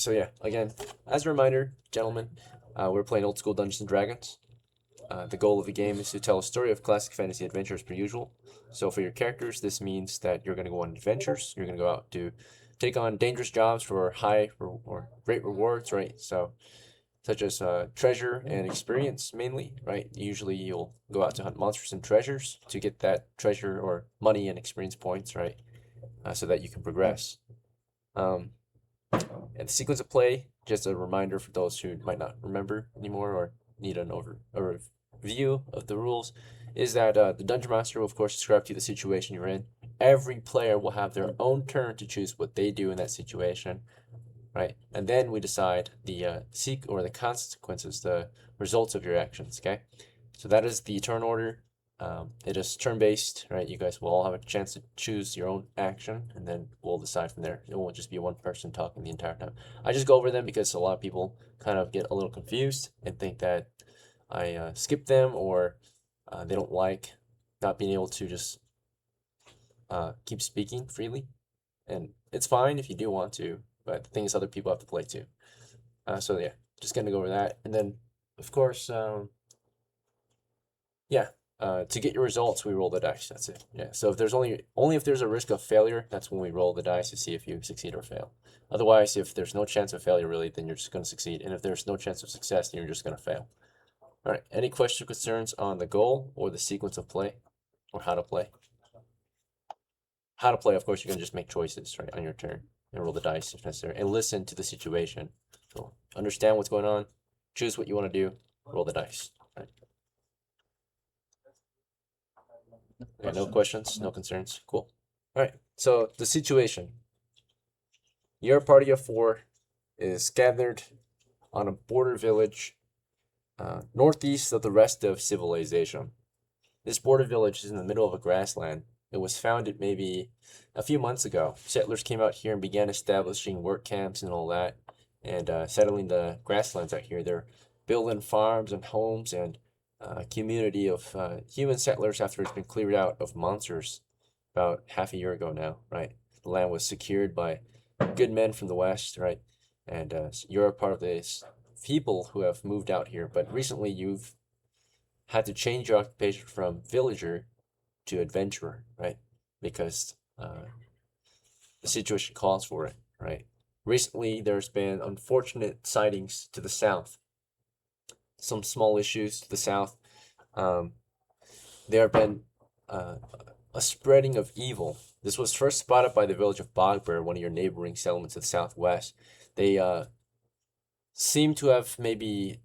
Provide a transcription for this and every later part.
So yeah, again, as a reminder, gentlemen, we're playing old school Dungeons and Dragons. The goal of the game is to tell a story of classic fantasy adventures per usual. So for your characters, this means that you're going to go on adventures. You're going to go out to take on dangerous jobs for high or great rewards, right? So such as treasure and experience mainly, right? Usually you'll go out to hunt monsters and treasures to get that treasure or money and experience points, right? So that you can progress. And the sequence of play, just a reminder for those who might not remember anymore or need an review of the rules, is that the Dungeon Master will of course describe to you the situation you're in. Every player will have their own turn to choose what they do in that situation, right? And then we decide the the consequences, the results of your actions. Okay, so that is the turn order. It is turn-based, right? You guys will all have a chance to choose your own action, and then we'll decide from there. It won't just be one person talking the entire time. I just go over them because a lot of people kind of get a little confused and think that I skip them, or they don't like not being able to just keep speaking freely. And it's fine if you do want to, but the thing is other people have to play too. So yeah, just gonna go over that. And then, of course, to get your results, we roll the dice. That's it. Yeah. So if there's only if there's a risk of failure, that's when we roll the dice to see if you succeed or fail. Otherwise, if there's no chance of failure really, then you're just going to succeed. And if there's no chance of success, then you're just going to fail. All right. Any questions or concerns on the goal or the sequence of play, or how to play? How to play, of course, you're going to just make choices right on your turn and roll the dice if necessary, and listen to the situation. So understand what's going on, choose what you want to do, roll the dice. Right. Okay, no questions, no concerns. Cool. All right. So the situation. Your party of 4 is gathered on a border village northeast of the rest of civilization. This border village is in the middle of a grassland. It was founded maybe a few months ago. Settlers came out here and began establishing work camps and all that, and settling the grasslands out here. They're building farms and homes and a community of human settlers after it's been cleared out of monsters about half a year ago now, right? The land was secured by good men from the West, right? And you're a part of this people who have moved out here, but recently you've had to change your occupation from villager to adventurer, right? Because the situation calls for it, right? Recently, there's been unfortunate sightings to the south. Some small issues to the south. There have been a spreading of evil. This was first spotted by the village of Bogbear, one of your neighboring settlements to the southwest. They seem to have maybe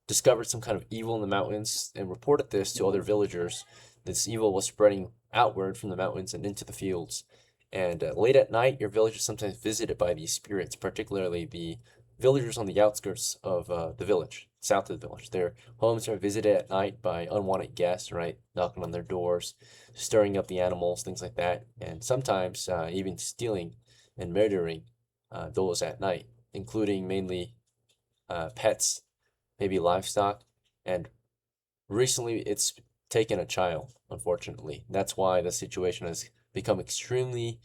discovered some kind of evil in the mountains and reported this to other villagers. This evil was spreading outward from the mountains and into the fields. And late at night, your village is sometimes visited by these spirits, particularly the villagers on the outskirts of the village, south of the village. Their homes are visited at night by unwanted guests, right? Knocking on their doors, stirring up the animals, things like that. And sometimes even stealing and murdering those at night, including mainly pets, maybe livestock. And recently it's taken a child, unfortunately. That's why the situation has become extremely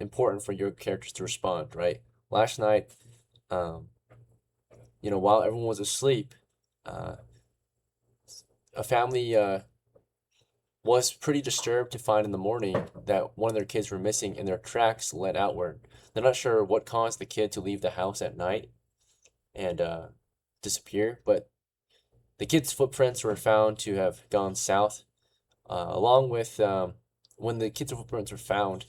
important for your characters to respond, right? Last night, while everyone was asleep, a family was pretty disturbed to find in the morning that one of their kids were missing and their tracks led outward. They're not sure what caused the kid to leave the house at night and disappear, but the kid's footprints were found to have gone south, along with when the kids' footprints were found,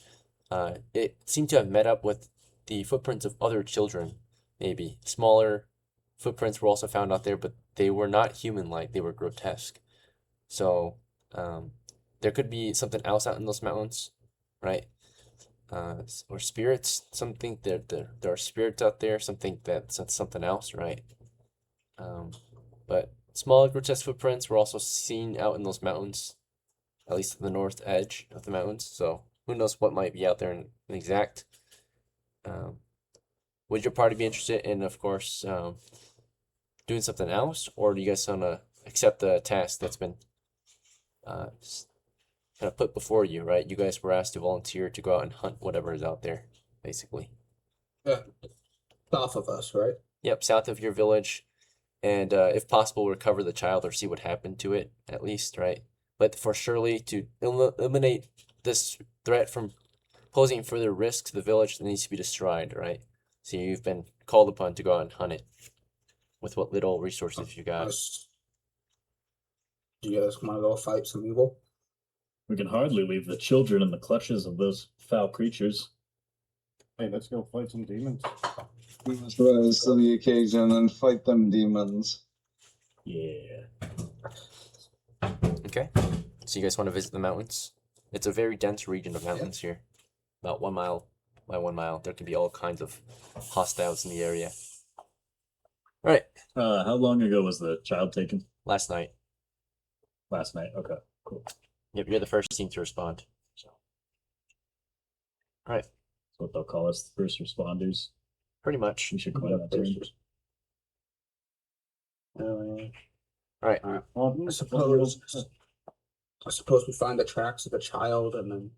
it seemed to have met up with the footprints of other children, maybe. Smaller footprints were also found out there, but they were not human-like, they were grotesque. So there could be something else out in those mountains, right? Or spirits. Some think that there are spirits out there, some think that's something else, right? But small grotesque footprints were also seen out in those mountains, at least at the north edge of the mountains. So who knows what might be out there in exact. Would your party be interested in, of course, doing something else, or do you guys want to accept the task that's been kind of put before you, right? You guys were asked to volunteer to go out and hunt whatever is out there, basically. Yeah. South of us, right? Yep, south of your village, and if possible, recover the child or see what happened to it at least, right? But for surely to eliminate this threat from posing further risk to the village, it needs to be destroyed, right? So you've been called upon to go out and hunt it with what little resources you got. Do you guys want to go fight some evil? We can hardly leave the children in the clutches of those foul creatures. Hey, let's go fight some demons. We must rise to the occasion and fight them demons. Yeah. Okay. So you guys want to visit the mountains? It's a very dense region of mountains here. About 1 mile by 1 mile. There can be all kinds of hostiles in the area. All right. How long ago was the child taken? Last night. Last night. Okay, cool. Yep, you're the first team to respond. So. All right. That's what they'll call us, the first responders. Pretty much. We should coin that term. All right. I suppose we find the tracks of the child and then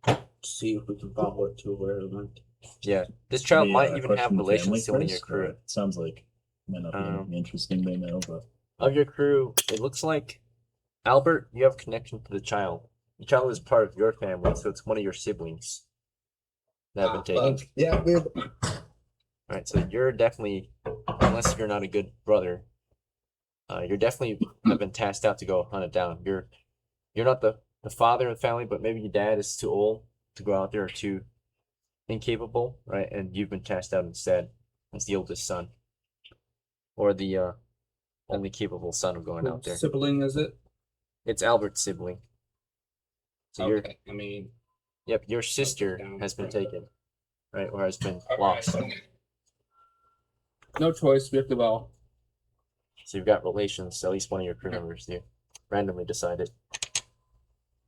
see if we can follow it to where it went. Yeah, this child The, might even have question relations to one of family your first, crew. It sounds like might not be anything interesting they know, but Of your crew, it looks like Albert, you have a connection to the child. The child is part of your family, so it's one of your siblings that have been taken. Yeah, Alright, so you're definitely, unless you're not a good brother, you're definitely have been tasked out to go hunt it down. You're not the father of the family, but maybe your dad is too old to go out there or too incapable, right? And you've been tasked out instead as the oldest son. Or the only capable son of going out there. Sibling, is it? It's Albert's sibling. So you're, Okay, I mean, yep, your sister has been taken, right? Or has been lost. no choice. We have to go. So you've got relations, at least one of your crew members do. Randomly decided.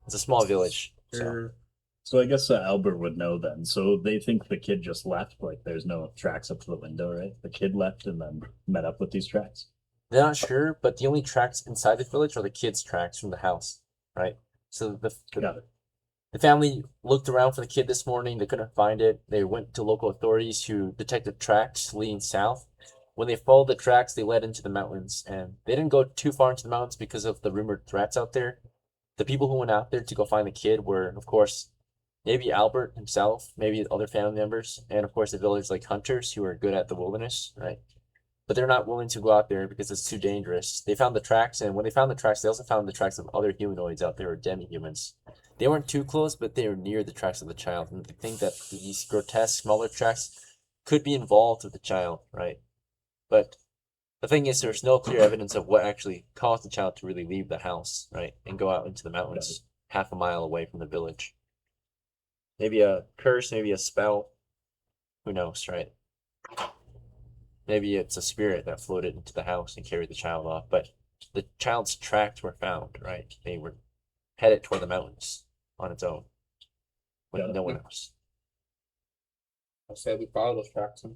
It's a small village. so I guess Albert would know then. So they think the kid just left, like there's no tracks up to the window, right? The kid left and then met up with these tracks. They're not sure, but the only tracks inside the village are the kids' tracks from the house, right? So Got it. the family looked around for the kid this morning. They couldn't find it. They went to local authorities who detected tracks leading south. When they followed the tracks, they led into the mountains, and they didn't go too far into the mountains because of the rumored threats out there. The people who went out there to go find the kid were, of course, maybe Albert himself, maybe other family members, and of course the village like hunters who are good at the wilderness, right? But they're not willing to go out there because it's too dangerous. They found the tracks, and when they found the tracks, they also found the tracks of other humanoids out there, or demi-humans. They weren't too close, but they were near the tracks of the child, and they think that these grotesque, smaller tracks could be involved with the child, right? But the thing is, there's no clear evidence of what actually caused the child to really leave the house, right, and go out into the mountains half a mile away from the village. Maybe a curse, maybe a spell. Who knows, right? Maybe it's a spirit that floated into the house and carried the child off, but the child's tracks were found, right? They were headed toward the mountains on its own with no one else. I said we follow those tracks and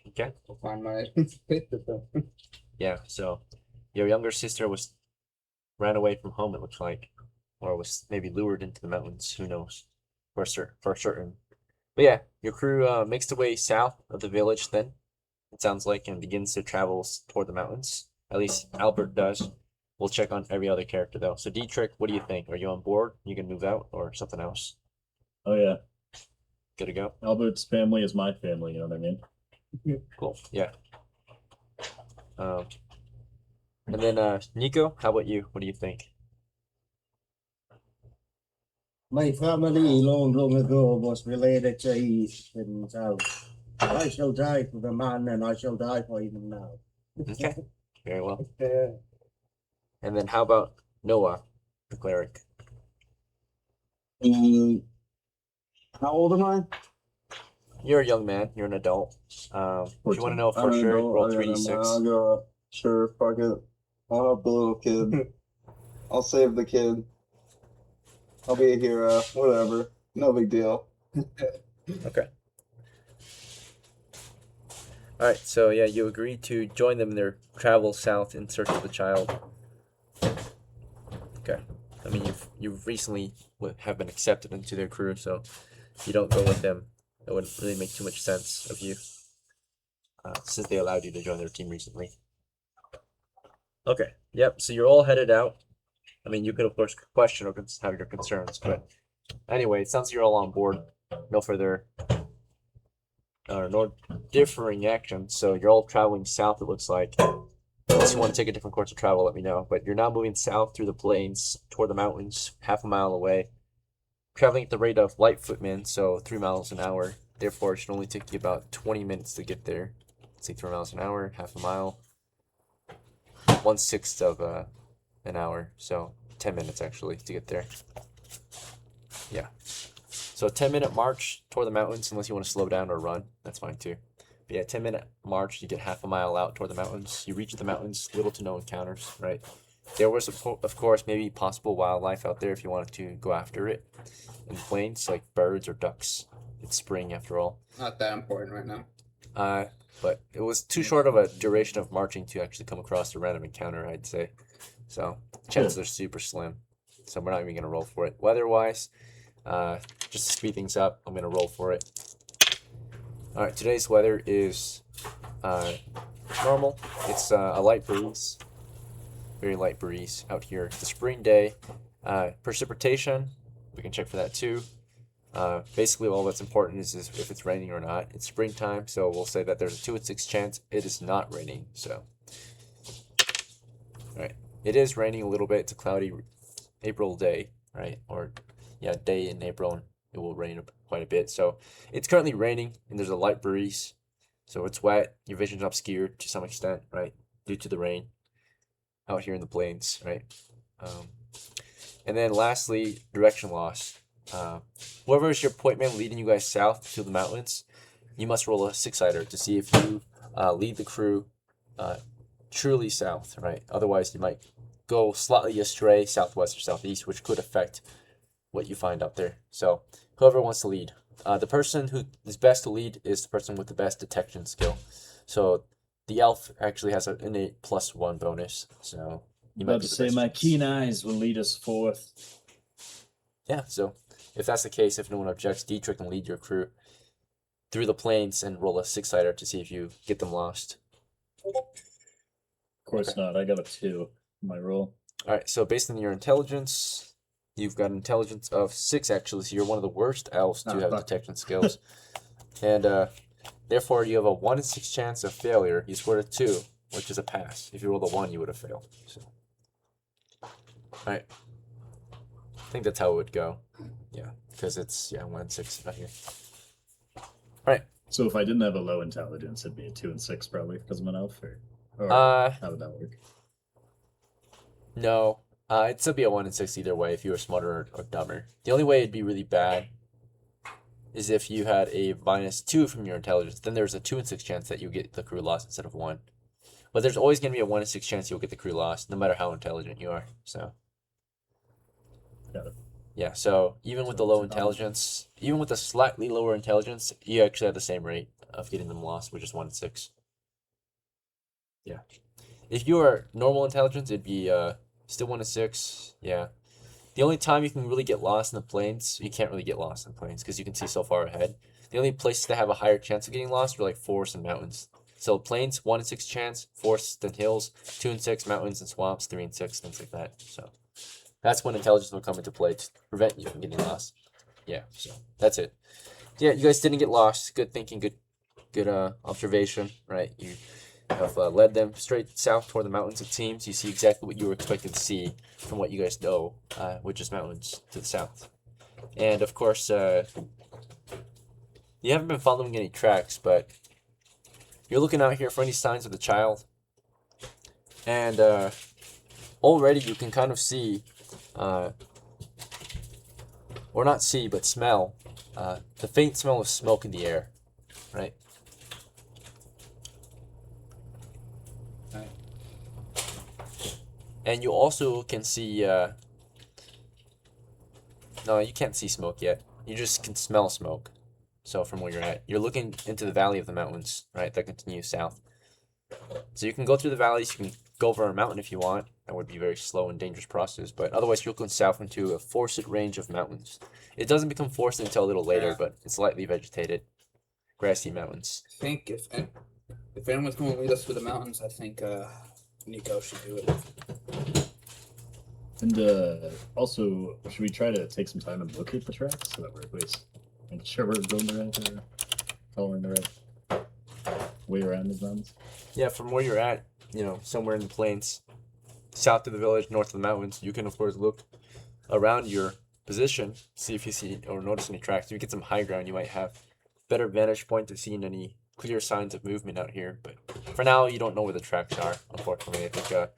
Okay. we'll find my faith with them. Yeah, so your younger sister ran away from home, it looks like, or was maybe lured into the mountains. Who knows? For certain. But yeah, your crew makes their way south of the village. Then it sounds like, and begins to travel toward the mountains. At least Albert does. We'll check on every other character though. So Dietrich, what do you think? Are you on board? You can move out or something else? Oh yeah, Good to go. Albert's family is my family. You know what I mean? Cool. Yeah. And then Nico, how about you? What do you think? My family long ago was related to East, and so I shall die for the man, and I shall die for him now. Okay. Very well. And then how about Noah, the cleric? How old am I? You're a young man. You're an adult. If you want to know for I sure, don't- roll I don't know. 3d6. I'll go. Sure, fuck it. I'll help the little kid. I'll save the kid. I'll be a hero. Whatever. No big deal. Okay. All right. So yeah, you agreed to join them in their travel south in search of the child. Okay. I mean, you've recently have been accepted into their crew, so you don't go with them It wouldn't really make too much sense of you, since they allowed you to join their team recently. Okay, yep, so you're all headed out. I mean, you could, of course, question or have your concerns, but anyway, it sounds like you're all on board. No further no differing actions, so you're all traveling south, it looks like. Unless you want to take a different course of travel, let me know. But you're now moving south through the plains toward the mountains, half a mile away. Traveling at the rate of light footmen, so 3 miles an hour. Therefore, it should only take you about 20 minutes to get there. Say 3 miles an hour, half a mile. 1/6 of an hour, so 10 minutes actually to get there. Yeah. So 10-minute march toward the mountains, unless you want to slow down or run, that's fine too. But yeah, 10-minute march, you get half a mile out toward the mountains. You reach the mountains, little to no encounters, right? There was, of course, maybe possible wildlife out there if you wanted to go after it. In the plains, like birds or ducks. It's spring after all. Not that important right now. But it was too short of a duration of marching to actually come across a random encounter, I'd say. So chances are super slim. So we're not even gonna roll for it. Weather-wise, just to speed things up, I'm gonna roll for it. All right, today's weather is normal. It's a light breeze, very light breeze out here. It's a spring day. Precipitation, we can check for that too. Basically, all that's important is if it's raining or not. It's springtime, so we'll say that there's a 2 in 6 chance it is not raining. So, all right, it is raining a little bit. It's a cloudy April day, right? Or yeah, day in April, and it will rain quite a bit. So it's currently raining, and there's a light breeze, so it's wet. Your vision's obscured to some extent, right, due to the rain out here in the plains, right? And then lastly, direction loss. Whoever is your point man leading you guys south to the mountains, you must roll a 6-sider to see if you lead the crew truly south, right? Otherwise, you might go slightly astray southwest or southeast, which could affect what you find out there. So whoever wants to lead. The person who is best to lead is the person with the best detection skill. So the elf actually has an innate +1 bonus. So you might About be to the say best my chance. keen eyes will lead us forth. Yeah, so if that's the case, if no one objects, Dietrich can lead your crew through the plains and roll a 6-sider to see if you get them lost. Of course not. I got a 2 in my roll. All right, so based on your intelligence, you've got an intelligence of 6 actually, so you're one of the worst elves to have fuck. detection skills. And therefore, you have a 1 in 6 chance of failure. You scored a 2, which is a pass. If you rolled a 1, you would have failed. So. All right. I think that's how it would go. Yeah, because it's 1 in 6 right here. All right. So if I didn't have a low intelligence, it'd be a 2 and 6 probably because I'm an elf. Or how would that work? No, it'd still be a 1 in 6 either way if you were smarter or dumber. The only way it'd be really bad is if you had a -2 from your intelligence. Then there's a 2 in 6 chance that you get the crew lost instead of 1. But there's always going to be a 1 in 6 chance you'll get the crew lost, no matter how intelligent you are. So. Got it. Yeah, so even with the low intelligence, even with a slightly lower intelligence, you actually have the same rate of getting them lost, which is 1 in 6. Yeah. If you are normal intelligence, it'd be still 1 in 6. Yeah. The only time you can really get lost in the plains, you can't really get lost in the plains because you can see so far ahead. The only places that have a higher chance of getting lost are like forests and mountains. So plains, 1 in 6 chance, forests and hills, 2 in 6, mountains and swamps, 3 in 6, things like that. So that's when intelligence will come into play to prevent you from getting lost. Yeah, so that's it. Yeah, you guys didn't get lost. Good thinking, good observation, right? You have led them straight south toward the mountains, it seems. You see exactly what you were expected to see from what you guys know, which is mountains to the south. And of course, you haven't been following any tracks, but you're looking out here for any signs of the child. And already you can kind of see, or not see, but smell, the faint smell of smoke in the air, right? And you also can see, no, you can't see smoke yet. You just can smell smoke. So from where you're at, you're looking into the valley of the mountains, right? That continues south. So you can go through the valleys, you can go over a mountain if you want. That would be a very slow and dangerous process, but otherwise you're looking south into a forested range of mountains. It doesn't become forested until a little later, but it's lightly vegetated. grassy mountains. I think if anyone's going to lead us through the mountains, I think Nico should do it. And also, should we try to take some time and locate the tracks so that we're at least making sure we're going the right or following the right way around the mountains? Yeah, from where you're at, somewhere in the plains, south of the village, north of the mountains, you can of course look around your position, see if you see or notice any tracks. If you get some high ground, you might have better vantage point to seeing any clear signs of movement out here. But for now, you don't know where the tracks are, unfortunately. I think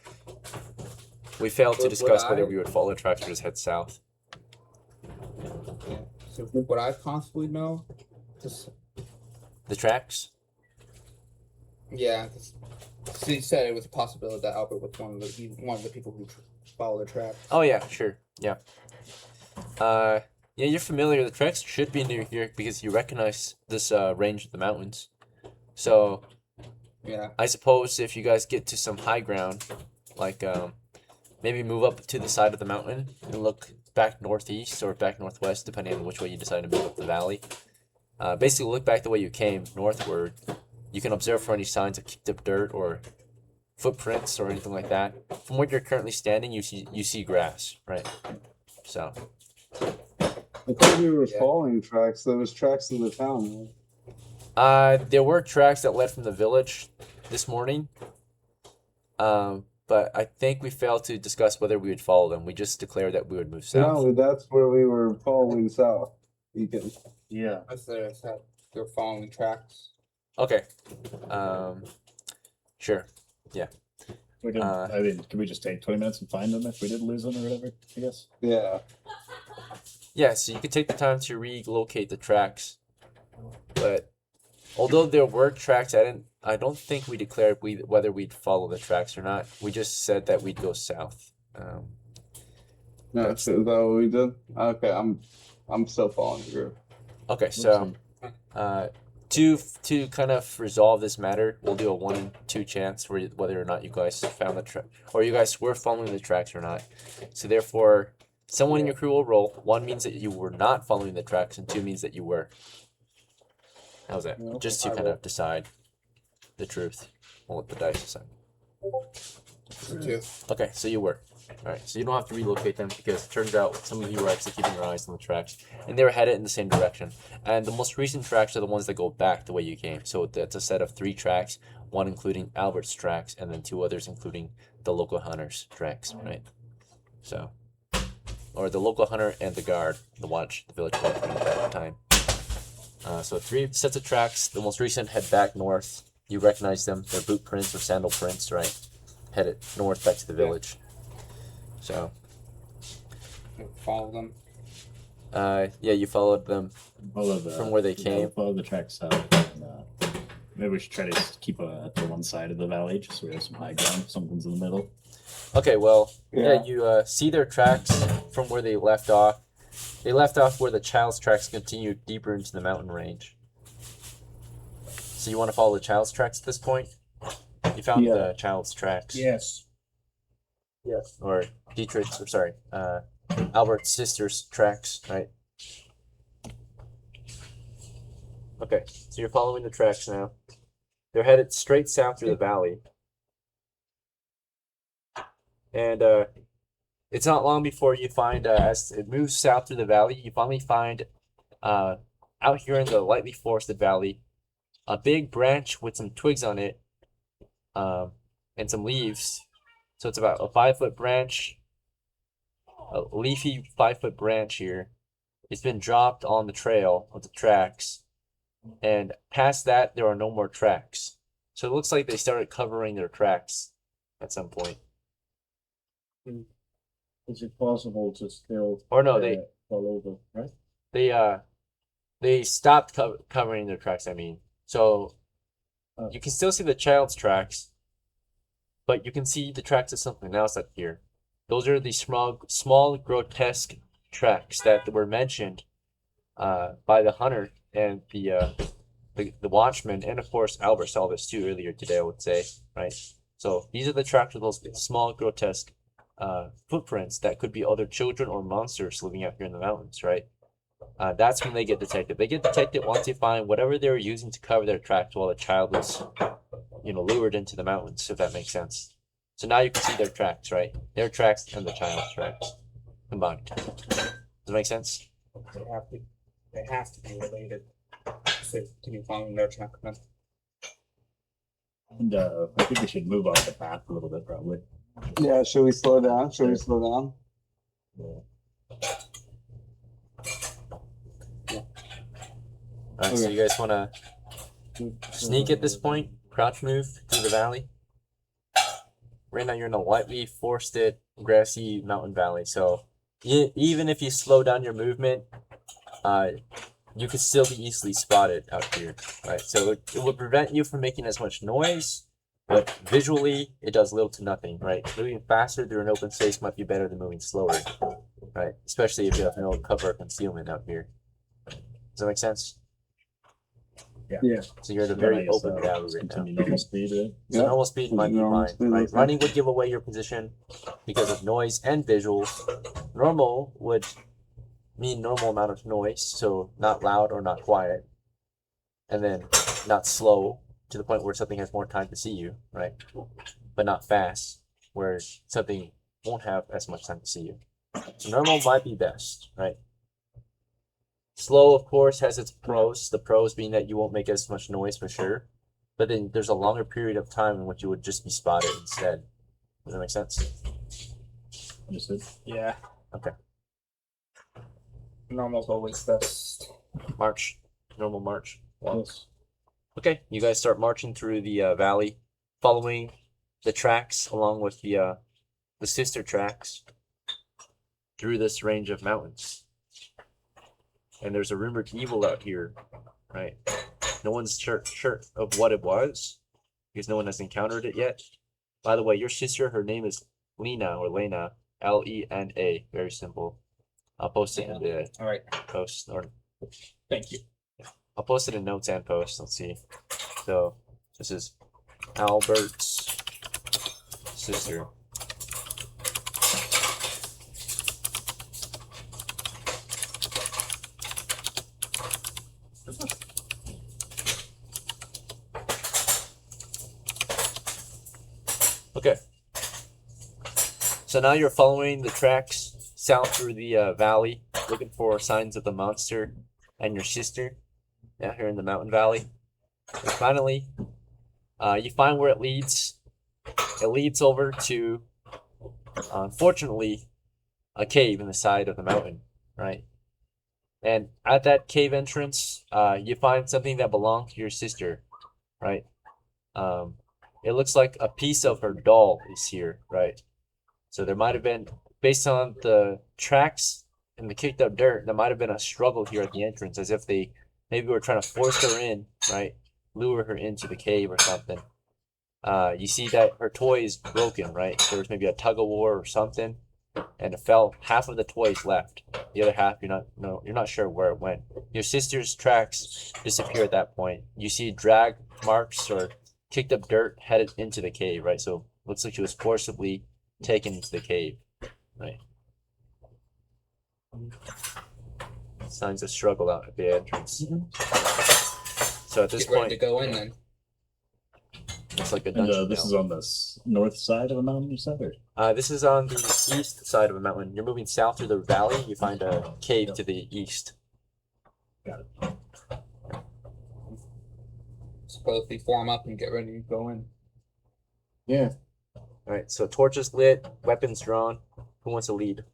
we failed to discuss whether we would follow the tracks or just head south. Yeah. So would I possibly know? Just The tracks? yeah, because he said it was a possibility that Albert was one of the people who follow the track. Oh yeah, sure. Yeah. Yeah, you're familiar. The tracks should be near here because you recognize this range of the mountains. So Yeah. I suppose if you guys get to some high ground, like maybe move up to the side of the mountain and look back northeast or back northwest, depending on which way you decide to move up the valley. Basically, look back the way you came, northward. You can observe for any signs of kicked up dirt or footprints or anything like that. From where you're currently standing, you see grass, right? So I thought we were Yeah. following tracks. There was tracks in the town. Right? there were tracks that led from the village this morning. But I think we failed to discuss whether we would follow them. We just declared that we would move south. No, that's where we were following south. You can. Yeah. I said they're following the tracks. Okay. Sure. We can, Uh, I mean, can we just take 20 minutes and find them if we did lose them or whatever, I guess? Yeah. Yeah, so you could take the time to relocate the tracks. But although there were tracks, I don't think we declared whether we'd follow the tracks or not. We just said that we'd go south. No, That's- is that what we did? Okay, I'm still following the group. Okay, so to kind of resolve this matter, we'll do a 1 in 2 chance for whether or not you guys found the track, or you guys were following the tracks or not. So therefore, someone in your crew will roll. 1 means that you were not following the tracks, and 2 means that you were. How's that? Yeah, Just to I kind will. of decide the truth. We'll let the dice decide. Too. Okay, so you were. Alright, so you don't have to relocate them because it turns out some of you were actually keeping your eyes on the tracks. And they were headed in the same direction. And the most recent tracks are the ones that go back the way you came. So that's a set of 3 tracks, 1 including Albert's tracks, and then 2 others including the local hunter's tracks, right? So, or the local hunter and the guard, the village watchman at that time. So 3 sets of tracks. The most recent head back north. You recognize them. They're boot prints or sandal prints, right? Headed north back to the village. So, Follow them. yeah, you followed them Follow the, from where they yeah, came. follow the tracks south. And, maybe we should try to keep to one side of the valley just so we have some high ground. Something's in the middle. Okay, well, yeah, Yeah. you see their tracks from where they left off. They left off where the child's tracks continued deeper into the mountain range. So you want to follow the child's tracks at this point? You found Yeah. the child's tracks. Yes. Or Dietrich's, or sorry, Albert's sister's tracks, right? Okay, so you're following the tracks now. They're headed straight south through the valley. And it's not long before you find, as it moves south through the valley, you finally find out here in the lightly forested valley a big branch with some twigs on it and some leaves. So it's about a 5-foot branch, a leafy 5-foot branch here. It's been dropped on the trail of the tracks. And past that, there are no more tracks. So it looks like they started covering their tracks at some point. Is it possible to still Or no, they follow the right? they stopped covering their tracks, I mean. So Oh. you can still see the child's tracks, but you can see the tracks of something else up here. Those are the small grotesque tracks that were mentioned by the hunter and the watchman, and of course Albert saw this too earlier today, I would say, right? So these are the tracks of those small grotesque footprints that could be other children or monsters living out here in the mountains, right? that's when they get detected. They get detected once they find whatever they were using to cover their tracks while the child was, lured into the mountains, if that makes sense. So now you can see their tracks, right? Their tracks and the child's tracks combined. Does that make sense? They have to be related to be following their track. And I think we should move off the path a little bit, probably. Yeah, should we slow down? Should we slow down? Alright, so you guys want to sneak at this point? Crouch move through the valley? Right now you're in a lightly forested, grassy mountain valley, so even if you slow down your movement, you could still be easily spotted out here, right? So it would prevent you from making as much noise, but visually it does little to nothing, right? Moving faster through an open space might be better than moving slower, right? Especially if you have no cover or concealment out here. Does that make sense? Yeah. So you're at a Then I very guess, open valley right now. continue normal speed, right? So Yeah. normal speed might be Normal fine, speed, right? okay. Running would give away your position because of noise and visuals. Normal would mean normal amount of noise, so not loud or not quiet. And then not slow to the point where something has more time to see you, right? But not fast, where something won't have as much time to see you. So normal might be best, right? Slow, of course, has its pros. The pros being that you won't make as much noise for sure. But then there's a longer period of time in which you would just be spotted instead. Does that make sense? Understood. Yeah. Okay. Normal's always best. March. Normal march. Yes. Okay, you guys start marching through the valley, following the tracks along with the sister tracks through this range of mountains. And there's a rumored evil out here, right? No one's sure of what it was because no one has encountered it yet. By the way, your sister, her name is Lena or Lena, Lena. Very simple. I'll post it in the All right. post, or Thank you. I'll post it in notes and post. Let's see. So this is Albert's sister. Okay. So now you're following the tracks south through the valley, looking for signs of the monster and your sister out here in the mountain valley. And finally, you find where it leads. It leads over to, unfortunately, a cave in the side of the mountain, right? And at that cave entrance, you find something that belonged to your sister, right? It looks like a piece of her doll is here, right? So there might have been, based on the tracks and the kicked up dirt, there might have been a struggle here at the entrance, as if they maybe were trying to force her in, right? Lure her into the cave or something. You see that her toy is broken, right? There was maybe a tug of war or something, and it fell. Half of the toy is left. The other half, you're not sure where it went. Your sister's tracks disappear at that point. You see drag marks or kicked up dirt headed into the cave, right? So looks like she was forcibly taken into the cave, right? Signs of struggle out at the entrance. So at this Get ready point, to go in then. it's like a And dungeon this now. is on the north side of a mountain, you said? Or? This is on the east side of a mountain. You're moving south through the valley. You find a cave to the east. Got it. Suppose we form up and get ready to go in. Yeah. All right. So torches lit, weapons drawn. Who wants to lead?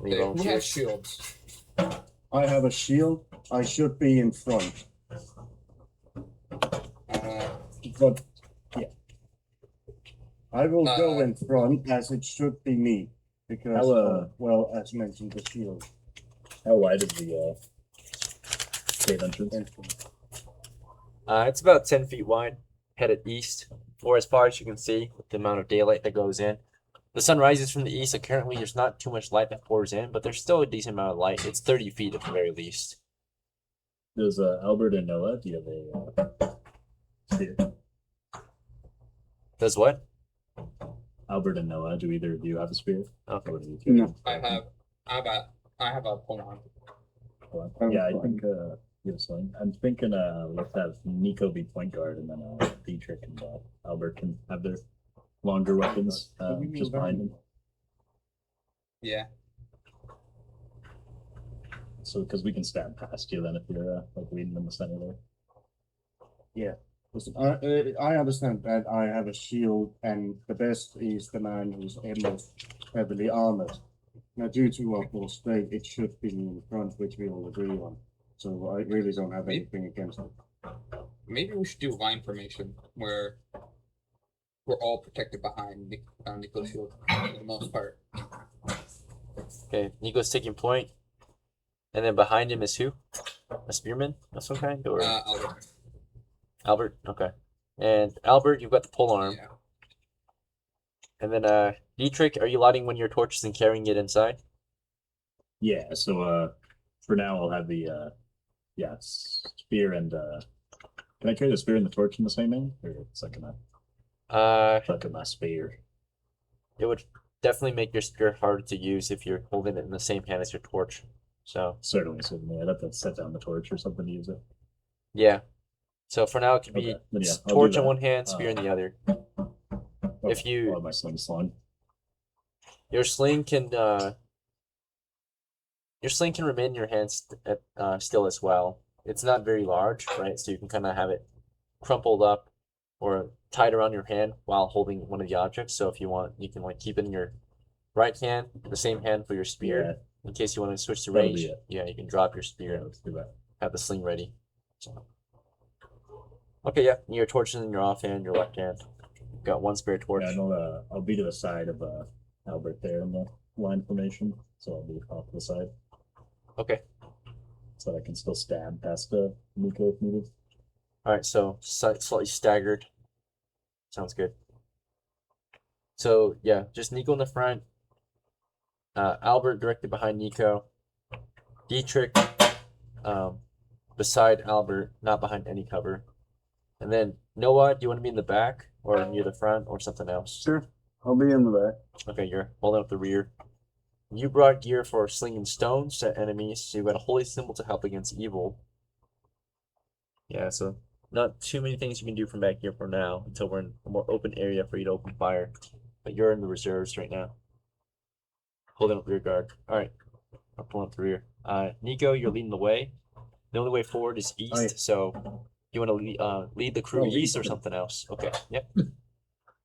Any Who has volunteers? shields? I have a shield. I should be in front. But yeah. I will go in front as it should be me. Because How, well, as mentioned, the shield. How wide is the cave entrance? It's about 10 feet wide, headed east, or as far as you can see with the amount of daylight that goes in. The sun rises from the east, so currently there's not too much light that pours in, but there's still a decent amount of light. It's 30 feet at the very least. Does Albert and Noah, do you have a spear? Does what? Albert and Noah, do either of you have a spear? Okay. Or do you two No. I have a pull on. Yeah, I think you have sling. I'm thinking let's have Nico be point guard, and then Dietrich and Albert can have their longer weapons just behind them. Yeah. So because we can stand past you then if you're like leading in the center there. Listen, I understand that I have a shield, and the best is the man who's most heavily armored. Now, due to our full state, it should be in front, which we all agree on. So I really don't have anything against it. Maybe we should do line formation where we're all protected behind Nico's shield for the most part. Okay, Nico's taking point. And then behind him is who? A spearman of some kind? Or Albert. Albert? Okay. And Albert, you've got the pole arm. Yeah. And then Dietrich, are you lighting one of your torches and carrying it inside? Yeah, so for now I'll have the spear and can I carry the spear and the torch in the same hand? Or it's like my spear. It would definitely make your spear harder to use if you're holding it in the same hand as your torch. So Certainly. I'd have to set down the torch or something to use it. yeah. So for now it could be Okay, then yeah, I'll do torch in that. one hand, spear in the other. If you- I'll have my sling. Your sling can remain in your hands still as well. It's not very large, right? So you can kind of have it crumpled up or tied around your hand while holding one of the objects. So if you want, you can like keep it in your right hand, the same hand for your spear. Yeah. In case you want to switch to That'll range, be it. yeah, you can drop your spear Yeah, and let's do that. have the sling ready. So. Okay, yeah, your torch is in your offhand, your left hand. You've got one spare torch. Yeah, I'll be to the side of Albert there in the line formation, so I'll be off to the side Okay. so that I can still stab past Nico if needed. All right, so slightly staggered. Sounds good. So yeah, just Nico in the front. Albert directly behind Nico. Dietrich beside Albert, not behind any cover. And then Noah, do you want to be in the back or near the front or something else? Sure. I'll be in the back. Okay, you're holding up the rear. You brought gear for slinging stones at enemies, so you've got a holy symbol to help against evil. Yeah, so not too many things you can do from back here for now until we're in a more open area for you to open fire. But you're in the reserves right now. Holding up rear guard. Alright. I'm pulling up the rear. Nico, you're leading the way. The only way forward is east, Aye. so you want to lead the crew Well, east or east. something else? Okay, yep.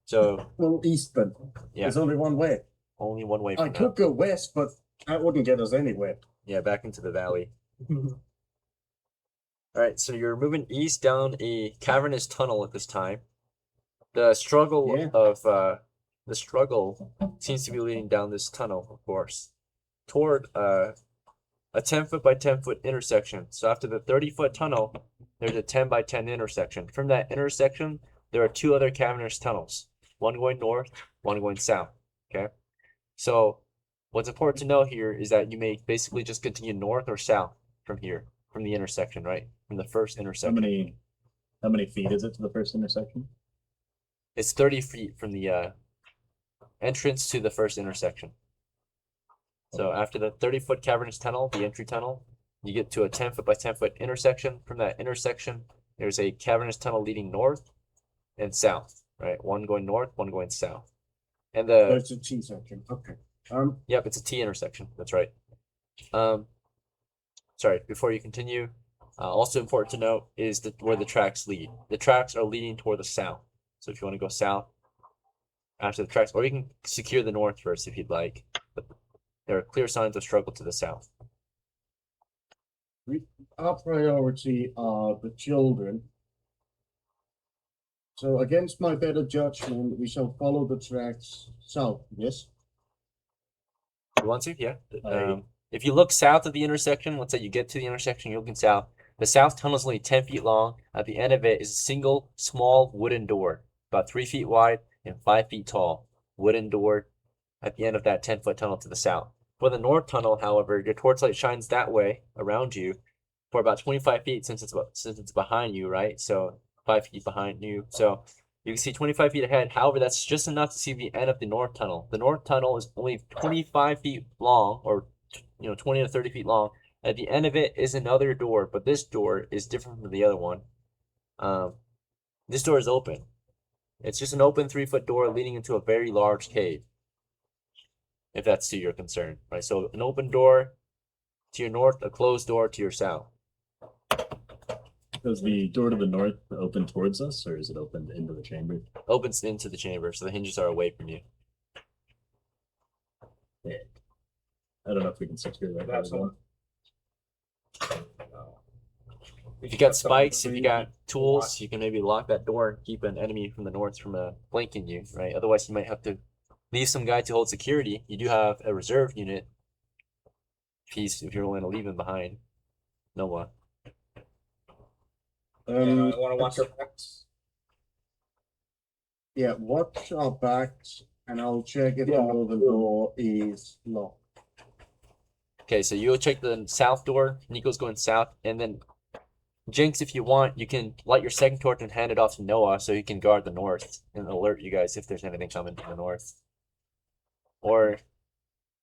So, Well, east then. yeah, There's only one way. only one way I for now. could go west, but that wouldn't get us anywhere. Yeah, back into the valley. Alright, so you're moving east down a cavernous tunnel at this time. The struggle Yeah. of the struggle seems to be leading down this tunnel, of course, toward a 10-foot by 10-foot intersection. So after the 30-foot tunnel, there's a 10 by 10 intersection. From that intersection, there are two other cavernous tunnels, one going north, one going south. Okay, so what's important to know here is that you may basically just continue north or south from here, from the intersection, right? From the first How intersection. many feet is it to the first intersection? It's 30 feet from the entrance to the first intersection. So after the 30-foot cavernous tunnel, the entry tunnel, you get to a 10-foot by 10-foot intersection. From that intersection, there's a cavernous tunnel leading north and south, right? One going north, one going south. And the There's a T section. Okay. yep, it's a T intersection. That's right. Sorry, before you continue, also important to note is that where the tracks lead. The tracks are leading toward the south. So if you want to go south after the tracks, or you can secure the north first if you'd like. But there are clear signs of struggle to the south. Our priority are the children. So against my better judgment, we shall follow the tracks south, yes? You want to? Yeah. Aye. If you look south of the intersection, let's say you get to the intersection, you're looking south. The south tunnel is only 10 feet long. At the end of it is a single small wooden door, about 3 feet wide and 5 feet tall. Wooden door at the end of that 10-foot tunnel to the south. For the north tunnel, however, your torchlight shines that way around you for about 25 feet since it's behind you, right? So 5 feet behind you. So You can see 25 feet ahead. However, that's just enough to see the end of the north tunnel. The north tunnel is only 25 feet long, or 20 to 30 feet long. At the end of it is another door, but this door is different from the other one. This door is open. It's just an open 3-foot door leading into a very large cave. If that's to your concern, right? So an open door to your north, a closed door to your south. Is the door to the north open towards us, or is it opened into the chamber? Opens into the chamber, so the hinges are away from you. Yeah. I don't know if we can secure that. That's door. If you got spikes, if you got tools, you can maybe lock that door and keep an enemy from the north from flanking you, right? Otherwise, you might have to leave some guy to hold security. You do have a reserve unit piece if you're willing to leave him behind. NOWAH. I want to watch our backs. Yeah, watch our backs, and I'll check if the northern door is locked. Okay, so you'll check the south door. Nico's going south, and then Jenks, if you want, you can light your second torch and hand it off to NOWAH so he can guard the north and alert you guys if there's anything coming from the north. Or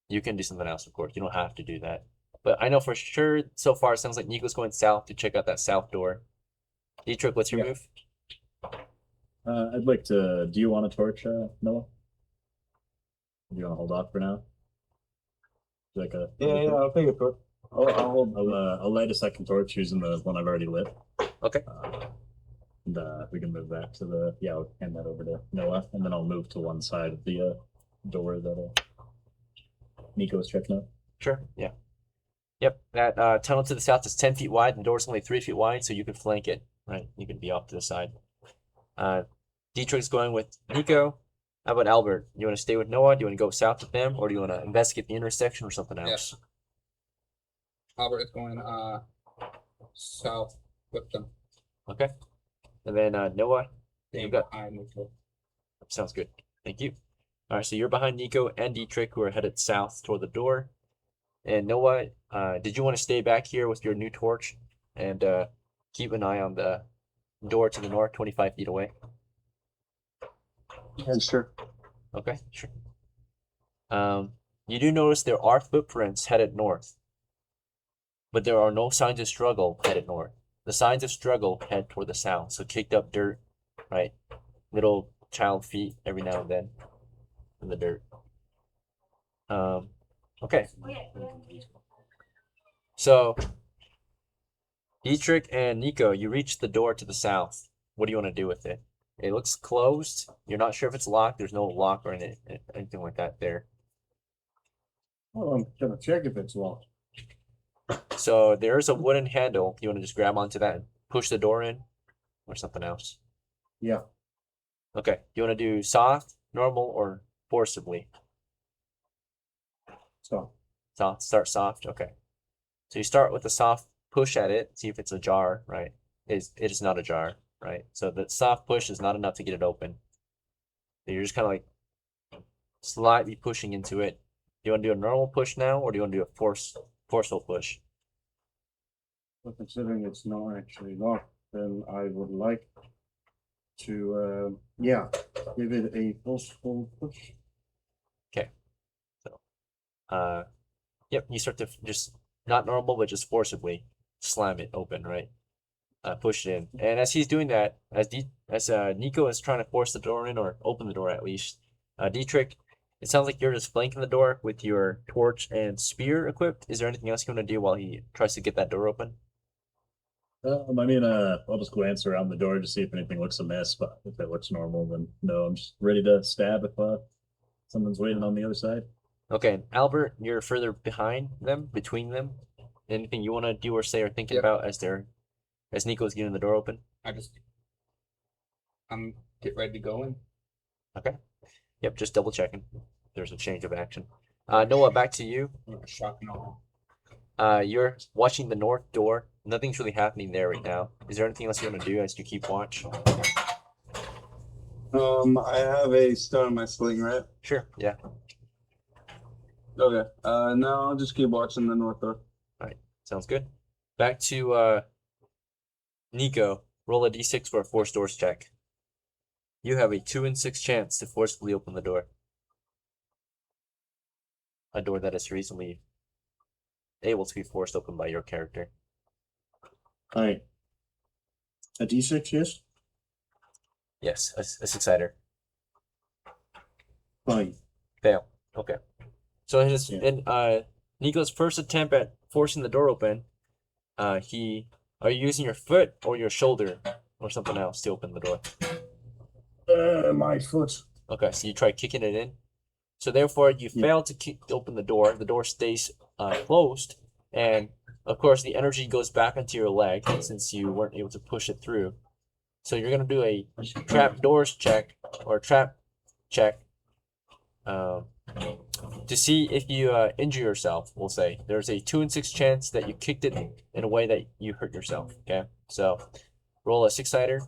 you can do something else, of course. You don't have to do that. But I know for sure so far it sounds like Nico's going south to check out that south door. Dietrich, what's your move? I'd like to. Do you want a torch, NOWAH? Do you want to hold off for now? Like a Yeah, I'll take a torch. I'll light a second torch using the one I've already lit. Okay. And we can move that to the I'll hand that over to NOWAH, and then I'll move to one side of the door that Nico was checking out. Sure. Yeah. Yep. That tunnel to the south is 10 feet wide. The door's only 3 feet wide, so you can flank it. Right. You can be off to the side. Dietrich's going with Nico. How about Albert? You want to stay with NOWAH? Do you want to go south with them, or do you want to investigate the intersection or something else? Albert is going south with them. Okay. And then NOWAH. Staying You got- behind Nico. Sounds good. Thank you. All right, so you're behind Nico and Dietrich, who are headed south toward the door. And NOWAH, did you want to stay back here with your new torch and keep an eye on the door to the north, 25 feet away? Yeah, sure. Okay, sure. You do notice there are footprints headed north, but there are no signs of struggle headed north. The signs of struggle head toward the south, so kicked up dirt, right? Little child feet every now and then in the dirt. Okay. So, Dietrich and Nico, you reach the door to the south. What do you want to do with it? It looks closed. You're not sure if it's locked. There's no lock or anything like that there. Well, I'm gonna check if it's locked. So there is a wooden handle. You want to just grab onto that and push the door in, or something else? Yeah. Okay. You want to do soft, normal, or forcibly? So Soft. Start soft. Okay. So you start with a soft push at it. See if it's ajar, right? It is not ajar, right? So the soft push is not enough to get it open. So you're just kind of like slightly pushing into it. Do you want to do a normal push now, or do you want to do a forceful push? but considering it's not actually locked, then I would like to give it a forceful push. Yep, you start to just not normal, but just forcibly slam it open, right? Push it in. And as he's doing that, as Nico is trying to force the door in, or open the door at least, Dietrich, it sounds like you're just flanking the door with your torch and spear equipped. Is there anything else you want to do while he tries to get that door open? I'll just glance around the door to see if anything looks amiss, but if it looks normal, then no, I'm just ready to stab if someone's waiting on the other side. Okay, and Albert, you're further behind them, between them. Anything you want to do or say or thinking Yep. about as Nico's getting the door open? I'm get ready to go in. Okay. Yep, just double checking. There's a change of action. NOWAH, back to you. Shock and awe. You're watching the north door. Nothing's really happening there right now. Is there anything else you want to do as you keep watch? I have a stone in my sling, right? Sure. Yeah. Okay. No, I'll just keep watching the north door. Sounds good. Back to Nico. Roll a d6 for a force doors check. You have a 2 in 6 chance to forcibly open the door. A door that is reasonably able to be forced open by your character. Alright. A D6, yes? Yes, a 6-sider. Fine. Fail. Okay. So Yeah. in Nico's first attempt at forcing the door open, are you using your foot or your shoulder or something else to open the door? My foot. Okay, so you try kicking it in. So therefore, you fail to open the door. The door stays closed, and of course, the energy goes back into your leg since you weren't able to push it through. So you're gonna do a trap doors check or trap check to see if you injure yourself. We'll say there's a 2 in 6 chance that you kicked it in a way that you hurt yourself. Okay, so roll a 6-sider.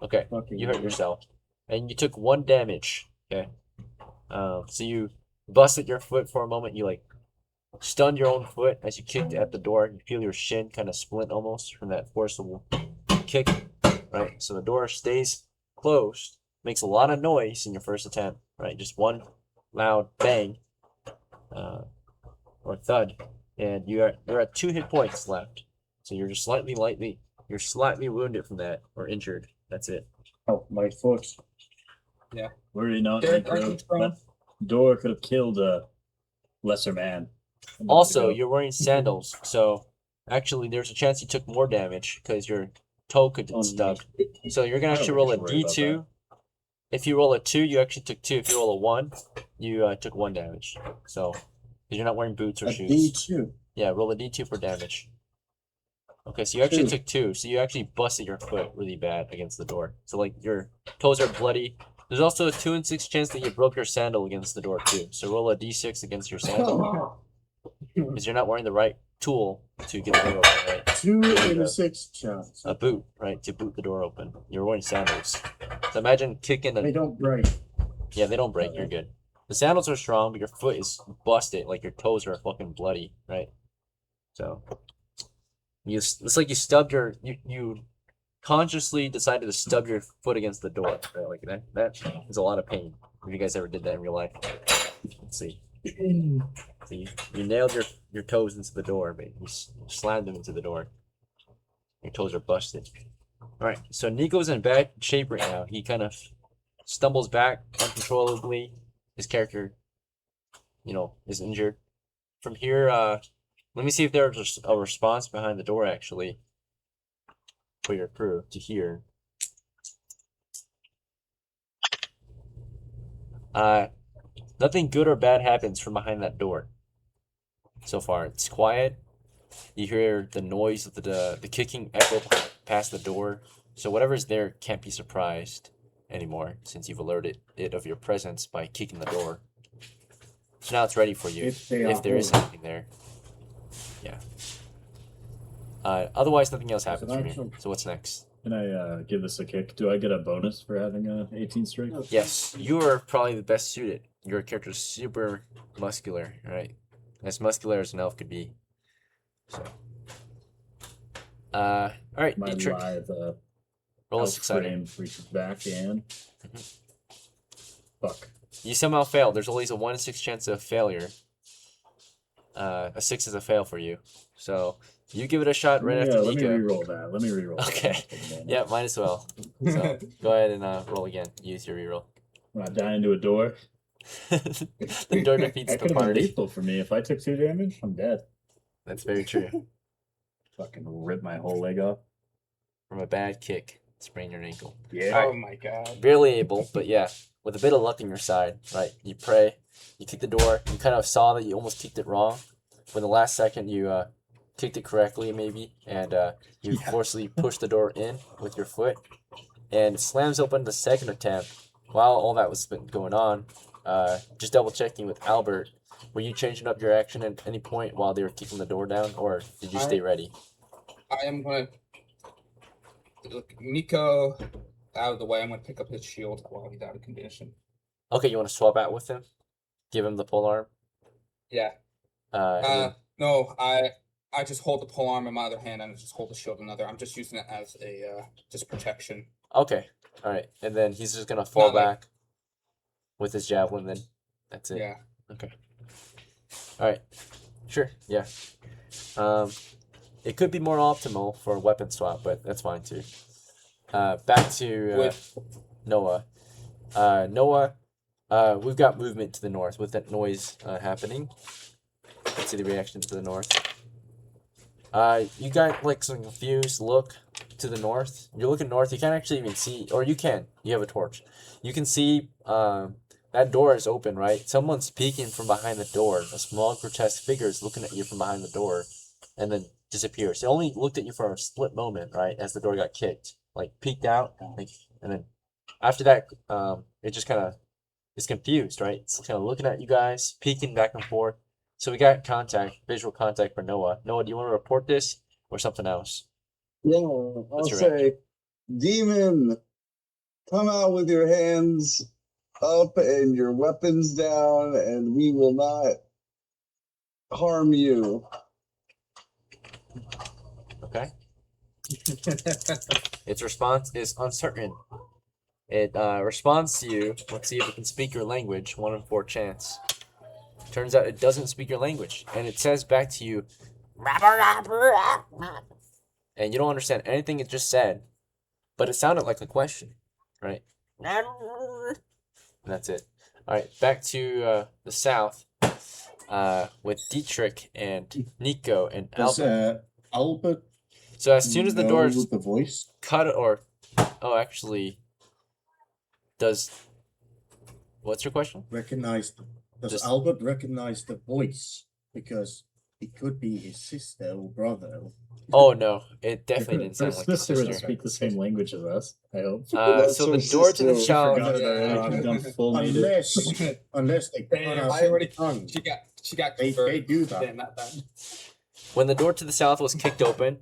Okay, you hurt yourself, and you took 1 damage. Okay, so you busted your foot for a moment. You like stunned your own foot as you kicked at the door. You feel your shin kind of splint almost from that forcible kick. Right, so the door stays closed. Makes a lot of noise in your first attempt. Right, just one loud bang or thud, and you're at 2 hit points left. So you're just slightly wounded from that or injured. That's it. Oh, my foot. Worry not, Derek, Nico. aren't you strong? That door could have killed a lesser man. A month Also, ago. you're wearing sandals, so actually there's a chance you took more damage because your toe could get stuck. So you're gonna I don't actually roll a think I should worry D2. If you roll a 2, you actually took 2. If you roll a 1, you took 1 damage. So, because you're not wearing boots or A shoes. D2. Yeah, roll a D2 for damage. Okay, so you actually 2. took 2. So you actually busted your foot really bad against the door. So like your toes are bloody. There's also a 2 in 6 chance that you broke your sandal against the door too. So roll a D6 against your sandal because you're not wearing the right tool to get the door open, right? 2 in 6 chance. A boot, right, to boot the door open. You're wearing sandals. So imagine kicking They a. don't break. Yeah, they don't break. You're good. The sandals are strong, but your foot is busted. Like your toes are fucking bloody, right? So it's like you stubbed you consciously decided to stub your foot against the door. Right? Like that is a lot of pain. If you guys ever did that in real life, let's see. So you nailed your toes into the door, but you slammed them into the door. Your toes are busted. All right, so Nico's in bad shape right now. He kind of stumbles back uncontrollably. His character, is injured. From here, let me see if there's a response behind the door actually for your crew to hear. Nothing good or bad happens from behind that door. So far, it's quiet. You hear the noise of the kicking echo past the door. So whatever's there can't be surprised anymore since you've alerted it of your presence by kicking the door. So now it's ready for you if there is something there. Yeah. Otherwise, nothing else happens from here. So what's next? Can I give this a kick? Do I get a bonus for having a 18 strength? Yes, you are probably the best suited. Your character's super muscular, right? As muscular as an elf could be. So, all right, My Dietrich, live roll a elf 6-sider. frame reaches back and fuck. You somehow failed. There's always a 1 in 6 chance of failure. A 6 is a fail for you. So you give it a shot right after let me Nico. re-roll that. Let me re-roll Okay. that. Yeah, might as well. So go ahead and roll again. Use your reroll. When I die into a door. The door defeats That the could have been party. lethal for me. If I took 2 damage, I'm dead. That's very true. Fucking rip my whole leg off. From a bad kick, sprain your ankle. Yeah. Oh my god. Barely able, but yeah, with a bit of luck on your side, right? You pray, you kick the door, you kind of saw that you almost kicked it wrong. But in the last second, you kicked it correctly, maybe, and you forcibly push the door in with your foot, and it slams open the second attempt. While all that was going on, just double checking with Albert, were you changing up your action at any point while they were kicking the door down, or did you stay ready? I am gonna look Nico out of the way. I'm gonna pick up his shield while he's out of condition. Okay, you want to swap out with him? Give him the pole arm? Yeah. And then- No, I just hold the polearm in my other hand and I just hold the shield in another. I'm just using it as a just protection. Okay. All right. And then he's just gonna fall Not like- back with his javelin. Then that's it. Yeah. Okay. All right. Sure. Yeah. It could be more optimal for a weapon swap, but that's fine too. Back to NOWAH. NOWAH. We've got movement to the north with that noise happening. Let's see the reaction to the north. You got like some confused look to the north. You're looking north. You can't actually even see, or you can. You have a torch. You can see that door is open, right? Someone's peeking from behind the door. A small, grotesque figure is looking at you from behind the door, and then disappears. It only looked at you for a split moment, right, as the door got kicked. Like peeked out, like, and then after that, it just kind of is confused, right? It's kind of looking at you guys, peeking back and forth. So we got contact, visual contact for NOWAH. NOWAH, do you want to report this or something else? Yeah, I'll What's your say, demon, come out with your hands up and your weapons down, and we will not harm you. Okay. Its response is uncertain. It responds to you. Let's see if it can speak your language. 1 in 4 chance. Turns out it doesn't speak your language, and it says back to you, and you don't understand anything it just said, but it sounded like a question, right? And that's it. All right, back to the south with Dietrich and NICO and Does Albert. Albert So as soon as the know doors the voice? cut, or actually, does what's your question? Does Just- Albert recognize the voice? Because it could be his sister or brother. Oh no, it definitely didn't sound like the sister would sister. speak the same language as us, I hope. So the That's door her to the sister. south. Forgot it already. I've gone full native. Unless they cut out I already- tongue. She got They converted. do that. Damn, not that. When the door to the south was kicked open,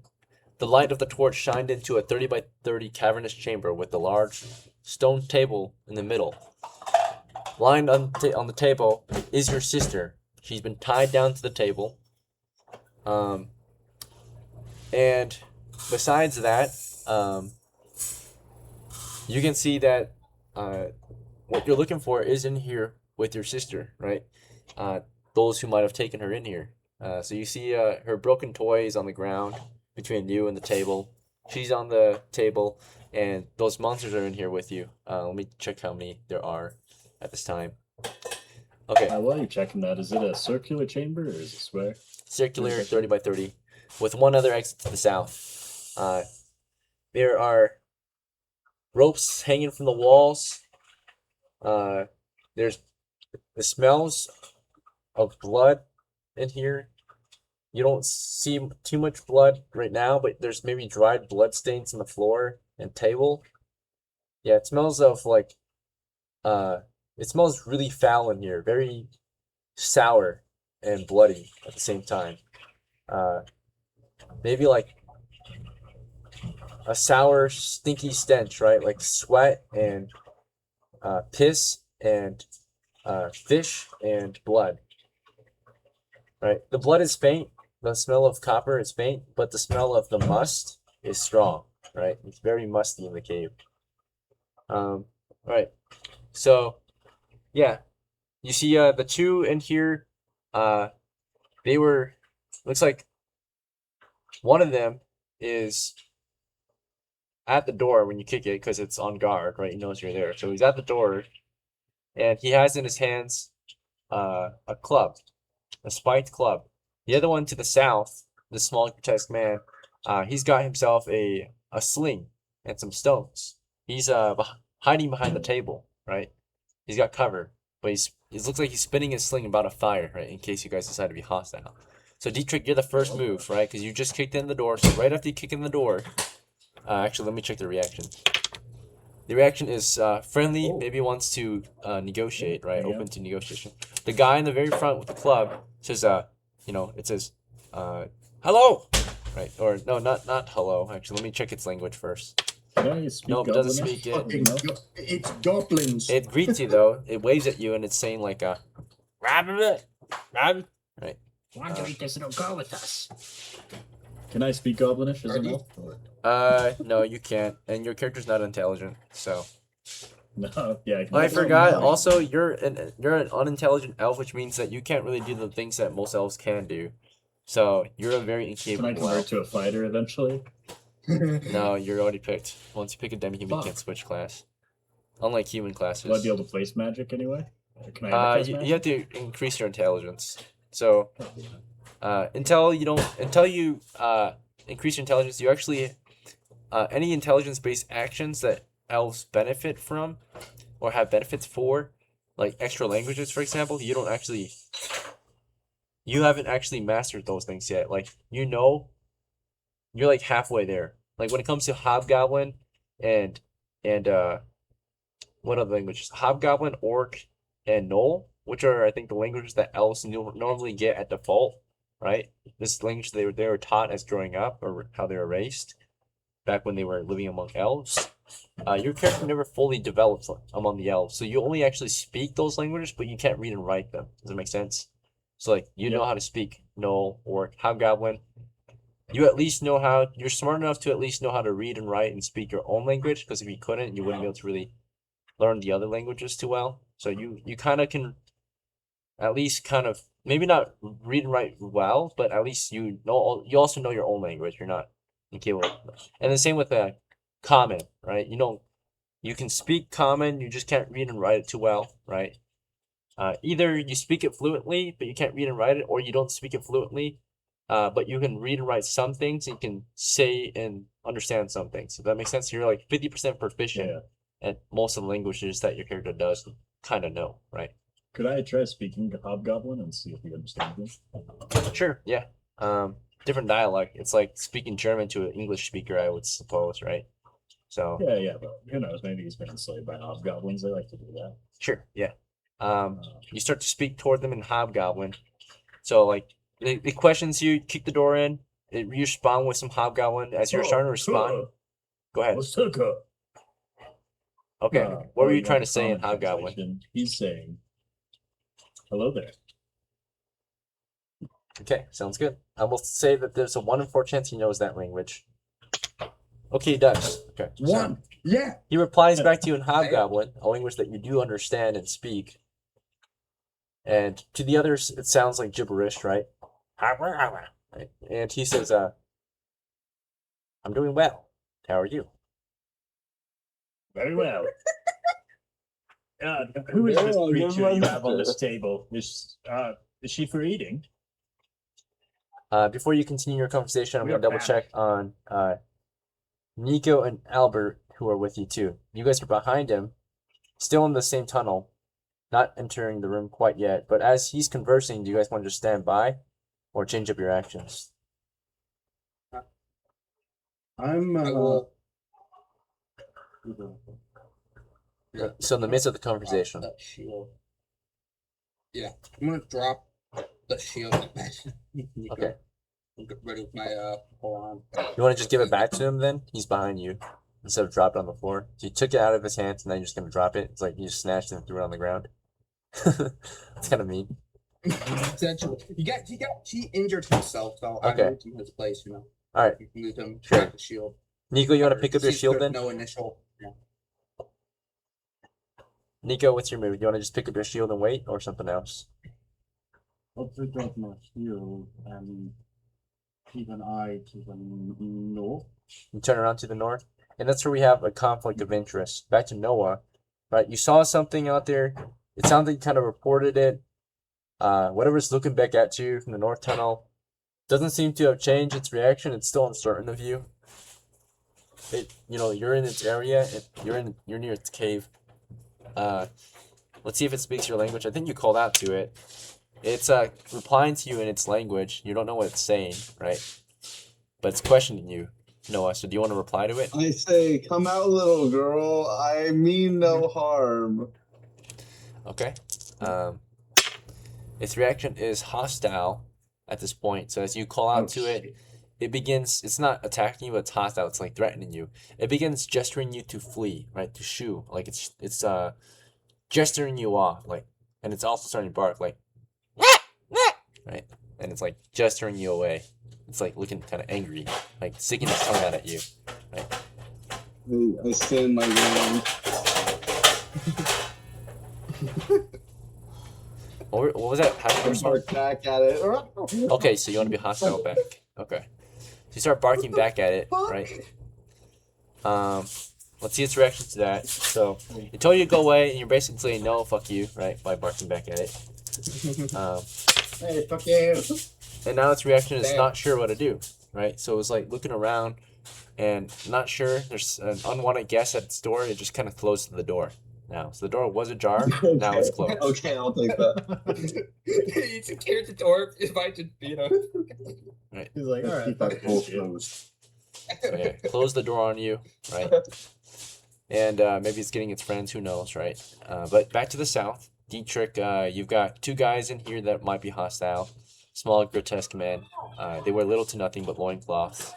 the light of the torch shined into a 30 by 30 cavernous chamber with a large stone table in the middle. Lying on the table is your sister. She's been tied down to the table. And besides that, you can see that what you're looking for is in here with your sister, right? Those who might have taken her in here. So you see her broken toys on the ground between you and the table. She's on the table, and those monsters are in here with you. Let me check how many there are at this time. Okay, While you're checking that, is it a circular chamber or is it square? circular 30 by 30 with one other exit to the south. There are ropes hanging from the walls. There's the smells of blood in here. You don't see too much blood right now, but there's maybe dried blood stains on the floor and table. Yeah, it smells of like it smells really foul in here, very sour and bloody at the same time. Maybe like a sour, stinky stench, right? Like sweat and piss and fish and blood. Right? The blood is faint. The smell of copper is faint, but the smell of the must is strong. Right? It's very musty in the cave. Right. So, yeah, you see the two in here. They were. Looks like one of them is at the door when you kick it because it's on guard, right? He knows you're there. So he's at the door, and he has in his hands a club, a spiked club. The other one to the south, the small grotesque man, he's got himself a sling and some stones. He's hiding behind the table, right? He's got cover, but it looks like he's spinning his sling about a fire, right? In case you guys decide to be hostile. So Dietrich, you're the first move, right? Because you just kicked in the door. So right after you kick in the door, actually, let me check the reaction. The reaction is friendly, maybe wants to negotiate, right? Yeah. Open to negotiation. The guy in the very front with the club says, it says, hello, right? Or no, not hello. Actually, let me check its language first. Yeah, you speak No, it doesn't Goblinish? speak it. Fucking it's goblins. It greets you though. It waves at you and it's saying like right? Why don't you eat this? It'll go with us. Can I speak Goblinish as an elf? Or- No, you can't, and your character's not intelligent. So No, yeah. I forgot. Also, you're an unintelligent elf, which means that you can't really do the things that most elves can do. So you're a very Can I incapable convert elf. to a fighter eventually? No, you're already picked. Once you pick a demi-human, you Fuck. can't switch class. Unlike human classes. Will I be able to place magic anyway? Or can I cast you magic? have to increase your intelligence. So, until you increase your intelligence, you actually any intelligence-based actions that elves benefit from or have benefits for, like extra languages, for example, you haven't actually mastered those things yet. Like you're like halfway there. Like when it comes to Hobgoblin and what other languages? Hobgoblin, Orc, and Knoll, which are I think the languages that elves normally get at default, right? This language they were taught as growing up, or how they were raised back when they were living among elves. Your character never fully develops among the elves, so you only actually speak those languages, but you can't read and write them. Does that make sense? So like you know how to speak Knoll, Orc, Hobgoblin. You at least know how. You're smart enough to at least know how to read and write and speak your own language. Because if you couldn't, you wouldn't be able to really learn the other languages too well. So you kind of can at least kind of maybe not read and write well, but at least you also know your own language. You're not incapable. And the same with common, right? You can speak common, you just can't read and write it too well, right? Either you speak it fluently, but you can't read and write it, or you don't speak it fluently, but you can read and write some things, and you can say and understand some things. If that makes sense, you're like 50% proficient at most of the languages that your character does kind of know, right? Could I try speaking Hobgoblin and see if he understands me? Sure, yeah. Different dialect. It's like speaking German to an English speaker, I would suppose, right? So Yeah, but who knows? Maybe he's been enslaved by Hobgoblins. They like to do that. sure, yeah. You start to speak toward them in Hobgoblin. So like it questions you, kick the door in, you respond with some Hobgoblin. As you're starting to respond, go ahead. What's up? Okay, what were you Going trying off to say in common Hobgoblin? translation, he's saying, "Hello there." Okay, sounds good. I will say that there's a 1 in 4 chance he knows that language. Okay, he does. Okay. so One. Yeah. he replies back to you in Hobgoblin, a language that you do understand and speak. And to the others, it sounds like gibberish, right? Right? And he says, I'm doing well. How are you? Very well. Who is this Well, good creature you have on one. this table? Is she for eating? Before you continue your conversation, I'm We going to are double check on Nico and Albert, who are with you too. You guys are behind him, still in the same tunnel, not entering the room quite yet. But as he's conversing, do you guys want to just stand by or change up your actions? I'm. I will. So in the midst of the conversation. That shield. Yeah, I'm gonna drop the shield. Okay. Get ready with my hold on. You want to just give it back to him then? He's behind you. Instead of drop it on the floor. So you took it out of his hands and then you're just going to drop it. It's like you just snatched it and threw it on the ground. It's kind of mean. Essentially, he injured himself, so Okay. I moved him his place. You know. Alright. You can move him. Sure. Drop the shield. Nico, you want to pick up your Since shield there's then? No initial. Yeah. Nico, what's your move? You want to just pick up your shield and wait or something else? I'll pick up my shield and keep an eye to the north. You turn around to the north. And that's where we have a conflict of interest. Back to NOWAH. Right? You saw something out there. It sounds like you kind of reported it. Whatever's looking back at you from the north tunnel doesn't seem to have changed its reaction. It's still uncertain of you. You're in its area. You're near its cave. Let's see if it speaks your language. I think you called out to it. It's replying to you in its language. You don't know what it's saying, right? But it's questioning you, Noah. So do you want to reply to it? I say, come out, little girl. I mean no harm. Okay. Its reaction is hostile at this point. So as you call out to it, it begins. It's not attacking you, but it's hostile. It's like threatening you. It begins gesturing you to flee, right? To shoo. Like it's gesturing you off, like, and it's also starting to bark, like, right? and it's like gesturing you away. It's like looking kind of angry, like sticking its tongue out at you. Right? I stand my ground. What was that? How did you respond? Bark back at it. Okay, so you want to be hostile back. Okay. So you start barking back at it, right? Let's see its reaction to that. So it told you to go away, and you're basically saying no, fuck you, right? By barking back at it. Hey, fuck you. And now its reaction is Damn. not sure what to do, right? So it's like looking around and not sure. There's an unwanted guest at its door. It just kind of closed the door now. So the door was ajar. Now it's closed. Okay, I'll take that. He secured the door. Invited, Right. He's like, all right, Keep fuck that this door shit. closed. So yeah, close the door on you, right? And maybe it's getting its friends. Who knows, right? But back to the south. Dietrich, you've got two guys in here that might be hostile. Small, grotesque men. They wear little to nothing but loincloths.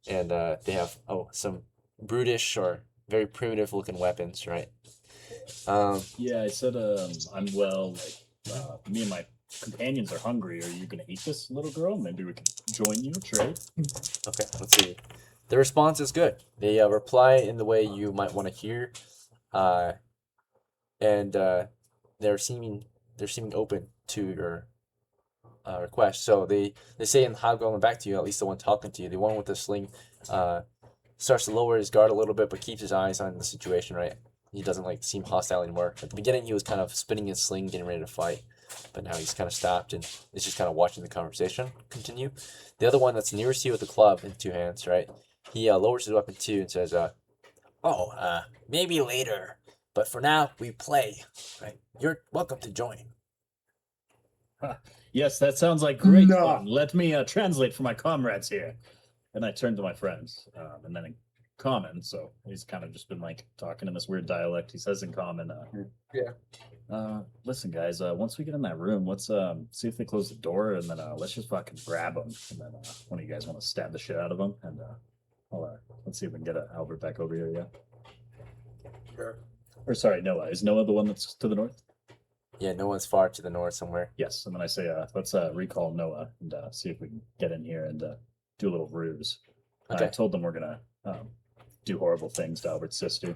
And they have, some brutish or very primitive looking weapons, right? Yeah, I said, I'm well, like, me and my companions are hungry. Are you gonna eat this, little girl? Maybe we can join you, trade? Okay, let's see. The response is good. They reply in the way you might want to hear. And they're seeming open to your request. So they say in Hobgoblin back to you, at least the one talking to you, the one with the sling, starts to lower his guard a little bit, but keeps his eyes on the situation, right? He doesn't like seem hostile anymore. At the beginning, he was kind of spinning his sling, getting ready to fight, but now he's kind of stopped and is just kind of watching the conversation continue. The other one that's nearest you with the club in two hands, right? He lowers his weapon too and says, maybe later, but for now we play, right? You're welcome to join. Yes, that sounds like great No. fun. Let me translate for my comrades here. And I turn to my friends, and then in common, so he's kind of just been like talking in this weird dialect. He says in common, listen, guys, once we get in that room, let's see if they close the door, and then let's just fucking grab them. And then one of you guys want to stab the shit out of them, and let's see if we can get Albert back over here, yeah? Sure. Or sorry, Noah. Is Noah the one that's to the north? Yeah, no one's far to the north somewhere. Yes, and then I say, let's recall Noah and see if we can get in here and do a little ruse. Okay. I told them we're gonna do horrible things to Albert's sister.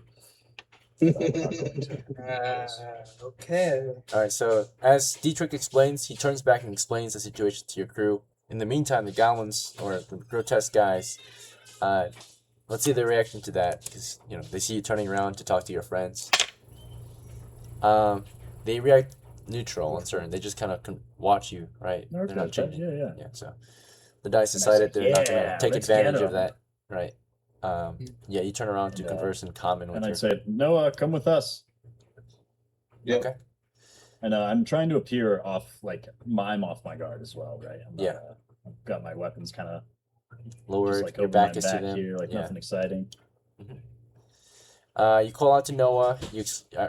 Okay. All right, so as Dietrich explains, he turns back and explains the situation to your crew. In the meantime, the goblins, or the grotesque guys, let's see their reaction to that, because, they see you turning around to talk to your friends. They react neutral, uncertain. They just kind of watch you, right? No, They're not okay, changing. yeah. So the dice And I decided said, they're not going "Yeah, to take let's get advantage of 'em." that, right? Yeah, you turn around to And, converse in common with And your... I said, Noah, come with us. Yep. Okay. And I'm trying to appear off, like, I'm off my guard as well, right? I'm not, Yeah. I've got my weapons kind of Lowered, just like your over back my is to back them. here, like Yeah. nothing exciting. You call out to Noah.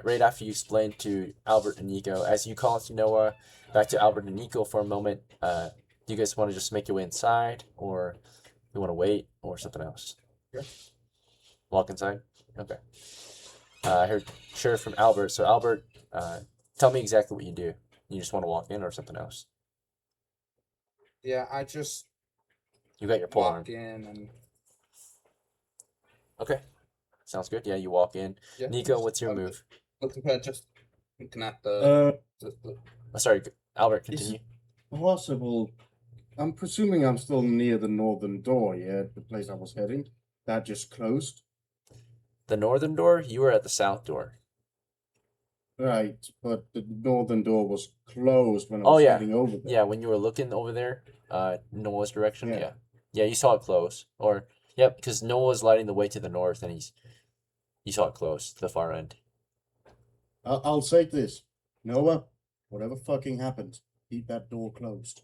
Right after you explain to Albert and Nico. As you call out to Noah, back to Albert and Nico for a moment. Do you guys want to just make your way inside, or you want to wait, or something else? Yeah. Walk inside. Okay. I heard sure from Albert. So Albert, tell me exactly what you do. You just want to walk in, or something else? Yeah, I just You got your pole arm. walk in and Okay. Sounds good. Yeah, you walk in. yeah. Nico, what's your move? Looking at the, Sorry, Albert, Is- continue. Possible. I'm presuming I'm still near the northern door, yeah, the place I was heading. That just closed. The northern door, you were at the south door. Right, but the northern door was closed when I Oh, was yeah. heading over there. Yeah, when you were looking over there, Noah's direction. Yeah. Yeah. Yeah, you saw it close. Or, yep, because Noah was lighting the way to the north, and you saw it close to the far end. I'll say this. Noah, whatever fucking happens, keep that door closed.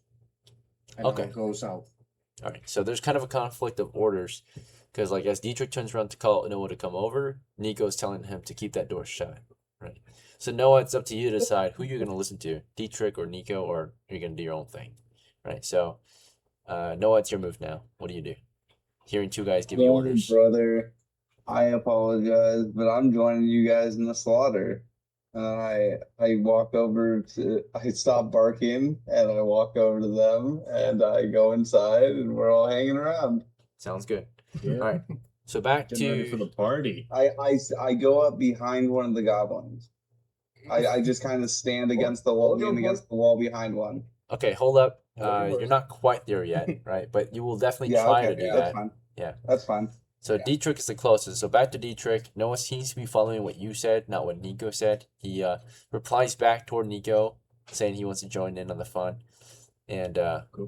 And Okay. I'll go south. All right, so there's kind of a conflict of orders, because like as Dietrich turns around to call Noah to come over, Nico's telling him to keep that door shut. Right. So Noah, it's up to you to decide who you're going to listen to, Dietrich or Nico, or you're going to do your own thing. Right. So, Noah, it's your move now. What do you do? Hearing two guys give you orders. Brother, I apologize, but I'm joining you guys in the slaughter. I walk over to I stop barking and I walk over to them and I go inside and we're all hanging around. Sounds good. Yeah. All right. So back Getting ready for to the party. I go up behind one of the goblins. I just kind of stand against the wall, lean against the wall behind one. okay. Hold up. You're not quite there yet, right? But you will definitely Yeah, try okay, to do that's that. fine. Yeah. That's fine. So Yeah. Dietrich is the closest. So back to Dietrich. Noah seems to be following what you said, not what Nico said. He replies back toward Nico, saying he wants to join in on the fun, and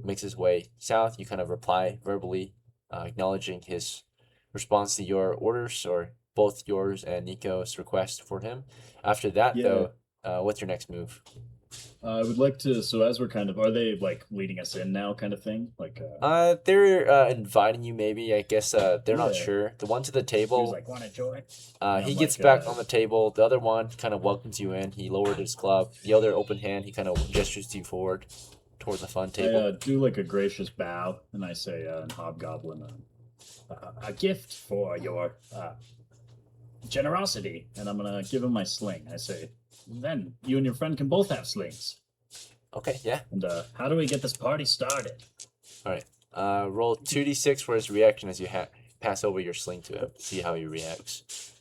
makes his way south. You kind of reply verbally, acknowledging his response to your orders, or both yours and Nico's request for him. After that, Yeah. though, what's your next move? I would like to. So as we're kind of, are they like leading us in now, kind of thing? Like, They're inviting you. Maybe I guess they're not Yeah. sure. The one to the He was table. like, want to join? He I'm gets like, back on the table. The other one kind of welcomes you in. He lowered his club. The other open hand, he kind of gestures you forward toward the fun I table. do like a gracious bow, and I say, in Hobgoblin, a gift for your generosity, and I'm gonna give him my sling. I say, then you and your friend can both have slings. Okay, yeah. And how do we get this party started? Roll 2d6 for his reaction as you pass over your sling to him. See how he reacts.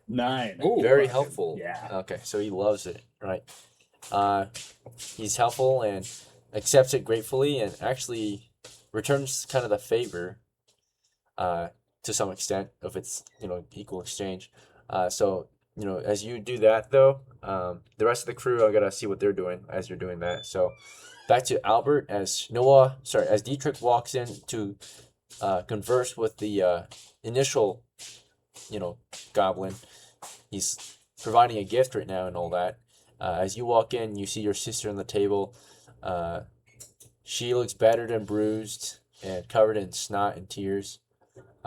9. Ooh, Very okay. helpful. Yeah. Okay, so he loves it, right? He's helpful and accepts it gratefully, and actually returns kind of the favor, to some extent, if it's equal exchange. So as you do that though, the rest of the crew, I gotta see what they're doing as you're doing that. So back to Albert as Dietrich walks in to converse with the initial goblin. He's providing a gift right now and all that. As you walk in, you see your sister on the table. She looks battered and bruised and covered in snot and tears.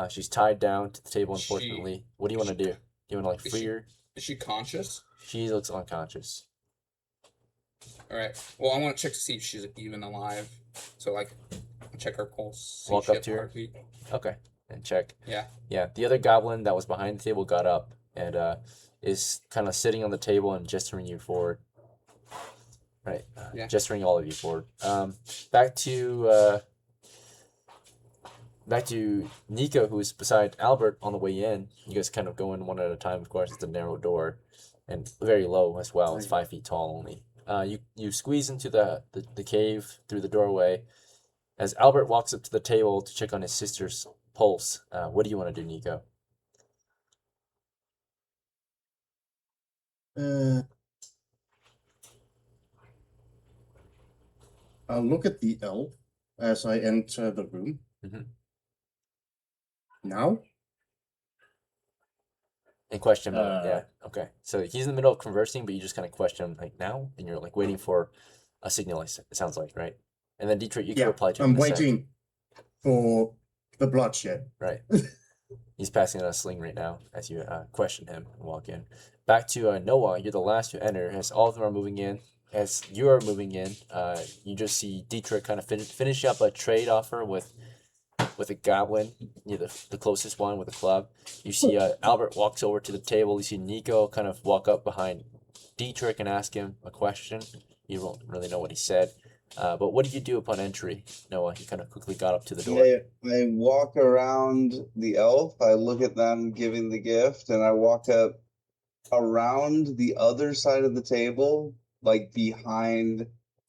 She's tied down to the table, unfortunately. What do you want to do? Do you want to free her? Is she conscious? She looks unconscious. All right. Well, I want to check to see if she's even alive. So check her pulse. See if Walk she up has to her? heartbeat. Okay, and check. Yeah. Yeah, the other goblin that was behind the table got up and is kind of sitting on the table and gesturing you forward. Right. Yeah. Gesturing all of you forward. Back to Nico, who's beside Albert on the way in. You guys kind of go in one at a time. Of course, it's a narrow door and very low as well. It's 5 feet tall only. You squeeze into the cave through the doorway. As Albert walks up to the table to check on his sister's pulse, what do you want to do, Nico? I'll look at the elf as I enter the room. Mhm. Now? And question mode, Uh, yeah. Okay. So he's in the middle of conversing, but you just kind of question him like now, and you're like waiting for a signal, it sounds like, right? And then Dietrich, you can Yeah, reply to him I'm in a sec. waiting for the bloodshed. Right. He's passing on a sling right now as you question him and walk in. Back to Noah, you're the last to enter. As all of them are moving in, as you are moving in, you just see Dietrich kind of finish up a trade offer with a goblin, the closest one with a club. You see Albert walks over to the table. You see Nico kind of walk up behind Dietrich and ask him a question. You don't really know what he said. But what did you do upon entry, Noah? He kind of quickly got up to the door. I walk around the elf. I look at them giving the gift, and I walk up around the other side of the table, like behind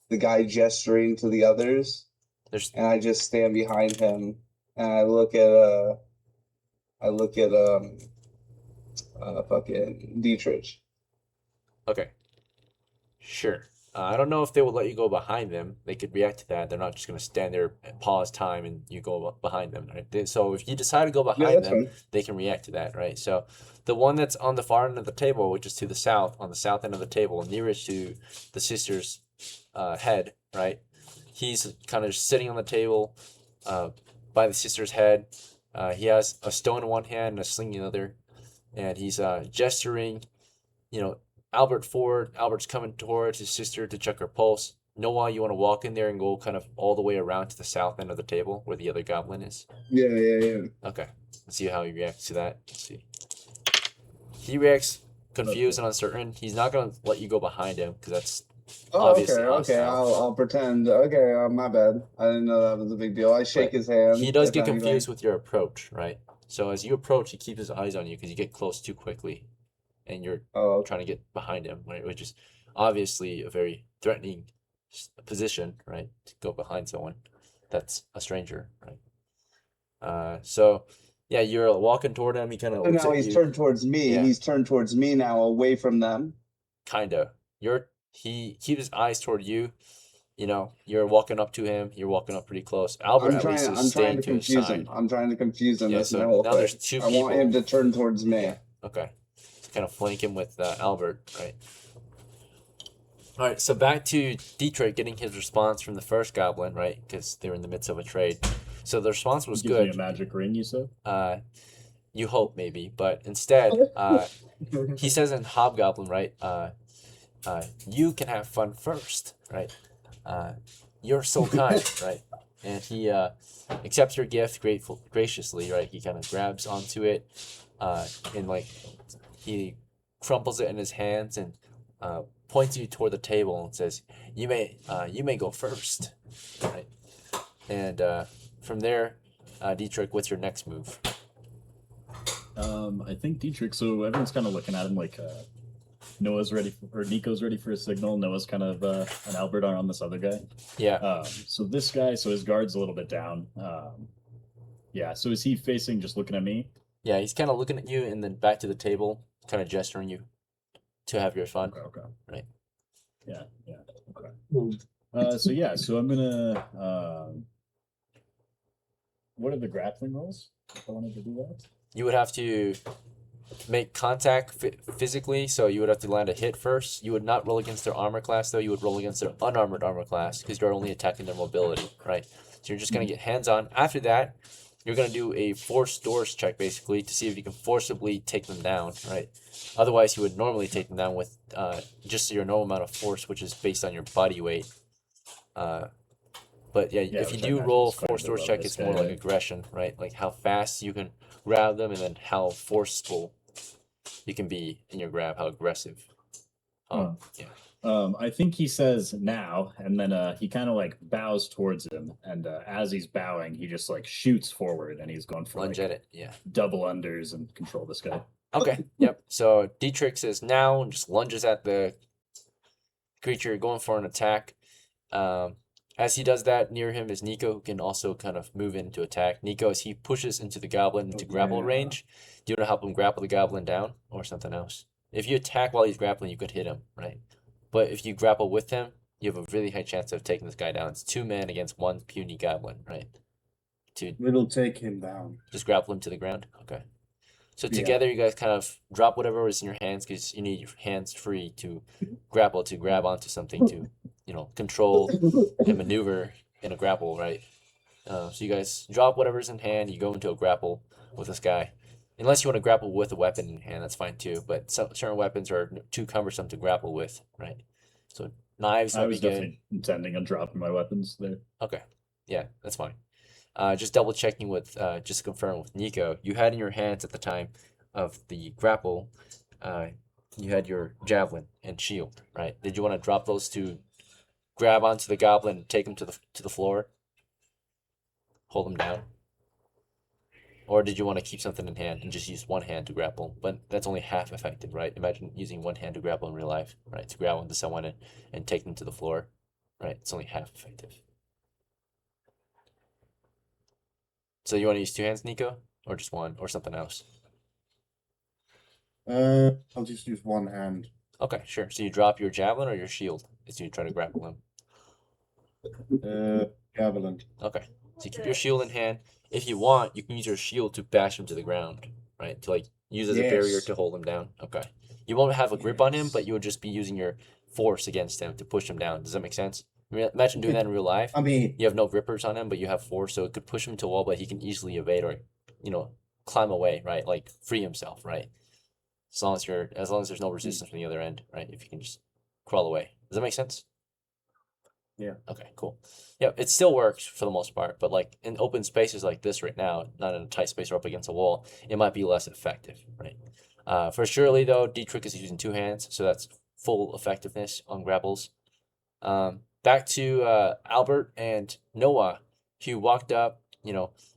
the guy gesturing to the others. And I just stand behind him, and I look at fucking Dietrich. Okay. Sure. I don't know if they will let you go behind them. They could react to that. They're not just going to stand there and pause time and you go behind them, right? So if you decide to go behind them, Fine. they can react to that, right? So the one that's on the far end of the table, which is to the south, on the south end of the table, nearest to the sister's head, right? He's kind of just sitting on the table by the sister's head. He has a stone in one hand and a sling in the other. And he's gesturing, Albert forward. Albert's coming towards his sister to check her pulse. Noah, you want to walk in there and go kind of all the way around to the south end of the table where the other goblin is? Yeah. Okay. Let's see how he reacts to that. Let's see. he reacts confused and uncertain. He's not gonna let you go behind him because that's Oh, obviously okay. hostile. I'll pretend. Okay, my bad. I didn't know that was a big deal. I shake But his hand. he does if get anything. confused with your approach, right? So as you approach, he keeps his eyes on you because you get close too quickly, and you're Oh, trying to get behind him, right? Which is obviously a very threatening position, right? To go behind someone that's a stranger, right? So yeah, you're walking toward him. He kind of so looks now at he's you. turned towards me. Yeah. He's turned towards me now, away from them. Kinda. He keeps his eyes toward you. You know, you're walking up to him. You're walking up pretty close. Albert at least is I'm trying staying to to his confuse side. him. I'm trying to confuse him. Yeah, That's my so whole now thing. there's two I want people. him to turn towards me. Yeah. Okay. So kind of flank him with Albert, right? All right. So back to Dietrich getting his response from the first goblin, right? Because they were in the midst of a trade. So the response was Gives me good. a magic ring, you said? You hope maybe, but instead, he says in Hobgoblin, right? You can have fun first, right? You're so kind, right? And he accepts your gift graciously, right? He kind of grabs onto it, and like he crumples it in his hands and points you toward the table and says, you may go first," right? And from there, Dietrich, what's your next move? I think Dietrich. So everyone's kind of looking at him like Noah's ready or Nico's ready for a signal. Noah's kind of an Albert on this other guy. Yeah. So this guy, so his guard's a little bit down. Yeah. So is he facing, just looking at me? Yeah, he's kind of looking at you and then back to the table, kind of gesturing you to have your fun. Okay. Right. Yeah. Yeah. Okay. So yeah. So I'm gonna. What are the grappling rolls? If I wanted to do that. You would have to make contact physically, so you would have to land a hit first. You would not roll against their armor class, though. You would roll against their unarmored armor class because you're only attacking their mobility, right? So you're just going to get hands-on. After that, you're going to do a force doors check, basically, to see if you can forcibly take them down, right? Otherwise, you would normally take them down with just your normal amount of force, which is based on your body weight. But yeah, if you do roll force doors check, it's more like aggression, right? Like how fast you can grab them and then how forceful you can be in your grab, how aggressive. Yeah. I think he says now, and then he kind of like bows towards him, and as he's bowing, he just like shoots forward, and he's going for Lunge like at it, yeah. double unders and control this guy. Okay, yep. So Dietrich says now and just lunges at the creature going for an attack. As he does that, near him is NICO, who can also kind of move in to attack. NICO, as he pushes into the goblin into grapple range, do you want to help him grapple the goblin down or something else? If you attack while he's grappling, you could hit him, right? But if you grapple with him, you have a really high chance of taking this guy down. It's 2 men against 1 puny goblin, right? We'll take him down. Just grapple him to the ground? Okay. So together you guys kind of drop whatever was in your hands because you need your hands free to grapple, to grab onto something, to, you know, control and maneuver in a grapple, right? So you guys drop whatever's in hand, you go into a grapple with this guy. Unless you want to grapple with a weapon in hand, that's fine too. But certain weapons are too cumbersome to grapple with, right? So knives I would was be good. definitely intending on dropping my weapons there. Okay. Yeah, that's fine. Just double checking with, just to confirm with NICO, you had in your hands at the time of the grapple, you had your javelin and shield, right? Did you want to drop those to grab onto the goblin and take him to the floor? Hold him down? Or did you want to keep something in hand and just use one hand to grapple? But that's only half effective, right? Imagine using one hand to grapple in real life, right? To grab onto someone and take them to the floor, right? It's only half effective. So you want to use 2 hands, NICO? Or just one? Or something else? I'll just use one hand. Okay, sure. So you drop your javelin or your shield as you try to grapple him? Javelin. Okay. So you keep your shield in hand. If you want, you can use your shield to bash him to the ground, right? To like use as a barrier to hold him down. Okay. You won't have a grip on him, but you would just be using your force against him to push him down. Does that make sense? I mean, imagine doing that in real life. I mean, You have no grippers on him, but you have force, so it could push him to a wall, but he can easily evade or, you know, climb away, right? Like free himself, right? As long as there's no resistance from the other end, right? If you can just crawl away. Does that make sense? Yeah. Okay, cool. Yeah, it still works for the most part, but like in open spaces like this right now, not in a tight space or up against a wall, it might be less effective, right? For Shirley, though, Dietrich is using 2 hands, so that's full effectiveness on grapples. Back to Albert and Noah. He walked up,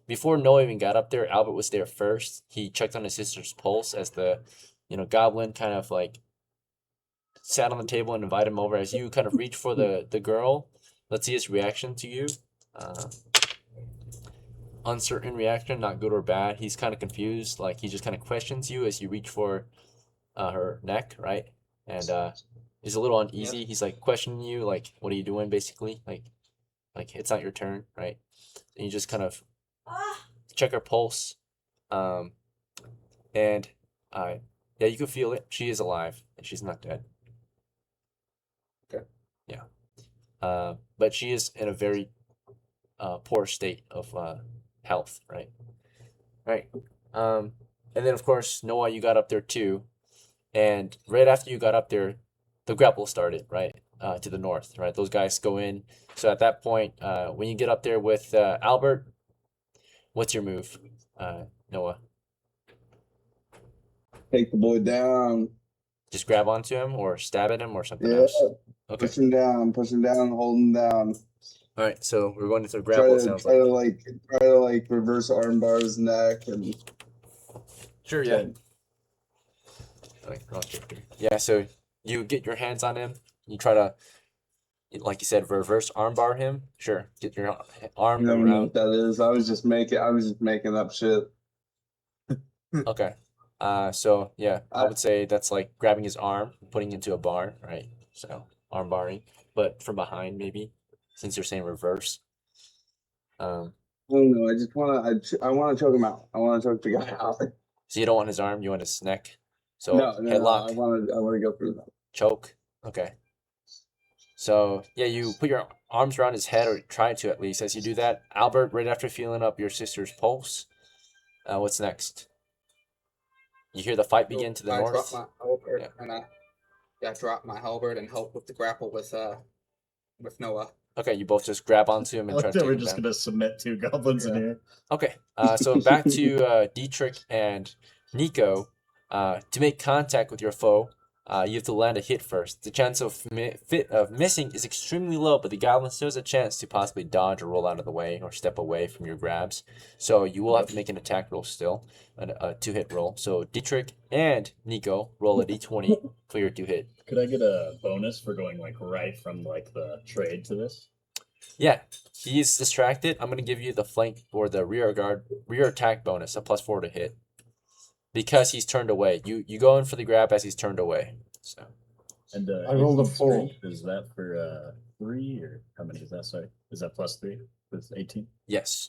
before Noah even got up there, Albert was there first. He checked on his sister's pulse as the, goblin kind of like sat on the table and invited him over. As you kind of reach for the girl, let's see his reaction to you. Uncertain reaction, not good or bad. He's kind of confused, like he just kind of questions you as you reach for her neck, right? And he's a little uneasy. Yeah. He's like questioning you, like, what are you doing, basically? Like it's not your turn, right? And you just kind of check her pulse, and yeah, you can feel it. She is alive and she's not dead. Okay. Yeah. But she is in a very poor state of health, right? Right. And then of course, Noah, you got up there too, and right after you got up there, the grapple started, right? To the north, right? Those guys go in. So at that point, when you get up there with Albert, what's your move, Noah? Take the boy down. Just grab onto him or stab at him or something Yeah. else? Okay. Push him down, hold him down. All right. So we're going into the Try grapple. to, Sounds try like. to like reverse armbar his neck and Sure. Yeah. Yeah. So you get your hands on him. You try to, like you said, reverse armbar him. Sure. Get your arm you don't know around. what that is. I was just making up shit. Okay. So yeah, I would say that's like grabbing his arm, putting into a bar, right? So arm barring, but from behind maybe, since you're saying reverse. I don't know. I just I want to choke him out. I want to choke the guy out. So you don't want his arm, you want his neck. So No. headlock, I want to go through that. choke. Okay. So yeah, you put your arms around his head, or try to at least. As you do that, Albert, right after feeling up your sister's pulse, what's next? You hear the fight begin to the I north. drop my halberd Yeah. and I drop my halberd and help with the grapple with Noah. Okay, you both just grab onto him and try to take We're him just down. gonna submit 2 goblins in Yeah. here. Okay, so back to Dietrich and NICO. To make contact with your foe, you have to land a hit first. The chance of missing is extremely low, but the goblin still has a chance to possibly dodge or roll out of the way or step away from your grabs. So you will have to make an attack roll still, a 2-hit roll. So Dietrich and NICO roll a d20 for your 2-hit. Could I get a bonus for going like right from like the trade to this? Yeah, he's distracted. I'm gonna give you the flank or the rear attack bonus, a +4 to hit, because he's turned away. You go in for the grab as he's turned away. So And I rolled a 4. strength, is that for 3 or how many is that? Sorry, is that +3 with 18? yes.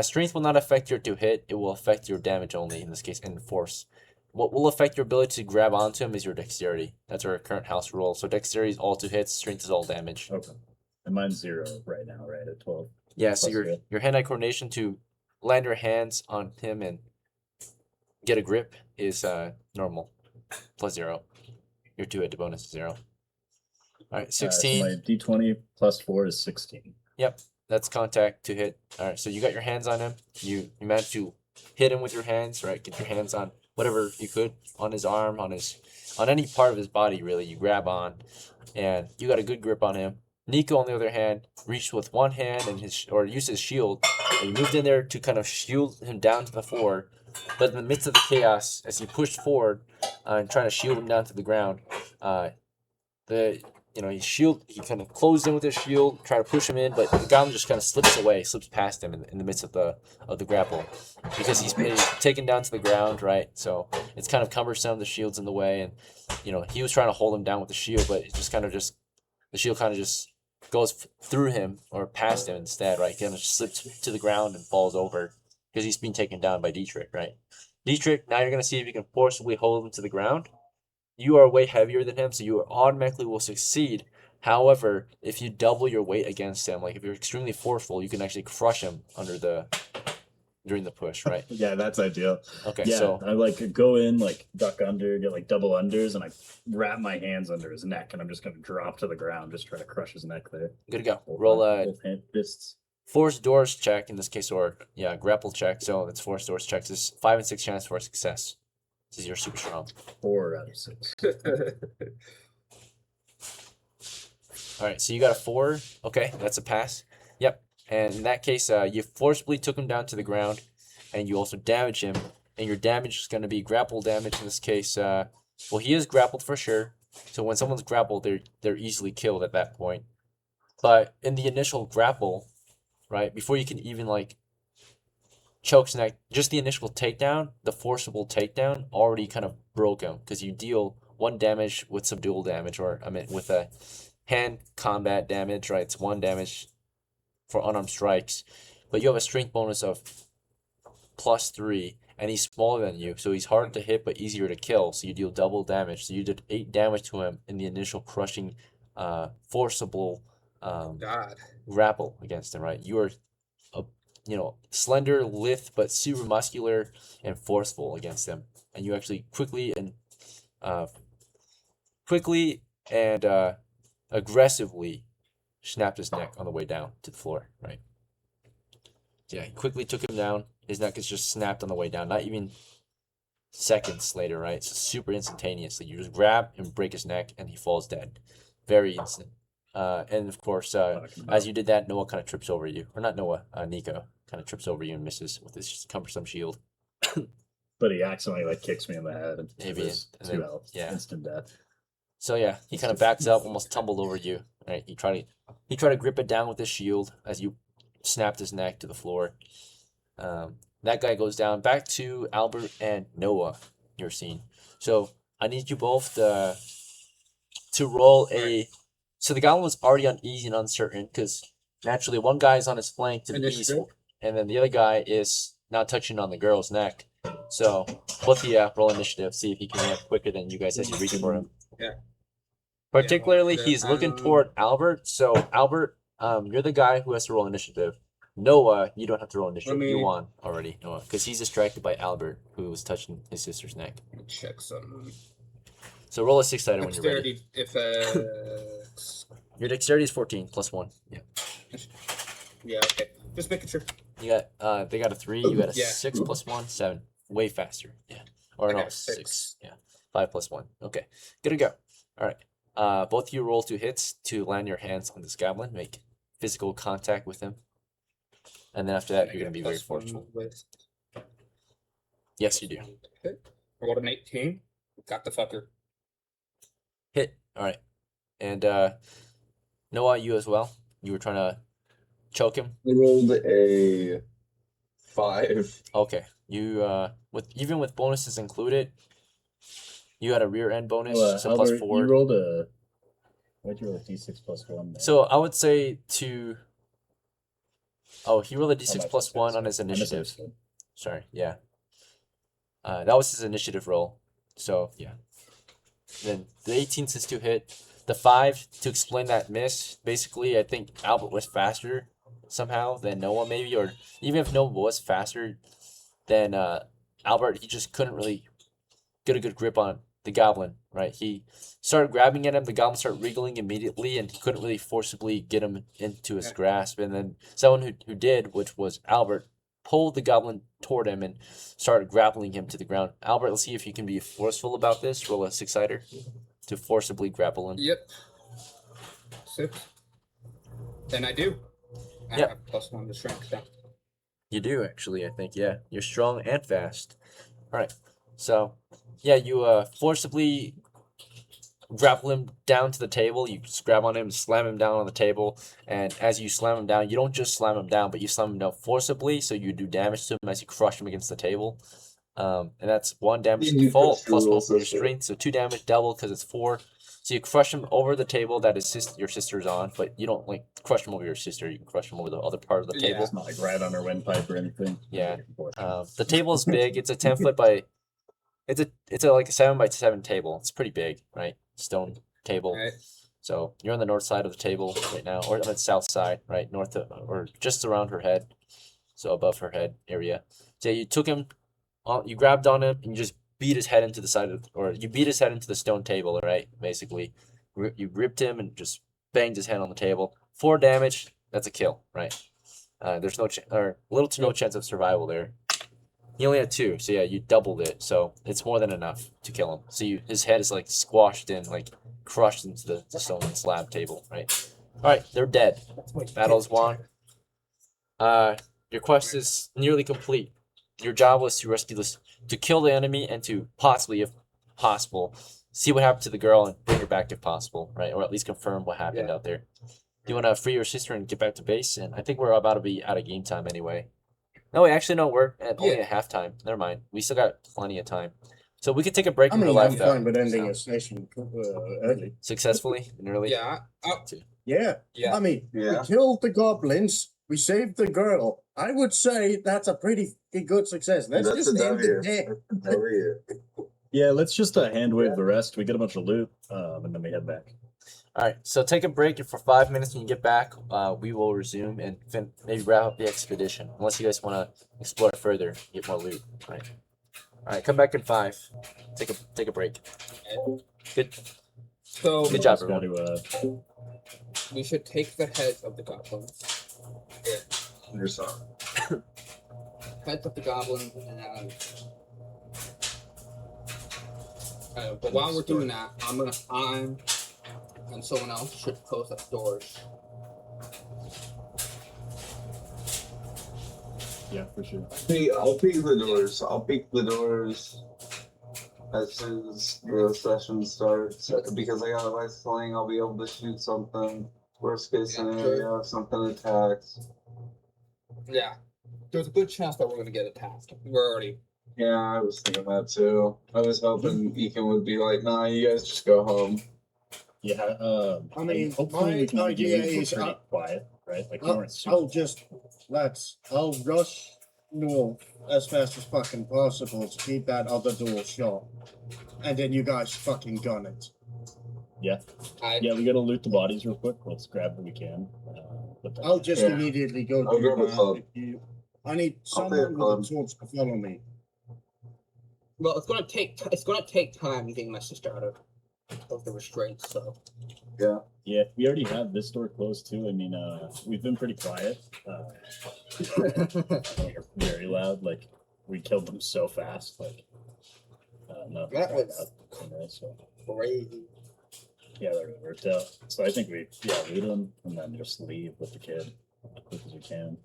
Strength will not affect your 2-hit. It will affect your damage only, in this case, and force. What will affect your ability to grab onto him is your dexterity. That's our current house rule. So dexterity is all 2 hits, strength is all damage. Okay. And mine's 0 right now, right at 12. Yeah, so Plus zero. your hand-eye coordination to land your hands on him and get a grip is normal, +0. Your 2-hit bonus is 0. All right, 16. So my d20 +4 is 16. Yep, that's contact to hit. All right, so you got your hands on him. You managed to hit him with your hands, right? Get your hands on whatever you could, on his arm, on any part of his body, really. You grab on, and you got a good grip on him. NICO, on the other hand, reached with one hand and used his shield, and he moved in there to kind of shield him down to the floor. But in the midst of the chaos, as he pushed forward and trying to shield him down to the ground, he kind of closed in with his shield, tried to push him in, but the goblin just kind of slips past him in the midst of the grapple, because he's been taken down to the ground, right? So it's kind of cumbersome. The shield's in the way, and he was trying to hold him down with the shield, but it the shield kind of just goes through him or past him instead, right? He kind of slips to the ground and falls over because he's being taken down by Dietrich, right? Dietrich, now you're gonna see if you can forcibly hold him to the ground. You are way heavier than him, so you automatically will succeed. However, if you double your weight against him, like if you're extremely forceful, you can actually crush him during the push, right? Yeah, that's ideal. Okay, Yeah, so I like go in, like duck under, get like double unders, and I wrap my hands under his neck, and I'm just gonna drop to the ground, just try to crush his neck there. good to go. Both Roll a both fists. force doors check in this case, or grapple check. So it's force doors checks. Is 5 and 6 chance for success. since you're super strong. 4 out of 6. All right, so you got a 4. Okay, that's a pass. Yep. And in that case, you forcibly took him down to the ground, and you also damage him. And your damage is going to be grapple damage in this case. Well, he is grappled for sure. So when someone's grappled, they're easily killed at that point. But in the initial grapple, right, before you can even like choke snag, just the initial takedown, the forcible takedown already kind of broke him because you deal 1 damage with subdual damage, or I mean with a hand combat damage, right? It's 1 damage for unarmed strikes, but you have a strength bonus of +3, and he's smaller than you, so he's harder to hit but easier to kill. So you deal double damage. So you did 8 damage to him in the initial crushing, forcible God. grapple against him. Right? You are, slender, lithe, but super muscular and forceful against him, and you actually quickly and aggressively snapped his neck on the way down to the floor. Right? Yeah, he quickly took him down. His neck is just snapped on the way down, not even seconds later, right? It's super instantaneously. You just grab and break his neck, and he falls dead. Very instant. And of course, as you did that, Noah kind of trips over you. Or not Noah, NICO kind of trips over you and misses with his cumbersome shield. But he accidentally like kicks me in the head and Maybe, there's and 2 then- health. yeah. Instant death. So yeah, he kind of backs up, almost tumbled over you. Right? He tried to grip it down with his shield as you snapped his neck to the floor. That guy goes down. Back to Albert and Noah, your scene. So I need you both to roll a. So the goblin was already uneasy and uncertain because naturally one guy is on his flank to the east, Initiative. and then the other guy is not touching on the girl's neck. So both of you roll initiative. See if he can react quicker than you guys as you reach for him. Yeah. Particularly, Yeah, he's looking um, toward Albert. So Albert, you're the guy who has to roll initiative. Noah, you don't have to roll initiative. You me- won already, Noah, because he's distracted by Albert, who was touching his sister's neck. Let me check some So roll a 6-sided when you're ready. dexterity. If Your dexterity is 14 plus 1. Yeah. yeah, okay. Just making sure. You got they got a 3. You got a Yeah. 6 plus 1, 7. Way faster. Yeah. Or I no, got 6. 6. Yeah. 5 plus 1. Okay. Good to go. All right. Both of you roll 2 hits to land your hands on this goblin. Make physical contact with him. And then after that, you're going to be very forceful. Yes, you do. Okay. Rolled an 18. Got the fucker. Hit. All right. And Noah, you as well. You were trying to choke him. I rolled a 5. Okay. You with bonuses included, you had a rear end bonus, so Albert, plus 4. You rolled a. Why'd you roll a d6 plus 1? There? So I would say to. Oh, he rolled a d6 my plus d6. 1 on his I initiative. misunderstood. Sorry. Yeah. That was his initiative roll. So yeah. Then the 18 says to hit. The 5 to explain that miss. Basically, I think Albert was faster somehow than Noah, maybe, or even if Noah was faster than Albert, he just couldn't really get a good grip on the goblin. Right? He started grabbing at him. The goblin started wriggling immediately, and he couldn't really forcibly get him into his grasp. And then someone who did, which was Albert, pulled the goblin toward him and started grappling him to the ground. Albert, let's see if you can be forceful about this. Roll a 6-sider to forcibly grapple him. Yep. 6. And I do. I Yep. have plus 1 to strength. So. You do, actually, I think. Yeah, you're strong and fast. All right. So, yeah, you forcibly grapple him down to the table. You just grab on him, slam him down on the table. And as you slam him down, you don't just slam him down, but you slam him down forcibly. So you do damage to him as you crush him against the table. And that's 1 damage You default crush your plus 1 little for your sister. strength. So 2 damage double because it's 4. So you crush him over the table that his your sister's on, but you don't like crush him over your sister. You can crush him over the other part of the Yeah. table. It's not like right on her windpipe or anything. Yeah. The table is big. It's a 10-foot by. It's a like a 7 by 7 table. It's pretty big, right? Stone table. Right. So you're on the north side of the table right now, or on the south side, right? North of, or just around her head, so above her head area. So you took him, you grabbed on him, and you just beat his head into the side of, or you beat his head into the stone table, right? Basically, you ripped him and just banged his head on the table. 4 damage. That's a kill, right? There's no or little to no chance of survival there. He only had 2, so yeah, you doubled it. So it's more than enough to kill him. So his head is like squashed in, like crushed into the stone slab table, right? All right, they're dead. Battle's won. Your quest is nearly complete. Your job was to rescue this, to kill the enemy, and to possibly, if possible, see what happened to the girl and bring her back if possible, right? Or at least confirm what happened out there. You want to free your sister and get back to base? And I think we're about to be out of game time anyway. No, wait, actually, no, we're at only at halftime. Never mind. We still got plenty of time. So we could take a break I from the mean, live I'm though. fine with ending a session early. Successfully and early? Yeah. Yeah. Yeah. I mean, Yeah. we killed the goblins. We saved the girl. I would say that's a pretty good success. Let's That's just a end W. it there. W. Yeah, let's just hand wave the rest. We get a bunch of loot, and then we head back. All right, so take a break for 5 minutes. When you get back, we will resume and maybe wrap up the expedition. Unless you guys want to explore it further, get more loot. All right, come back in 5. Take a break. Good. So Good job, Just got everyone. to, we should take the heads of the goblins. You're sorry. Heads of the goblins and but while we're doing that, I'm and someone else should close up doors. yeah, for sure. I'll peek the doors. I'll peek the doors as soon as the session starts. Because I got my sling, I'll be able to shoot something. Worst case scenario, if something attacks. Yeah. There's a good chance that we're gonna get attacked. We're already Yeah, I was thinking that too. I was hoping Ekin would be like, nah, you guys just go home. Yeah, I mean, hopefully my we can only idea get loot is for pretty I'll- quiet, right? Like, we I'll, weren't super I'll just, lads, I'll rush north as fast as fucking possible to keep that other door shut. And then you guys fucking gun it. Yeah, I we gotta loot the bodies real quick. Let's grab what we can. But then- I'll just Yeah. immediately go I'll do grab a that. club. I need I'll take a someone with club. a torch to follow me. well it's gonna take time getting my sister out of the restraints, so Yeah, we already have this door closed too. I mean, we've been pretty quiet. We're very loud. Like, we killed them so fast. Like, no, That was- so crazy. yeah, that really worked out. So I think we loot them and then just leave with the kid as quick as we can.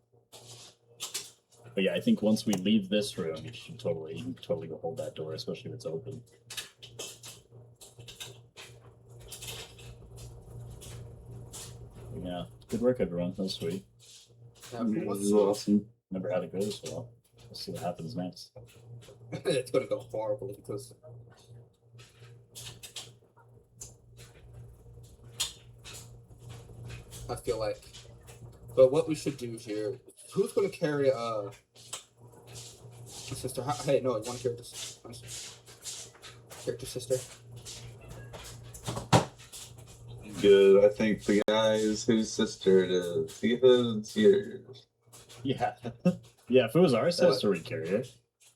But yeah, I think once we leave this room, you can totally go hold that door, especially if it's open. Yeah, good work, everyone. That was sweet. Now, This what's- is awesome. Never had it go this well. We'll see what happens next. it's gonna go horribly because I feel like. But what we should do here, who's gonna carry sister? Hey, no, you want to carry this? Character sister. Good. I think the guys whose sister it is, it's yours. Yeah. Yeah, if it was our sister, we'd carry it.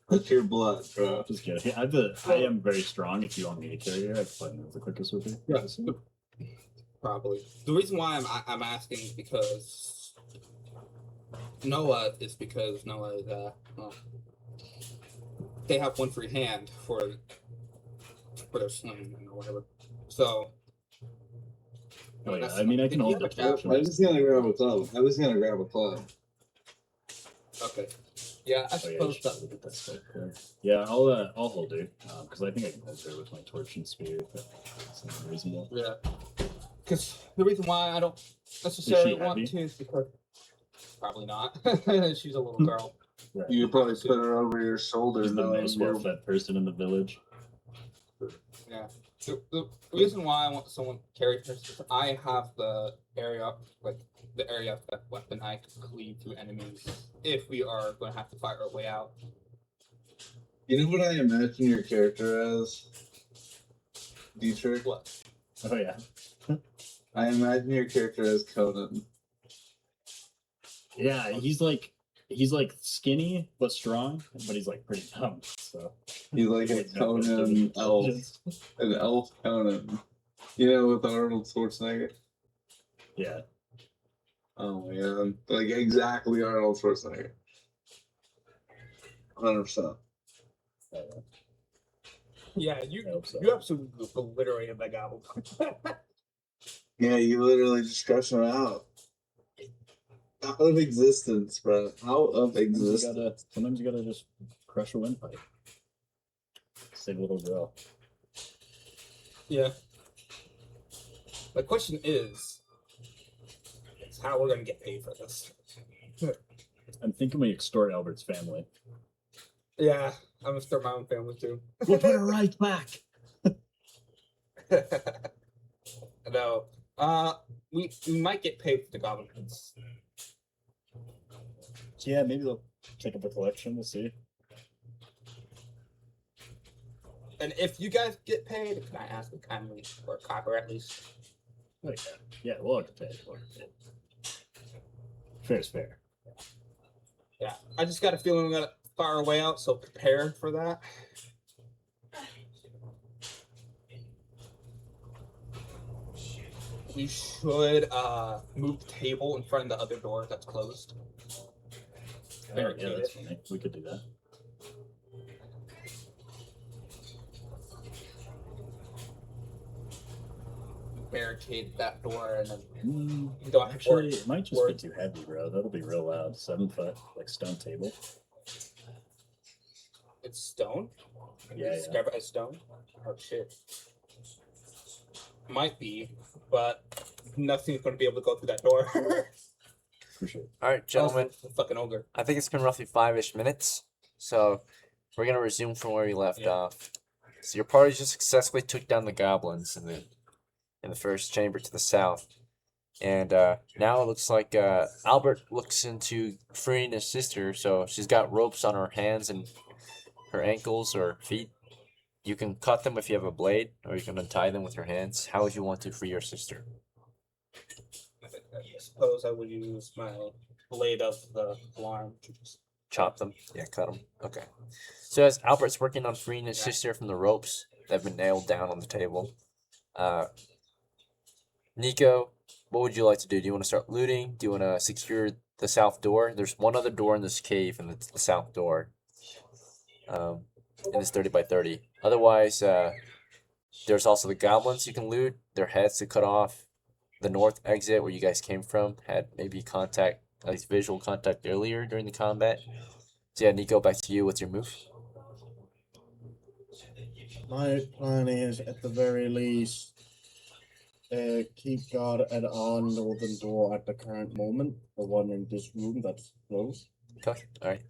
That's your blood, bro. Just kidding. I am very strong. If you want me to carry her, I can play move the quickest with her. Yeah. Probably. The reason why I'm asking is because NOWAH is well, they have one free hand for their sling or whatever. So Oh yeah, I mean I can hold the Yeah, torch. I was gonna grab a club. Okay. Yeah, I Oh, yeah, suppose you should that. probably get that spike there. Yeah, I'll hold her because I think I can hold her with my torch and spear. If that's reasonable. Yeah. Because the reason why I don't necessarily want heavy? to is because probably not. She's a little girl. Right. You probably put her over your shoulder. She's the knowing most you're- well-fed person in the village. Yeah. The reason why I want someone to carry her is I have the area of that weapon I can cleave through enemies if we are going to have to fight our way out. You know what I imagine your character as? Dietrich? What? Oh yeah. I imagine your character as Conan. Yeah, he's like skinny but strong, but he's like pretty dumb. So He's like a Like, no, Conan no, elf. just- An elf Conan. You know, with Arnold Schwarzenegger? Yeah. Oh man. Like exactly Arnold Schwarzenegger. 100%. Yeah, I hope so. you absolutely obliterated that goblin. Yeah, you literally just crush him out. Out of existence, bro. Out of existence. Sometimes you gotta just crush a windpipe. Save a little girl. Yeah. The question is how we're gonna get paid for this. I'm thinking we extort Albert's family. Yeah, I'm gonna start my own family too. We'll put her right back. No. We might get paid for the goblins. Yeah, maybe they'll take up a collection. We'll see. And if you guys get paid, can I ask a kindly or a copper at least? Oh, yeah, we'll have to pay. Fair's fair. Yeah. I just got a feeling we got far away out, so prepare for that. We should move the table in front of the other door that's closed. Oh, yeah, that's funny. We could do that. Barricade that door and then Actually, it might just be too heavy, bro. That'll be real loud. 7 foot, like stone table. It's stone? Yeah. Describe it as stone? Oh shit. Might be, but nothing's gonna be able to go through that door. For sure. All right, gentlemen. The fucking ogre. I think it's been roughly 5-ish minutes, so we're gonna resume from where we left off. So your party just successfully took down the goblins in the first chamber to the south, and now it looks like Albert looks into freeing his sister. So she's got ropes on her hands and her ankles or feet. You can cut them if you have a blade, or you can untie them with your hands. How would you want to free your sister? I suppose I would use my blade of the alarm to just Chop them? Yeah, cut them. Okay. So as Albert's working on freeing his sister from the ropes that have been nailed down on the table, NICO, what would you like to do? Do you want to start looting? Do you want to secure the south door? There's one other door in this cave, and it's the south door. In this 30 by 30. Otherwise, there's also the goblins you can loot. Their heads to cut off. The north exit where you guys came from had maybe contact, at least visual contact earlier during the combat. So yeah, NICO, back to you. What's your move? My plan is, at the very least, keep guard at our northern door at the current moment, the one in this room that's closed. Okay, alright.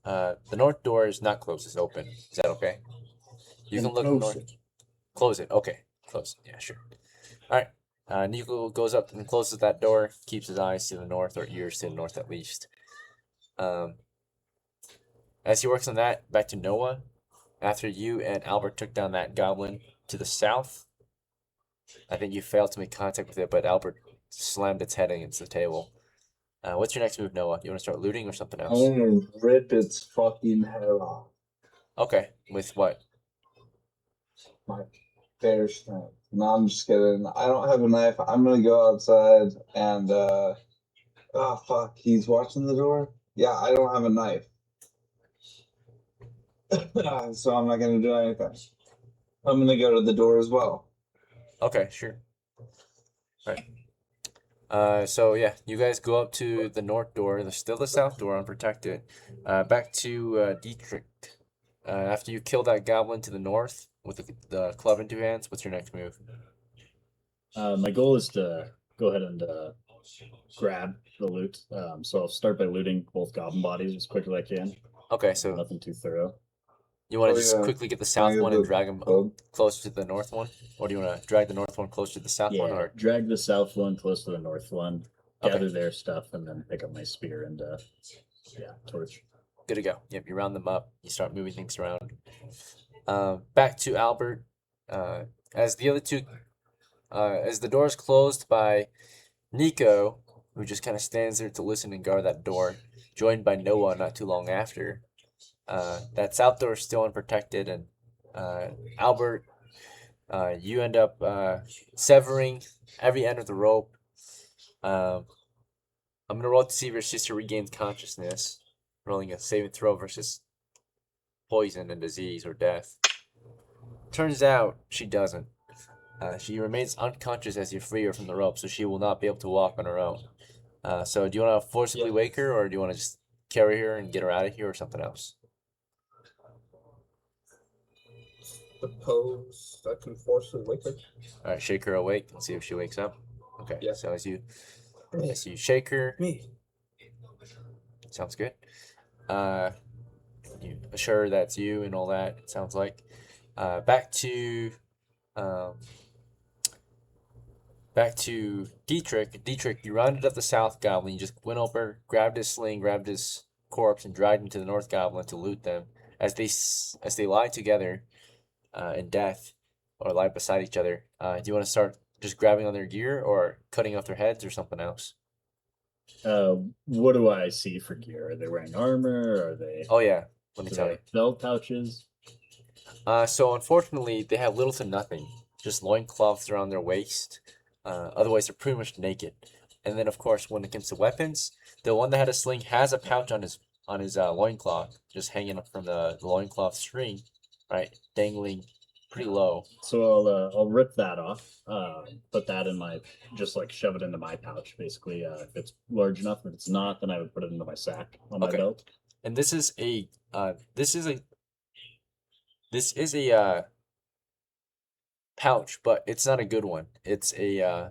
The north door is not closed, it's open. Is that okay? You And can look close north. it. Close it, okay. Close it, yeah, sure. Alright. NICO goes up and closes that door, keeps his eyes to the north, or ears to the north at least. As he works on that, back to NOWAH. After you and Albert took down that goblin to the south, I think you failed to make contact with it, but Albert slammed its head against the table. What's your next move, NOWAH? You want to start looting or something I else? want to rip its fucking head off. Okay, with what? My fair strength. No, I'm just kidding. I don't have a knife. I'm gonna go outside and oh fuck, he's watching the door? Yeah, I don't have a knife. So I'm not gonna do anything. I'm gonna go to the door as well. Okay, sure. Alright. So yeah, you guys go up to the north door, still the south door, unprotected. Back to Dietrich. After you kill that goblin to the north with the club in 2 hands, what's your next move? My goal is to go ahead and grab the loot. So I'll start by looting both goblin bodies as quickly as I can. Okay, so Nothing too thorough. you want to Oh, just yeah. quickly get the south Can I one get and the drag them club? closer to the north one? Or do you want to drag the north one closer to the south one? Yeah, Or drag the south one close to the north one, Okay. gather their stuff, and then pick up my spear and torch. good to go. Yep, you round them up. You start moving things around. Back to Albert. As the other two, as the door is closed by NICO, who just kind of stands there to listen and guard that door, joined by NOWAH not too long after. That south door is still unprotected, and Albert, you end up severing every end of the rope. I'm gonna roll to see if your sister regains consciousness. rolling a saving throw versus poison and disease or death. Turns out she doesn't. She remains unconscious as you free her from the rope, so she will not be able to walk on her own. So do you want to forcibly wake her, or do you want to just carry her and get her out of here, or something else? Suppose I can forcibly wake her. All right, shake her awake and see if she wakes up. Okay. Yeah. So as you shake her, Me. sounds good. You assure her that's you and all that. It sounds like. Back to Dietrich. Dietrich, you rounded up the South Goblin. You just went over, grabbed his sling, grabbed his corpse, and dragged him to the North Goblin to loot them. As they lie together in death, or lie beside each other, do you want to start just grabbing on their gear, or cutting off their heads, or something else? What do I see for gear? Are they wearing armor? Are they? Oh yeah, let me do tell they you. have belt pouches. So unfortunately, they have little to nothing. Just loincloths around their waist. Otherwise, they're pretty much naked. And then, of course, when it comes to weapons, the one that had a sling has a pouch on his loincloth, just hanging up from the loincloth string, right, dangling pretty low. So I'll rip that off. Put that in my, just like shove it into my pouch, basically. If it's large enough. If it's not, then I would put it into my sack on my belt. And this is a pouch, but it's not a good one. It's a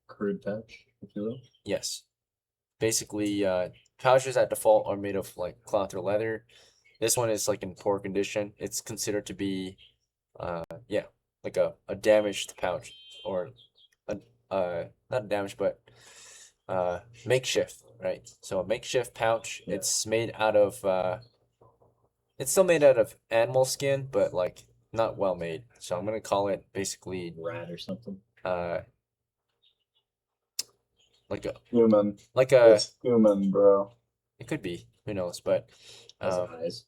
Crude pouch, if you will. yes. Basically, pouches at default are made of like cloth or leather. This one is like in poor condition. It's considered to be like a damaged pouch, or not damaged, but makeshift, right? So a makeshift pouch. Yeah. It's made out of it's still made out of animal skin, but like not well made. So I'm gonna call it basically Rat or something. like a Human. it's human, bro. it could be, who knows, but Has eyes.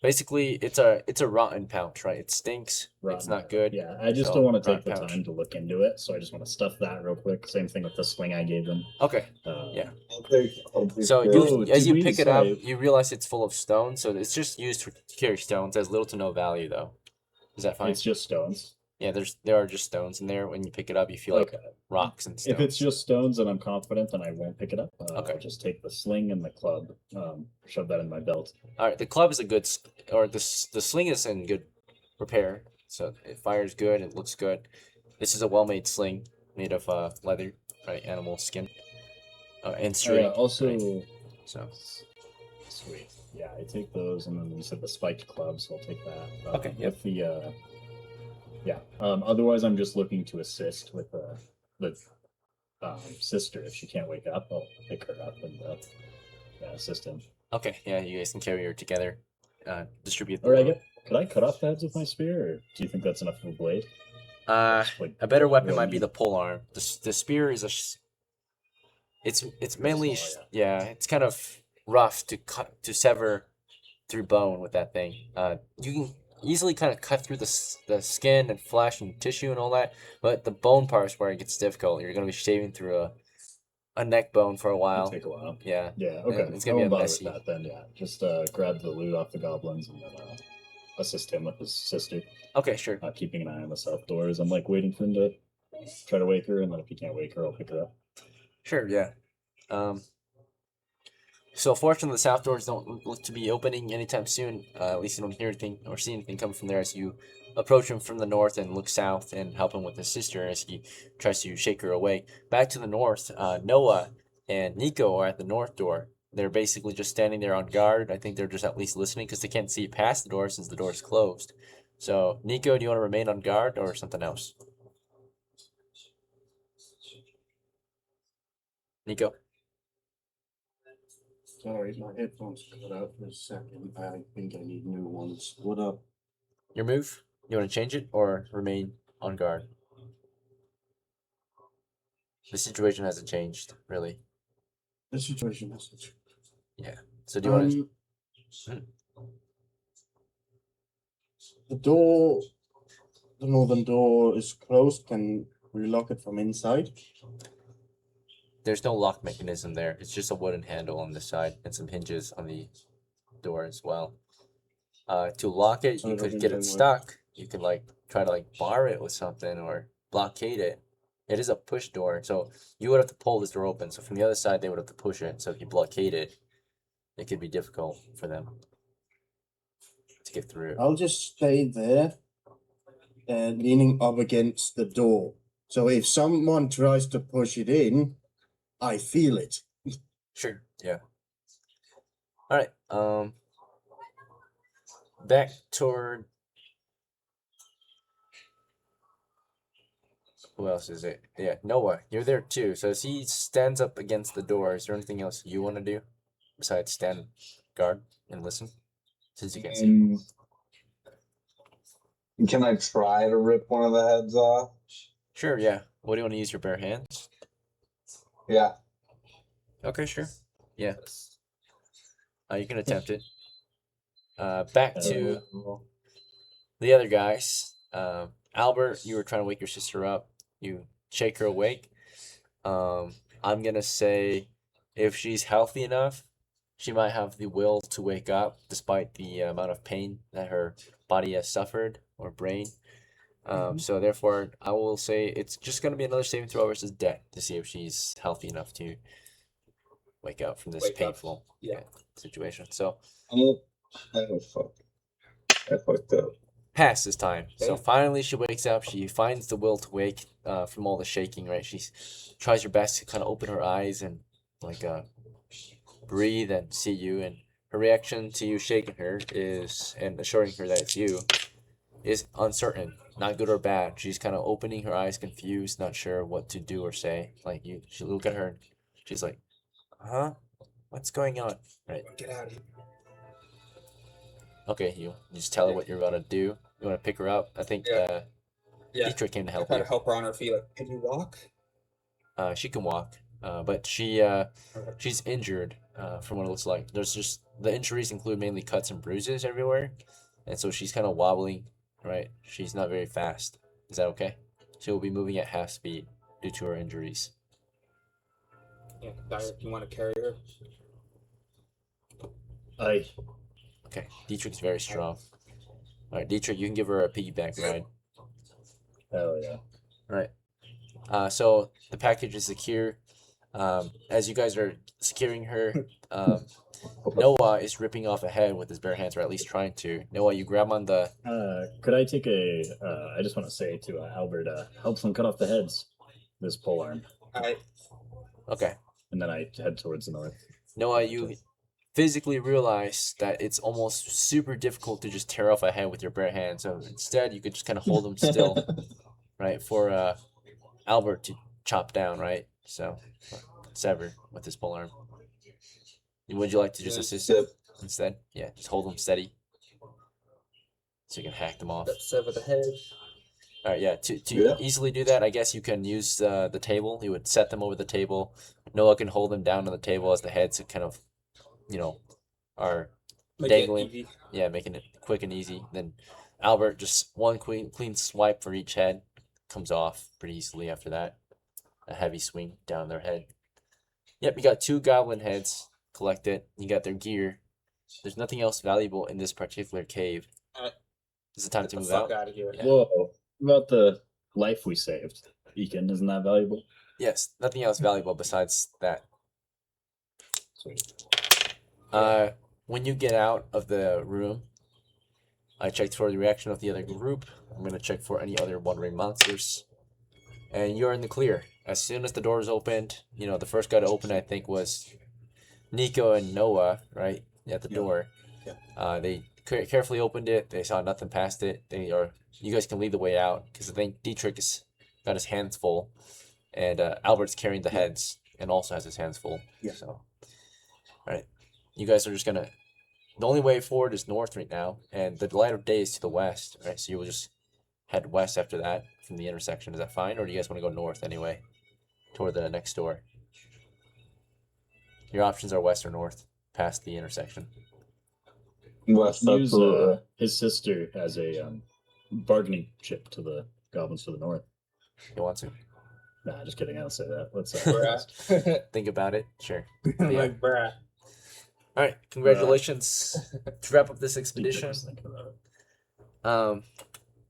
basically it's a rotten pouch, right? It stinks. It's Rotten. not good. Yeah, I just So, don't want to take the rotten pouch. time to look into it, so I just want to stuff that real quick. Same thing with the sling I gave them. Okay. Yeah. I'll take So this. you, as did you we pick it up, decide- you realize it's full of stones. So it's just used to carry stones. Has little to no value, though. Is that fine? It's just stones. Yeah, there are just stones in there. When you pick it up, you feel like Okay. rocks and stones. If it's just stones and I'm confident, then I won't pick it up. Okay. I'll just take the sling and the club, shove that in my belt. All right, the club is a good, or the sling is in good repair. So it fires good. It looks good. This is a well-made sling made of leather, right? Animal skin, and string. Also, right? So sweet. Yeah, I take those, and then you said the spiked club, so I'll take that. Okay, yep. With the otherwise, I'm just looking to assist with the sister. If she can't wake up, I'll pick her up and assist him. okay, yeah, you guys can carry her together. Distribute. Or could I cut off the heads with my spear, or do you think that's enough of a blade? Like, A better weapon really might be neat. the pole arm. The spear is it's mainly small, it's kind of rough to sever through bone with that thing. You can easily kind of cut through the skin and flesh and tissue and all that, but the bone part is where it gets difficult. You're gonna be shaving through a neck bone for a It'll while. take a while. Yeah. Yeah, okay. It's gonna be I a won't bother messy. with that then. Yeah, just grab the loot off the goblins and then assist him with his sister. Okay, sure. Keeping an eye on the south doors. I'm like waiting for him to try to wake her, and then if he can't wake her, I'll pick her up. Sure, yeah. So fortunately, the south doors don't look to be opening anytime soon. At least you don't hear anything or see anything coming from there as you approach him from the north and look south and help him with his sister as he tries to shake her away. Back to the north, NOWAH and NICO are at the north door. They're basically just standing there on guard. I think they're just at least listening because they can't see past the door since the door is closed. So, NICO, do you want to remain on guard or something else? NICO? Sorry, my headphones cut out for a second. I think I need new ones. What up? Your move? You want to change it or remain on guard? The situation hasn't changed, really. The situation has changed. So do you want to... The door, the northern door is closed. Can we lock it from inside? There's no lock mechanism there. It's just a wooden handle on this side and some hinges on door as well. To lock it, So you it could doesn't get it even work. stuck. You could like try to like bar it with something or blockade it. It is a push door, so you would have to pull this door open. So from the other side, they would have to push it. So if you blockade it, it could be difficult for them to get through. I'll just stay there, leaning up against the door. So if someone tries to push it in, I feel it. Sure. Yeah. All right. Back toward. Who else is it? Yeah, Noah. You're there too. So as he stands up against the door, is there anything else you want to do besides stand guard and listen? Since you can see. Can I try to rip one of the heads off? Sure. Yeah. What do you want to use your bare hands? Yeah. Okay. Sure. Yeah. You can attempt it. Back to the other guys. Albert, you were trying to wake your sister up. You shake her awake. I'm gonna say if she's healthy enough, she might have the will to wake up despite the amount of pain that her body has suffered or brain. So therefore, I will say it's just gonna be another saving throw versus death to see if she's healthy enough to wake up from this Wake up. painful Yeah. situation. So Oh, fuck. I fucked up. pass this time. So Damn. finally she wakes up. She finds the will to wake from all the shaking, right? She tries her best to kind of open her eyes and like breathe and see you. And her reaction to you shaking her is, and assuring her that it's you, is uncertain, not good or bad. She's kind of opening her eyes, confused, not sure what to do or say. Like she look at her and she's like, huh? What's going on? Right. Get out of here. Okay, you just tell her what you're gonna do. You want to pick her up? I think Yeah. Dietrich came to I help try you. to help her on her feet. Like, can you walk? She can walk, but she's injured from what it looks like. There's just the injuries include mainly cuts and bruises everywhere, and so she's kind of wobbling. Right, she's not very fast. Is that okay? She will be moving at half speed due to her injuries. Yeah, Dyer, you want to carry her? Okay, Dietrich's very strong. All right, Dietrich, you can give her a piggyback ride. Hell yeah. Right. So the package is secure. As you guys are securing her, Noah is ripping off a head with his bare hands, or at least trying to. Noah, you grab on the. Could I take I just want to say to Albert, help someone cut off the heads. This pole arm. Okay. And then I head towards the north. Noah, you physically realize that it's almost super difficult to just tear off a head with your bare hands. So instead, you could just kind of hold them still, right, for Albert to chop down, right? So sever with his pole arm. Would you like to just assist him instead? Yeah, just hold them steady so you can hack them off. Sever the head. All right, yeah. To easily do that, I guess you can use the table. You would set them over the table. Noah can hold them down on the table as the heads kind of, are dangling. Yeah, making it quick and easy. Then Albert, just one clean swipe for each head, comes off pretty easily after that. A heavy swing down their head. Yep, you got 2 goblin heads collected. You got their gear. There's nothing else valuable in this particular cave. Is it time to move out? Out of here. Yeah. Whoa. What about the life we saved? Beacon, isn't that valuable? Yes, nothing else valuable besides that. Sweet. When you get out of the room, I checked for the reaction of the other group. I'm gonna check for any other wandering monsters. And you're in the clear. As soon as the doors opened, the first guy to open, I think, was NICO and Noah, right? At the door. Yeah. They carefully opened it. They saw nothing past it. You guys can lead the way out, because I think Dietrich has got his hands full. And Albert's carrying the heads and also has his hands full. Yeah. So, all right. You guys are just gonna. The only way forward is north right now, and the light of day is to the west. Right, so you will just head west after that from the intersection. Is that fine, or do you guys want to go north anyway, toward the next door? Your options are west or north, past the intersection. West, Use absolutely. his sister as a bargaining chip to the goblins to the north. You want to Nah, just kidding. I don't say that. Let's Bruh. think about it? Sure. Like, bruh. All right, congratulations to wrap up this expedition.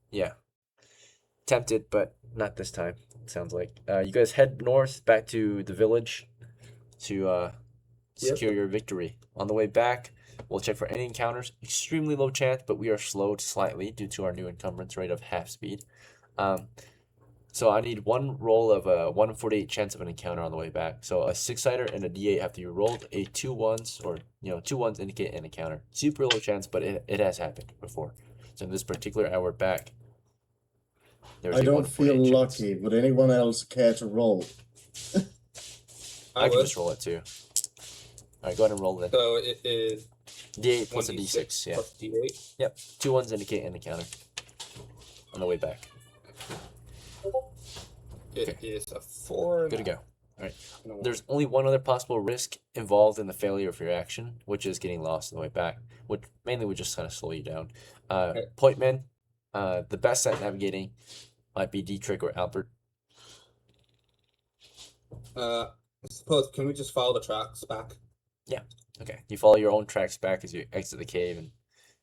Yeah, tempted, but not this time. It sounds like you guys head north back to the village to secure your victory. On the way back, we'll check for any encounters. Extremely low chance, but we are slowed slightly due to our new encumbrance rate of half speed. So I need one roll of a 148 chance of an encounter on the way back. So a 6-sider and a D8 have to be rolled. A 2 1s, or 2 1s indicate an encounter. Super low chance, but it has happened before. So in this particular hour back, there's I a don't feel 148 chance. lucky. Would anyone else care to roll? I can would. just roll it too. All right, go ahead and roll it. So it is D8 plus a D6, yeah. plus D8. Yep, 2 1s indicate an encounter on the way back. It is a 4. Good to go. All right. No. There's only one other possible risk involved in the failure of your action, which is getting lost on the way back, which mainly would just kind of slow you down. Point men, the best at navigating might be Dietrich or Albert. I suppose, can we just follow the tracks back? Okay. You follow your own tracks back as you exit the cave and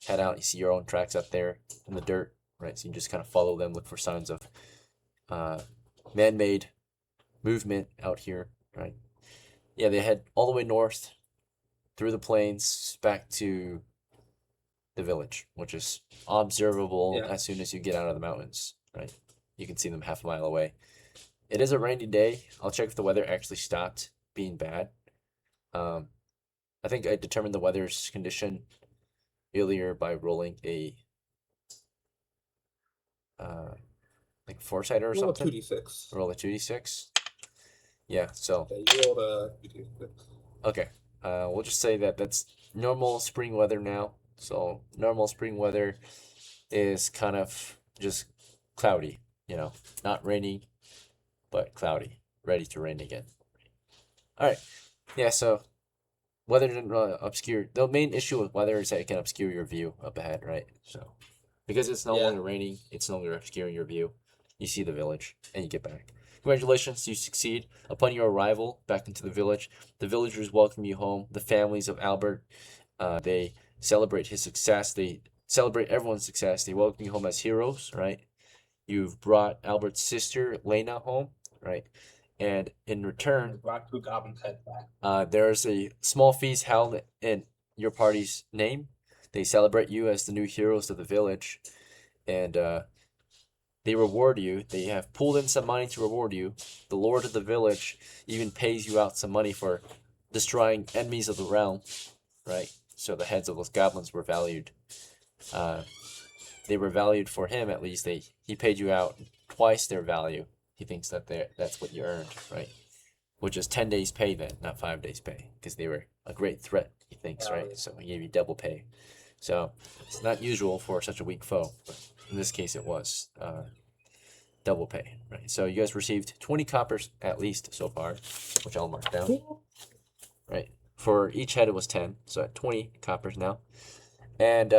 head out. You see your own tracks up there in the dirt, right? So you just kind of follow them, look for signs of man-made movement out here, right? Yeah, they head all the way north through the plains back to the village, which is observable as soon as you get out of the mountains, right? You can see them half a mile away. It is a rainy day. I'll check if the weather actually stopped being bad. I think I determined the weather's condition earlier by rolling a like 4-sider or something. 2d6. Roll a 2d6. Yeah, so Okay, you rolled a 2d6. okay. We'll just say that that's normal spring weather now. So normal spring weather is kind of just cloudy, not raining, but cloudy, ready to rain again. All right. Yeah, so weather didn't obscure. The main issue with weather is that it can obscure your view up ahead, right? So because it's no longer raining, it's no longer obscuring your view. You see the village and you get back. Congratulations, you succeed. Upon your arrival back into the villagers welcome you home. The families of Albert, they celebrate his success. They celebrate everyone's success. They welcome you home as heroes, right? You've brought Albert's sister, Lena, home, right? And in return, Brought 2 goblins' heads back. there's a small feast held in your party's name. They celebrate you as the new heroes of the village, and they reward you. They have pulled in some money to reward you. The lord of the village even pays you out some money for destroying enemies of the realm, right? So the heads of those goblins were valued. They were valued for him, at least. He paid you out twice their value. He thinks that that's what you earned, right? Which is 10 days pay then, not 5 days pay, because they were a great threat, he thinks, right? So he gave you double pay. So it's not usual for such a weak foe, but in this case it was double pay, right? So you guys received 20 coppers at least so far, which I'll mark down, right? For each head it was 10, so at 20 coppers now. And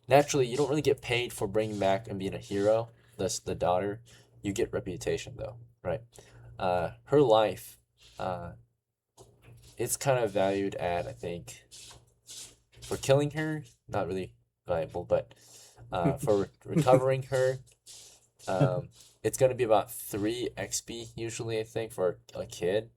naturally, you don't really get paid for bringing back and being a hero. That's the daughter. You get reputation though, right? Her life, it's kind of valued at, I think, for killing her, not really valuable, but for recovering her, it's going to be about 3 XP usually, I think, for a kid.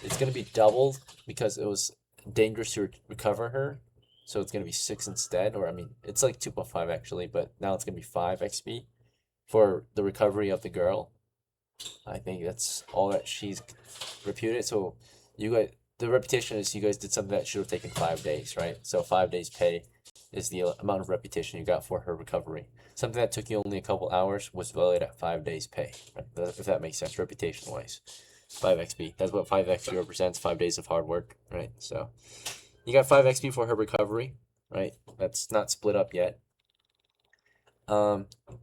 It's going to be doubled because it was dangerous to recover her. So it's going to be 6 instead, or I mean, it's like 2.5 actually, but now it's going to be 5 XP for the recovery of the girl. I think that's all that she's reputed. So you guys, the reputation is you guys did something that should have taken 5 days, right? So 5 days pay is the amount of reputation you got for her recovery. Something that took you only a couple hours was valued at 5 days pay, right? If that makes sense, reputation wise. 5 XP. That's what 5 XP represents, 5 days of hard work, right? So you got 5 XP for her recovery, right? That's not split up yet.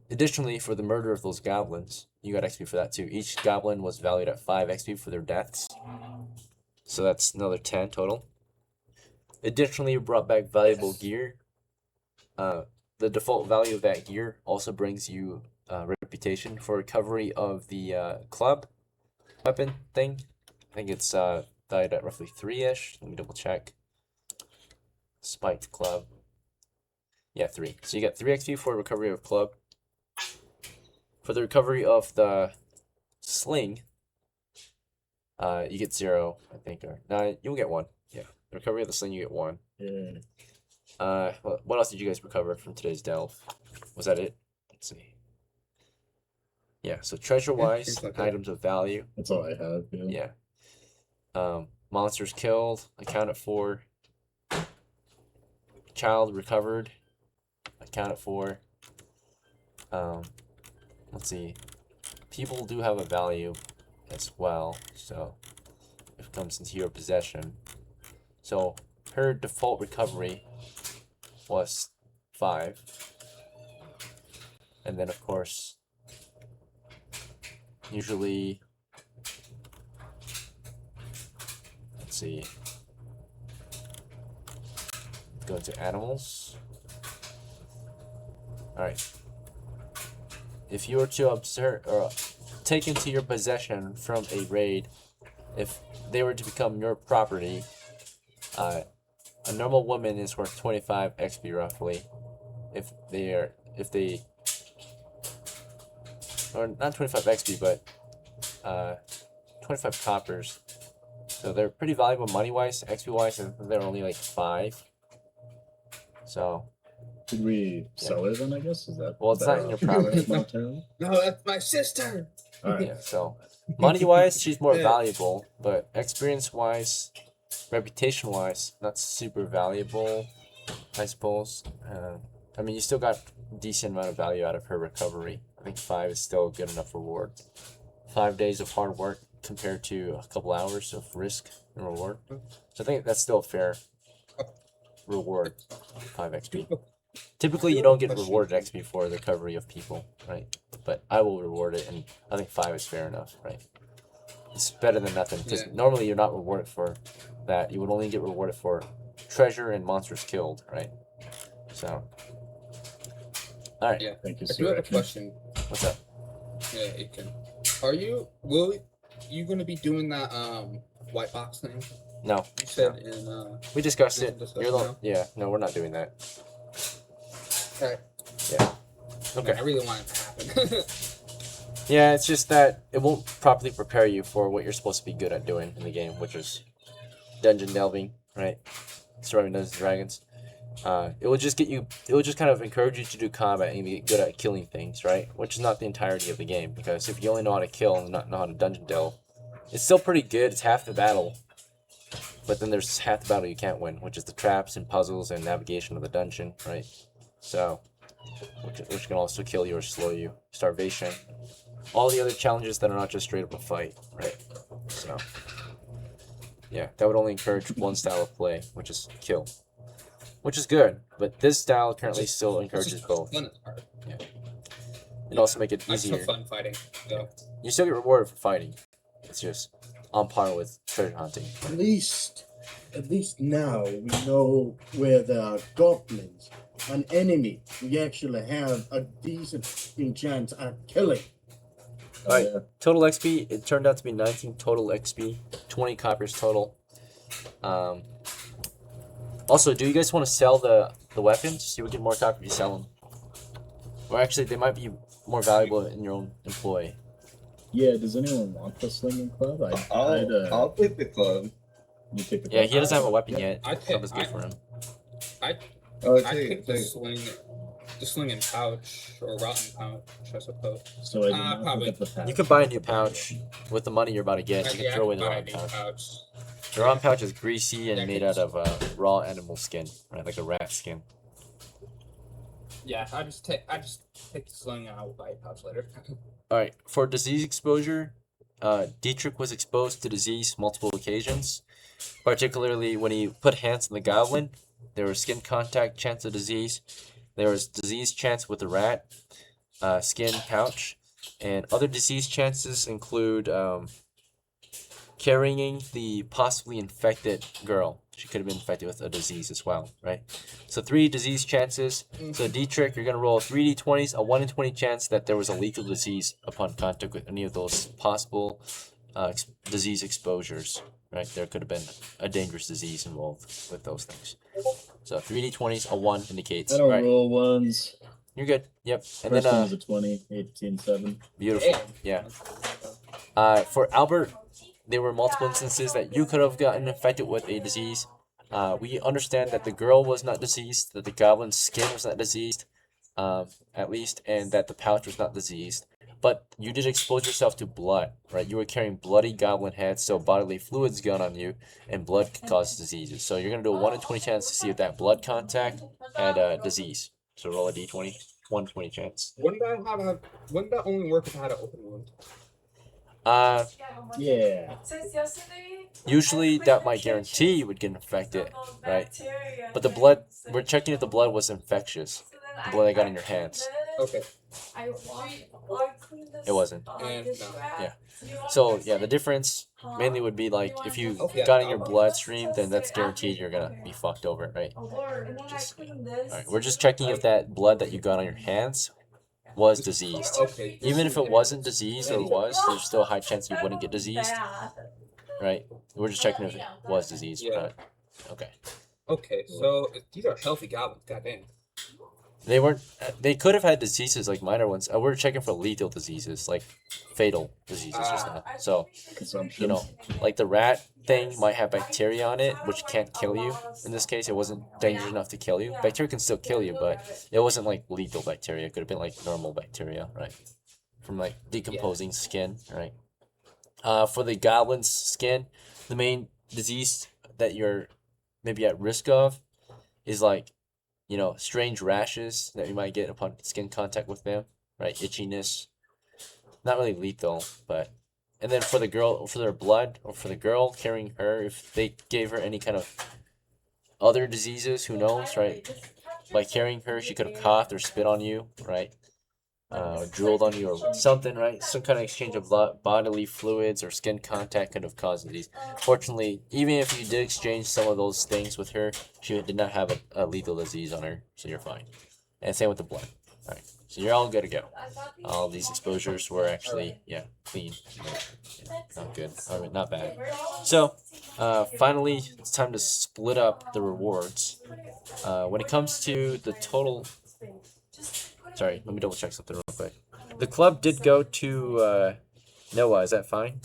Additionally, for the murder of those goblins, you got XP for that too. Each goblin was valued at 5 XP for their deaths. So that's another 10 total. Additionally, you brought back valuable gear. The default value of that gear also brings you reputation for recovery of the club weapon thing. I think it's valued at roughly 3-ish. Let me double check. spiked club. Yeah, 3. So you get 3 XP for recovery of club. For the recovery of the sling, you get 0, I think. Or no, you'll get 1. Yeah, the recovery of the sling, you get 1. Yeah. What else did you guys recover from today's delve? Was that it? Let's see. Yeah, so treasure-wise, seems like it. items of value. That's all I have. Yeah. Yeah. Monsters killed, accounted for. Child recovered, accounted for. Let's see. People do have a value as well, so if it comes into your possession. So her default recovery was 5. And then of course, usually, let's see. Go to animals. Alright. If you were to observe or take into your possession from a raid, if they were to become your property, a normal woman is worth 25 XP roughly. If they or not 25 XP, but 25 coppers. So they're pretty valuable money wise, XP wise, and they're only like 5. So Should we sell it then, I guess? Is that well, it's not in your property. monetarily? No, that's my sister. Alright. Yeah, so money wise, she's more valuable, but experience wise, reputation wise, not super valuable, I suppose. I mean, you still got a decent amount of value out of her recovery. I think 5 is still a good enough reward. 5 days of hard work compared to a couple hours of risk and reward. So I think that's still a fair reward. 5 XP. Typically, you don't get rewarded XP for the recovery of people, right? But I will reward it, and I think 5 is fair enough, right? It's better than nothing, because normally you're not rewarded for that. You would only get rewarded for treasure and monsters killed, right? So, all right. Yeah. Thank you, I do have a sir. question. What's up? Yeah, it can. Will you gonna be doing that white box thing? No, You said in we discussed we it. discussed You're the now? yeah. No, we're not doing that. Okay. Yeah. Okay. I really want it to happen. Yeah, it's just that it won't properly prepare you for what you're supposed to be good at doing in the game, which is dungeon delving, right? Surviving Dungeons and Dragons. It will just kind of encourage you to do combat and get good at killing things, right? Which is not the entirety of the game, because if you only know how to kill and not know how to dungeon delve, it's still pretty good. It's half the battle, but then there's half the battle you can't win, which is the traps and puzzles and navigation of the dungeon, right? So, which can also kill you or slow you. Starvation. All the other challenges that are not just straight up a fight, right? So, yeah, that would only encourage one style of play, which is kill. Which is good, but this style currently still encourages both. Fun is hard. Yeah. It also make it I just have easier. fun fighting. So. You still get rewarded for fighting. It's just on par with treasure hunting. At least now we know where there are goblins, an enemy we actually have a decent chance at killing. Alright, total XP, it turned out to be 19 total XP, 20 coppers total. Also, do you guys want to sell the weapons? You would get more copper if you sell them. Or actually, they might be more valuable in your own employ. Yeah, does anyone want the slinging club? I'll take the club. You take the Yeah, club? he doesn't have a weapon yet. I Club is good for him. I Oh, picked the sling and pouch or rotten pouch, I suppose. So I did not probably. pick up the pouch. You could buy a new pouch with the money you're about to get. You can throw away the rotten pouch. The rotten pouch is greasy and made out of raw animal skin, right? Like a rat skin. Yeah, I just take the sling and I will buy a pouch later. Alright, for disease exposure, Dietrich was exposed to disease multiple occasions. Particularly when he put hands on the goblin, there was skin contact chance of disease. There was disease chance with the rat, skin pouch, and other disease chances include carrying the possibly infected girl. She could have been infected with a disease as well, right? So 3 disease chances. So Dietrich, you're going to roll 3d20s, a 1 in 20 chance that there was a lethal disease upon contact with any of those possible disease exposures, right? There could have been a dangerous disease involved with those things. So 3d20s, a 1 indicates. I don't Right. roll ones. You're good. Yep. And First then one was a 20, 18, 7. beautiful. Damn. Yeah. For Albert, there were multiple instances that you could have gotten infected with a disease. We understand that the girl was not diseased, that the goblin's skin was not diseased, at least, and that the pouch was not diseased. But you did expose yourself to blood, right? You were carrying bloody goblin heads, so bodily fluids got on you, and blood could cause diseases. So you're gonna do a 1 in 20 chance to see if that blood contact had a disease. So roll a d20, 1 in 20 chance. Wouldn't that only work if I had an open wound? Yeah. Usually that might guarantee you would get infected, right? But the blood, we're checking if the blood was infectious. The blood that got in your hands. Okay. It wasn't. And no. Yeah. So yeah, the difference mainly would be like if you Okay. got in your bloodstream, then that's guaranteed you're gonna be fucked over, right? Alright, we're just checking if that blood that you got on your hands was diseased. Okay. Even if it wasn't diseased or was, there's still a high chance you wouldn't get diseased, right? We're just checking if it was diseased or Yeah. not. Okay. Okay. So these are healthy goblins. Goddamn. They weren't. They could have had diseases like minor ones. We're checking for lethal diseases, like fatal diseases, just not. So Consumption. you know, like the rat thing might have bacteria on it, which can't kill you. In this case, it wasn't dangerous enough to kill you. Bacteria can still kill you, but it wasn't like lethal bacteria. It could have been like normal bacteria, right? From like decomposing skin, right? For the goblin's skin, the main disease that you're maybe at risk of is like, you know, strange rashes that you might get upon skin contact with them, right? Itchiness. Not really lethal, but. And then for the girl, for their blood, or for the girl carrying her, if they gave her any kind of other diseases, who knows, right? By carrying her, she could have coughed or spit on you, right? Drooled on you or something, right? Some kind of exchange of bodily fluids or skin contact could have caused disease. Fortunately, even if you did exchange some of those things with her, she did not have a lethal disease on her, so you're fine. And same with the blood. All right, so you're all good to go. All these exposures were actually, yeah, clean. Yeah, not good. I mean, not bad. So, finally, it's time to split up the rewards. When it comes to the total. Sorry, let me double check something real quick. The club did go to NOWAH. Is that fine?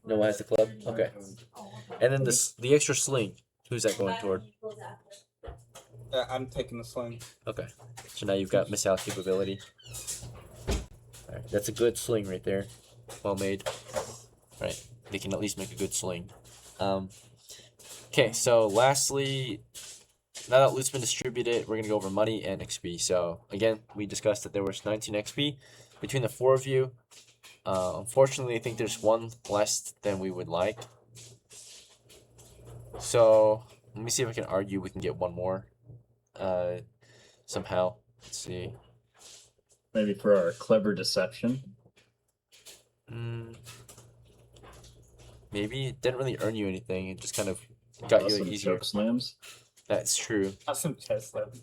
NOWAH has the club? Okay. And then the extra sling. Who's that going toward? I'm taking the sling. Okay. So now you've got missile capability. Alright, that's a good sling right there. Well made. Right. They can at least make a good sling. Okay, so lastly, now that loot's been distributed, we're going to go over money and XP. So, again, we discussed that there was 19 XP between the 4 of you. Unfortunately, I think there's one less than we would like. So, let me see if I can argue we can get one more. Somehow. Let's see. Maybe for our clever deception. Maybe. It didn't really earn you anything. It just kind of got you Some easier. choke slams. That's true. Have some chest left.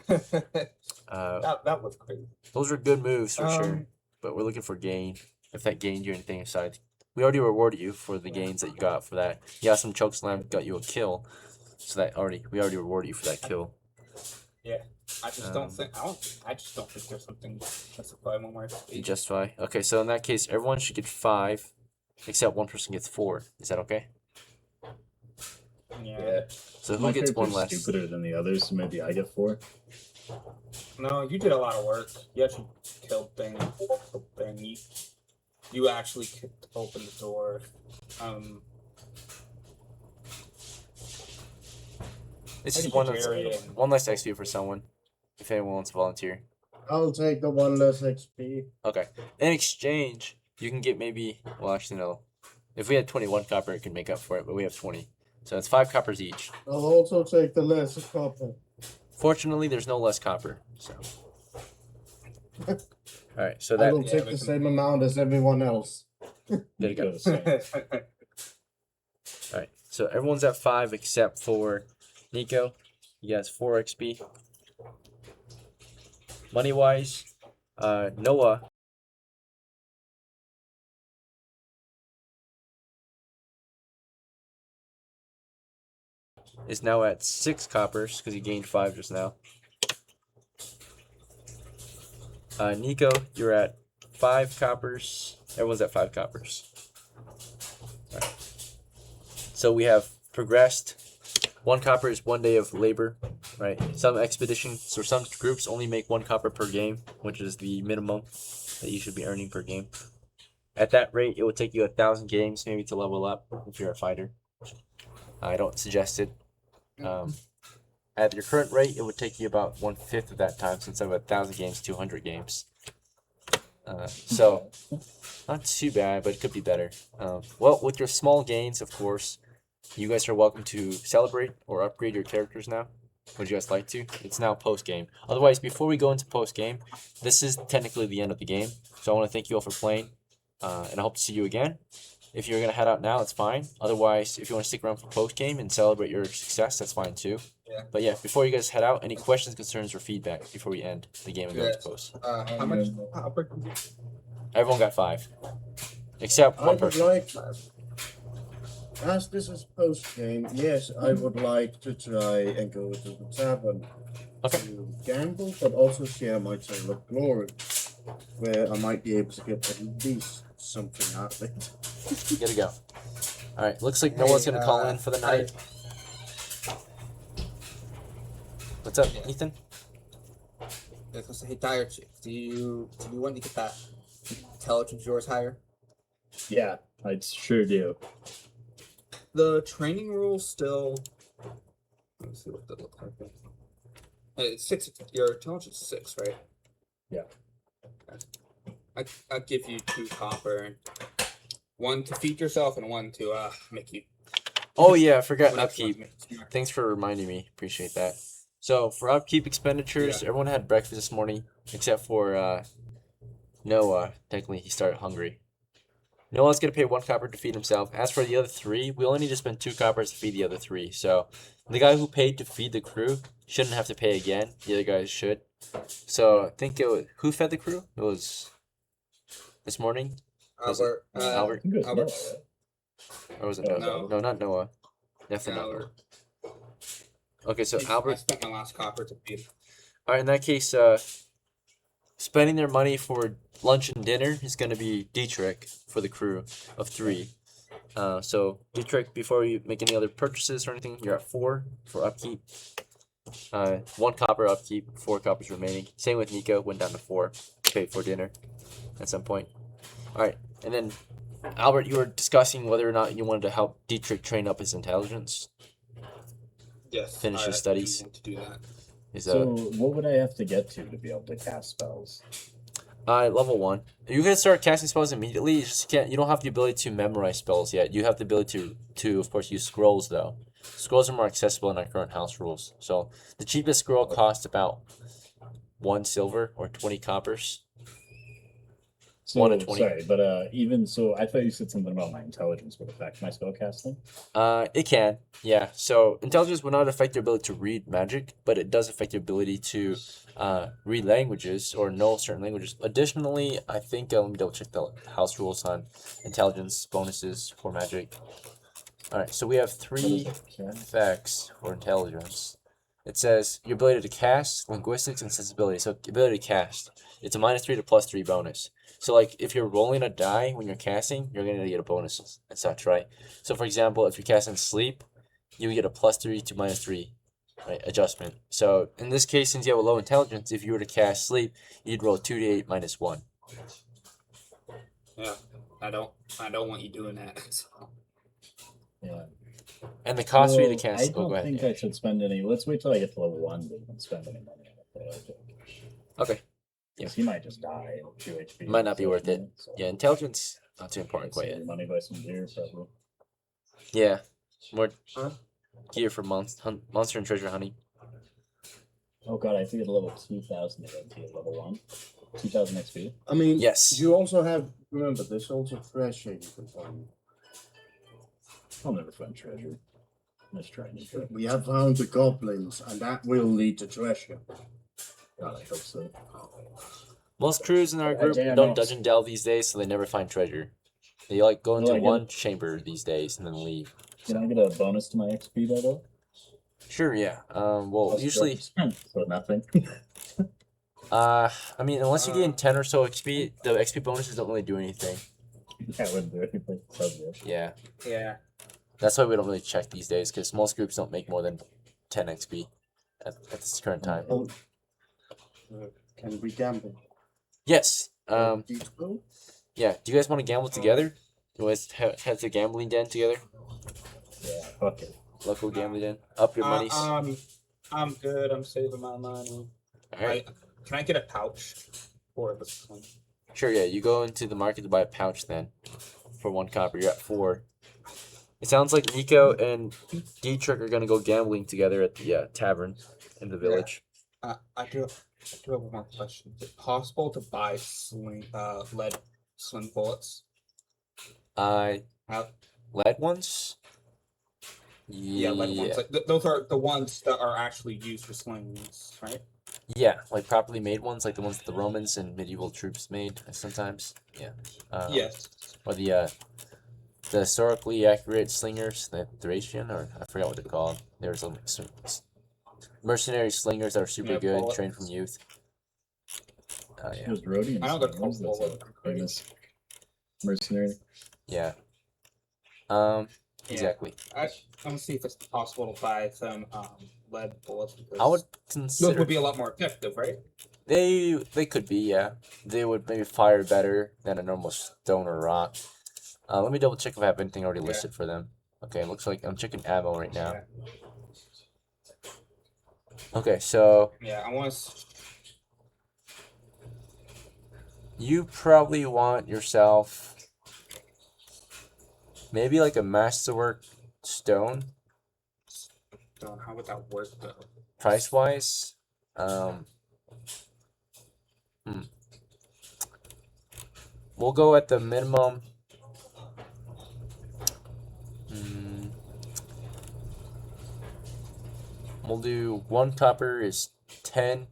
that was crazy. Those are good moves for sure. But we're looking for gain. If that gained you anything aside. We already rewarded you for the gains that you got for that. Yeah, some choke slam got you a kill. So we already rewarded you for that kill. Yeah. I just don't think there's something justify more XP. Justify. Okay, so in that case, everyone should get 5, except one person gets 4. Is that okay? Yeah. So who My gets one character's less? stupider than the others, so maybe I get 4. No, you did a lot of work. You actually killed thing. You actually opened the door. This is Maybe one Jerry and- one less XP for someone. If anyone wants to volunteer. I'll take the 1 less XP. Okay. In exchange, you can get maybe. Well, actually no. If we had 21 copper, it could make up for it, but we have 20, so it's 5 coppers each. I'll also take the less copper. Fortunately, there's no less copper. So. All right. So I that will take the same amount as everyone else. there you go. Same. All right. So everyone's at 5 except for NICO. He has 4 XP. Money wise, NOWAH is now at 6 coppers because he gained 5 just now. NICO, you're at 5 coppers. Everyone's at 5 coppers. All right. So we have progressed. 1 copper is 1 day of labor, right? Some expeditions or some groups only make 1 copper per game, which is the minimum that you should be earning per game. At that rate, it would take you 1,000 games maybe to level up if you're a fighter. I don't suggest it. At your current rate, it would take you about 1/5 of that time, so instead of 1,000 games, 200 games. So, not too bad, but it could be better. Well, with your small gains, of course, you guys are welcome to celebrate or upgrade your characters now. Would you guys like to? It's now post-game. Otherwise, before we go into post-game, this is technically the end of the game. So I want to thank you all for playing, and I hope to see you again. If you're going to head out now, it's fine. Otherwise, if you want to stick around for post-game and celebrate your success, that's fine too. Yeah. But yeah, before you guys head out, any questions, concerns, or feedback before we end the game and go into post? How much copper? Everyone got 5. Except I one would person. like, as this is post game, yes, I would like to try and go to the tavern Okay. to gamble, but also share my tale of glory, where I might be able to get at least something out of it. Good to go. Alright, looks like Noah's going to call in for the night. What's up, Ethan? Hey, DIETRICH, do you want to get that intelligence yours higher? Yeah, I sure do. The training rules still. Let me see what that looks like. It's 6. Your intelligence is 6, right? Yeah. I'll give you 2 copper, and 1 to feed yourself, and 1 to make you. Oh yeah, I forgot whatever upkeep. you want to make. Thanks for reminding me. Appreciate that. So for upkeep expenditures, everyone had breakfast this morning, except for Noah. Technically, he started hungry. Noah's gonna pay 1 copper to feed himself. As for the other 3, we only need to spend 2 coppers to feed the other 3. So the guy who paid to feed the crew shouldn't have to pay again. The other guys should. So I think it was, who fed the crew? It was this morning. Was it Albert. Albert? I think it was Albert. Noah, Or was it Oh, Noah? no. No, not Noah. Definitely not Noah. Albert. Okay, so I Albert. spent my last copper to feed. All right, in that case, spending their money for lunch and dinner is going to be DIETRICH for the crew of 3. So DIETRICH, before you make any other purchases or anything, you're at 4 for upkeep. 1 copper upkeep, 4 coppers remaining. Same with NICO, went down to 4. Paid for dinner at some point. All right, and then Albert, you were discussing whether or not you wanted to help DIETRICH train up his intelligence. Yes. Finish his I studies. do want to do that. So what would I have to get to be able to cast spells? Level 1. You can start casting spells immediately. You just can't. You don't have the ability to memorize spells yet. You have the ability to of course use scrolls though. Scrolls are more accessible in our current house rules. So the cheapest scroll costs about 1 silver or 20 coppers. So, 1 to 20. sorry, but even so, I thought you said something about my intelligence would affect my spell casting. It can, yeah. So intelligence will not affect your ability to read magic, but it does affect your ability to read languages or know certain languages. Additionally, I think let me double check the house rules on intelligence bonuses for magic. All right, so we have 3 effects for intelligence. It says your ability to cast, linguistics, and sensibility. So ability to cast, it's a -3 to +3 bonus. So like if you're rolling a die when you're casting, you're gonna get a bonus and such, right? So for example, if you're casting sleep, you get a +3 to -3, right, adjustment. So in this case, since you have a low intelligence, if you were to cast sleep, you'd roll 2d8 -1. Yeah. I don't want you doing that. So. Yeah. And the cost for you to Well, cast. I don't go ahead. think I should spend any. Let's wait till I get to level 1 to even spend any money on it. Okay. Because he might just die at 2 HP. Might not be worth it. So Yeah, intelligence not too important quite save yet. money by some gear, probably. Yeah, more Huh? gear for monster and treasure hunting. Oh god, I have to get to level 2000 to get to level 1. 2000 XP. I mean, Yes. you also have, remember, there's also treasure you can find. I'll never find treasure. Let's try new treasure. We have found the goblins, and that will lead to treasure. God, I hope so. Most crews in our group dare don't not. dungeon delve these days, so they never find treasure. They like go into Well, I get one chamber these days and then leave. Can I get a bonus to my XP by the way? Sure, yeah. Well, Plus usually, so nothing. I mean, unless you gain 10 or so XP, the XP bonuses don't really do anything. Yeah, I wouldn't do anything. So yeah. Yeah, Yeah. that's why we don't really check these days, because most groups don't make more than 10 XP at this current time. Oh, can we gamble? Yes. Beautiful. Yeah. Do you guys want to gamble together? You guys have the gambling den together? Yeah, fuck it. Local gambling den. Up your monies. I'm good. I'm saving my money. All right. Can I get a pouch for this one? Sure. Yeah. You go into the market to buy a pouch then, for 1 copper. You're at 4. It sounds like Nico and Dietrich are gonna go gambling together at the tavern in the village. I do have one more question. Is it possible to buy lead sling bullets? Lead ones? Yeah, lead ones. Like those are the ones that are actually used for slings, right? Yeah, like properly made ones, like the ones that the Romans and medieval troops made sometimes. Yeah. Yes. Or the historically accurate slingers, the Thracian, or I forgot what they're called. There's some mercenary slingers that are super Yeah, good, bullets. trained from youth. Yeah. Those Rhodian I know they're slingers, called that's a bullets. famous mercenary. Yeah. Exactly. I'm gonna see if it's possible to buy some lead bullets. I would Those consider would be a lot more effective, right? they could be, yeah. They would maybe fire better than a normal stone or rock. Let me double check if I have anything already listed for them. Okay, looks like I'm checking ammo right now. Okay, so Yeah, I want to. you probably want yourself maybe like a masterwork stone, How would that work though? price wise. We'll go at the minimum. We'll do 1 copper is 10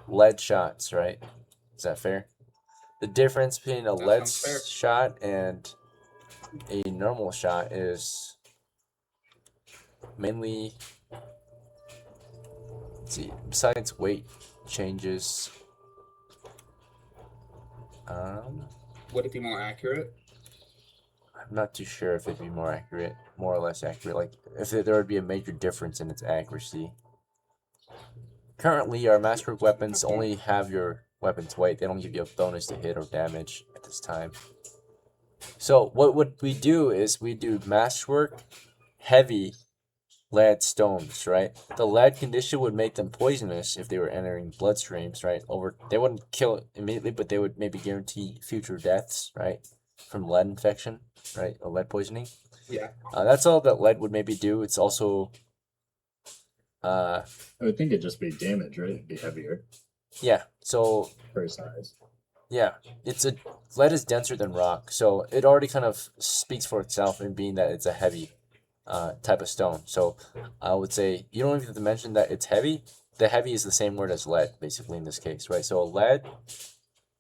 lead shots, right? Is that fair? The difference between a That lead sounds fair. shot and a normal shot is mainly, let's see, besides weight changes. Would it be more accurate? I'm not too sure if it'd be more accurate, more or less accurate. Like if there would be a major difference in its accuracy. Currently, our masterwork weapons only have your weapon's weight. They don't give you a bonus to hit or damage at this time. So what would we do is we do masterwork heavy lead stones, right? The lead condition would make them poisonous if they were entering bloodstreams, right? They wouldn't kill it immediately, but they would maybe guarantee future deaths, right? From lead infection, right? Or lead poisoning. Yeah. That's all that lead would maybe do. It's also I would think it'd just be damage, right? It'd be heavier yeah, so per size. yeah, lead is denser than rock, so it already kind of speaks for itself in being that it's a heavy type of stone. So I would say you don't even have to mention that it's heavy. The heavy is the same word as lead, basically, in this case, right? So a lead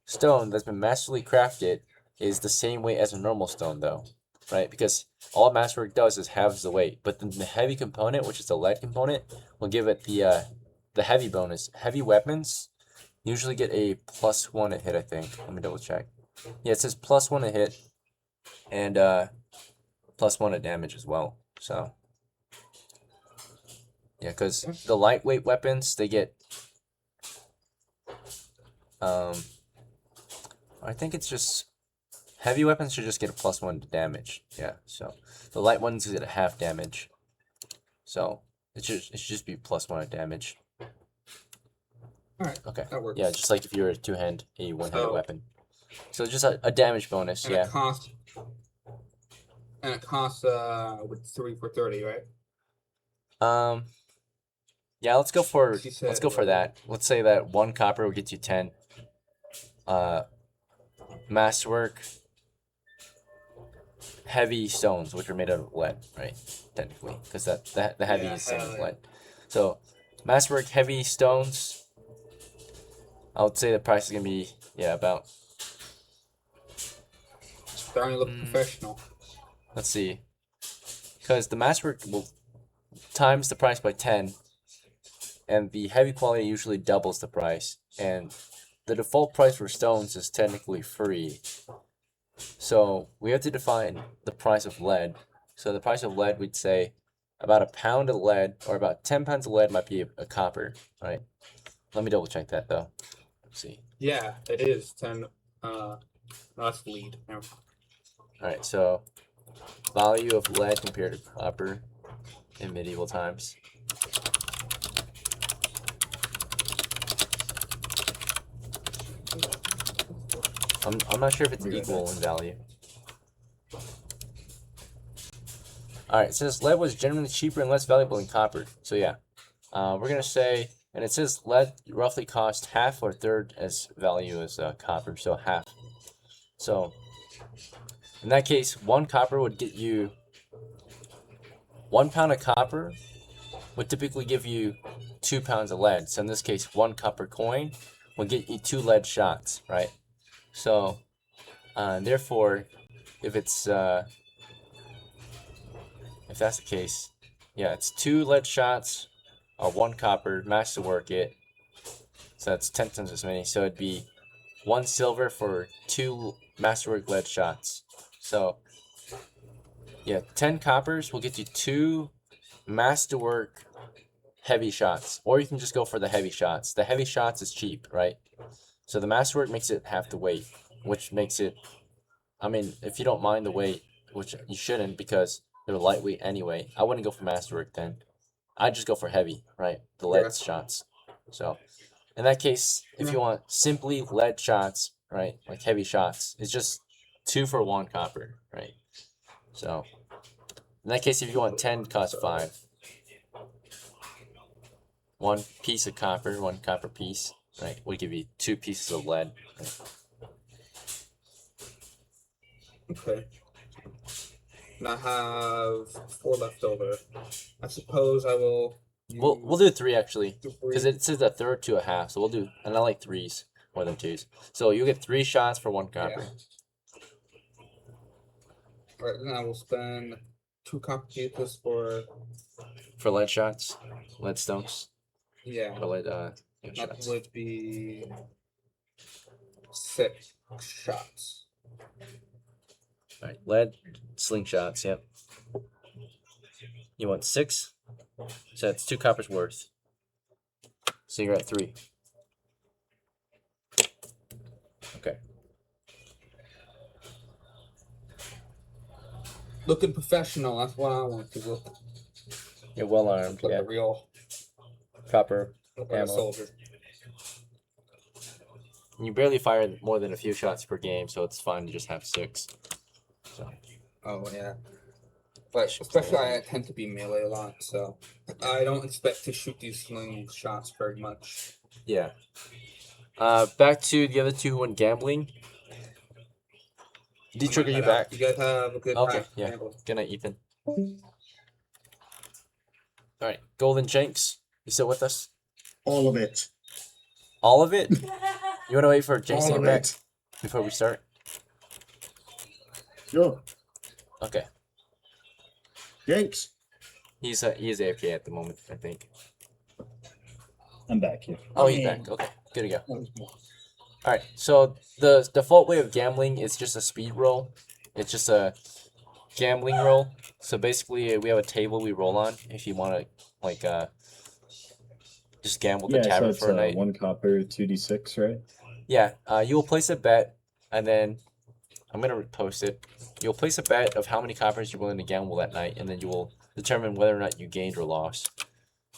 stone that's been masterly crafted is the same weight as a normal stone, though, right? Because all masterwork does is halves the weight, but then the heavy component, which is the lead component, will give it the heavy bonus. Heavy weapons usually get a +1 a hit, I think. Let me double check. Yeah, it says +1 a hit and +1 a damage as well. So yeah, because the lightweight weapons, they get I think it's just heavy weapons should just get a +1 to damage. Yeah, so the light ones get a half damage. So it should just be +1 to damage. Alright. Okay. That works. Yeah, just like if you were a one-handed So- weapon. So just a damage bonus, And yeah. it costs with 3 for 30, right? Yeah, let's go for She said, that. Let's say that 1 copper will get you 10. Masterwork heavy stones, which are made out of lead, right? Technically, because the heavy Yeah, is the same as hell yeah. lead. So masterwork heavy stones, I would say the price is gonna be about. Starting to look professional. Let's see, because the masterwork times the price by 10, and the heavy quality usually doubles the price, and the default price for stones is technically free. So we have to define the price of lead. So the price of lead, we'd say about a pound of lead, or about 10 pounds of lead might be a copper, right? Let me double check that though. Let's see. Yeah, it is 10. That's lead. Yeah. Alright, so value of lead compared to copper in medieval times. I'm not sure if it's equal in value. Alright, it says lead was generally cheaper and less valuable than copper. So yeah, we're gonna say, and it says lead roughly cost half or third as value as copper, so half. So in that case, 1 copper would get you 1 pound of copper would typically give you 2 pounds of lead. So in this case, 1 copper coin will get you 2 lead shots, right? So therefore, if it's if that's the case, yeah, it's 2 lead shots or 1 copper max to work it. So that's 10 times as many. So it'd be 1 silver for 2 masterwork lead shots. So yeah, 10 coppers will get you 2 masterwork heavy shots, or you can just go for the heavy shots. The heavy shots is cheap, right? So the masterwork makes it half the weight, which makes it, I mean, if you don't mind the weight, which you shouldn't because they're lightweight anyway, I wouldn't go for masterwork then. I'd just go for heavy, right? The lead shots. So in that case, if you want simply lead shots, right, like heavy shots, it's just 2 for 1 copper, right? So in that case, if you want 10, it costs 5. 1 piece of copper, 1 copper piece, right, will give you 2 pieces of lead. Right? Okay. And I have 4 left over. I suppose I will. We'll do 3 actually, do 3. because it says a third to a half, so we'll do, and I like 3s more than 2s. So you get 3 shots for 1 copper. Alright, then I will spend 2 copper pieces for lead shots, lead stones, yeah. or lead That shots. would be 6 shots. Alright, lead slingshots, yep. You want 6? So that's 2 coppers worth. So you're at 3. Okay. Looking professional, that's what I want to look. You're well armed, Like yeah. a real Proper look like a ammo. soldier. You barely fire more than a few shots per game, so it's fine to just have 6. So. Oh yeah. But especially I tend to be melee a lot, so I don't expect to shoot these sling shots very much. Yeah. Back to the other 2 who went gambling. Dietrich, are you back? You guys have a good Okay, time. yeah. Good night, Ethan. Alright, Golden Jenks, you still with us? All of it. All of it? You want to wait for Jenks to All get of back it. before we start? Yo, Okay. Jenks. He is AFK at the moment, I think. I'm back here. Oh, he's back. Okay, good to go. Alright, so the default way of gambling is just a speed roll. It's just a gambling roll. So basically, we have a table we roll on if you want to, like, just gamble the Yeah, so tavern it's for a night. 1 copper, 2d6, right? Yeah, you will place a bet, and then I'm going to post it. You'll place a bet of how many coppers you're willing to gamble that night, and then you will determine whether or not you gained or lost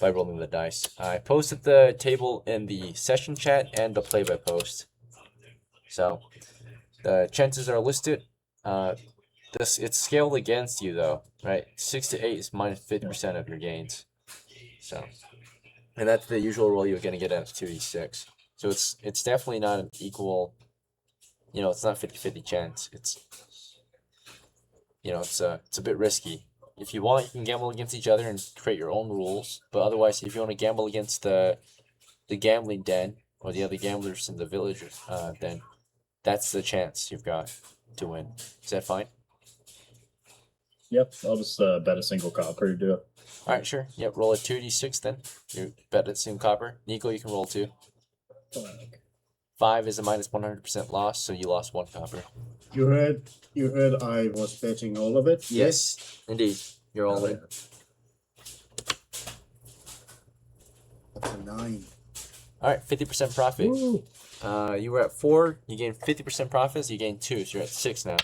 by rolling the dice. I posted the table in the session chat and the play-by post. So the chances are listed. It's scaled against you though, right? 6 to 8 is minus 50% of your gains. So, and that's the usual roll you're gonna get at 2d6. So it's definitely not an equal. You know, it's not 50-50 chance. It's, you know, it's a bit risky. If you want, you can gamble against each other and create your own rules. But otherwise, if you want to gamble against the gambling den or the other gamblers in the village, then that's the chance you've got to win. Is that fine? Yep, I'll just bet a single copper to do it. All right, sure. Yep, roll a 2d6 then. You bet at some copper. Nico, you can roll 2. 5 is a minus 100% loss, so you lost 1 copper. You heard I was betting all of it? Yes, indeed. You're all in. That's a 9. All right, 50% profit. Woo. You were at 4. You gained 50% profit, so you gained 2, so you're at 6 now.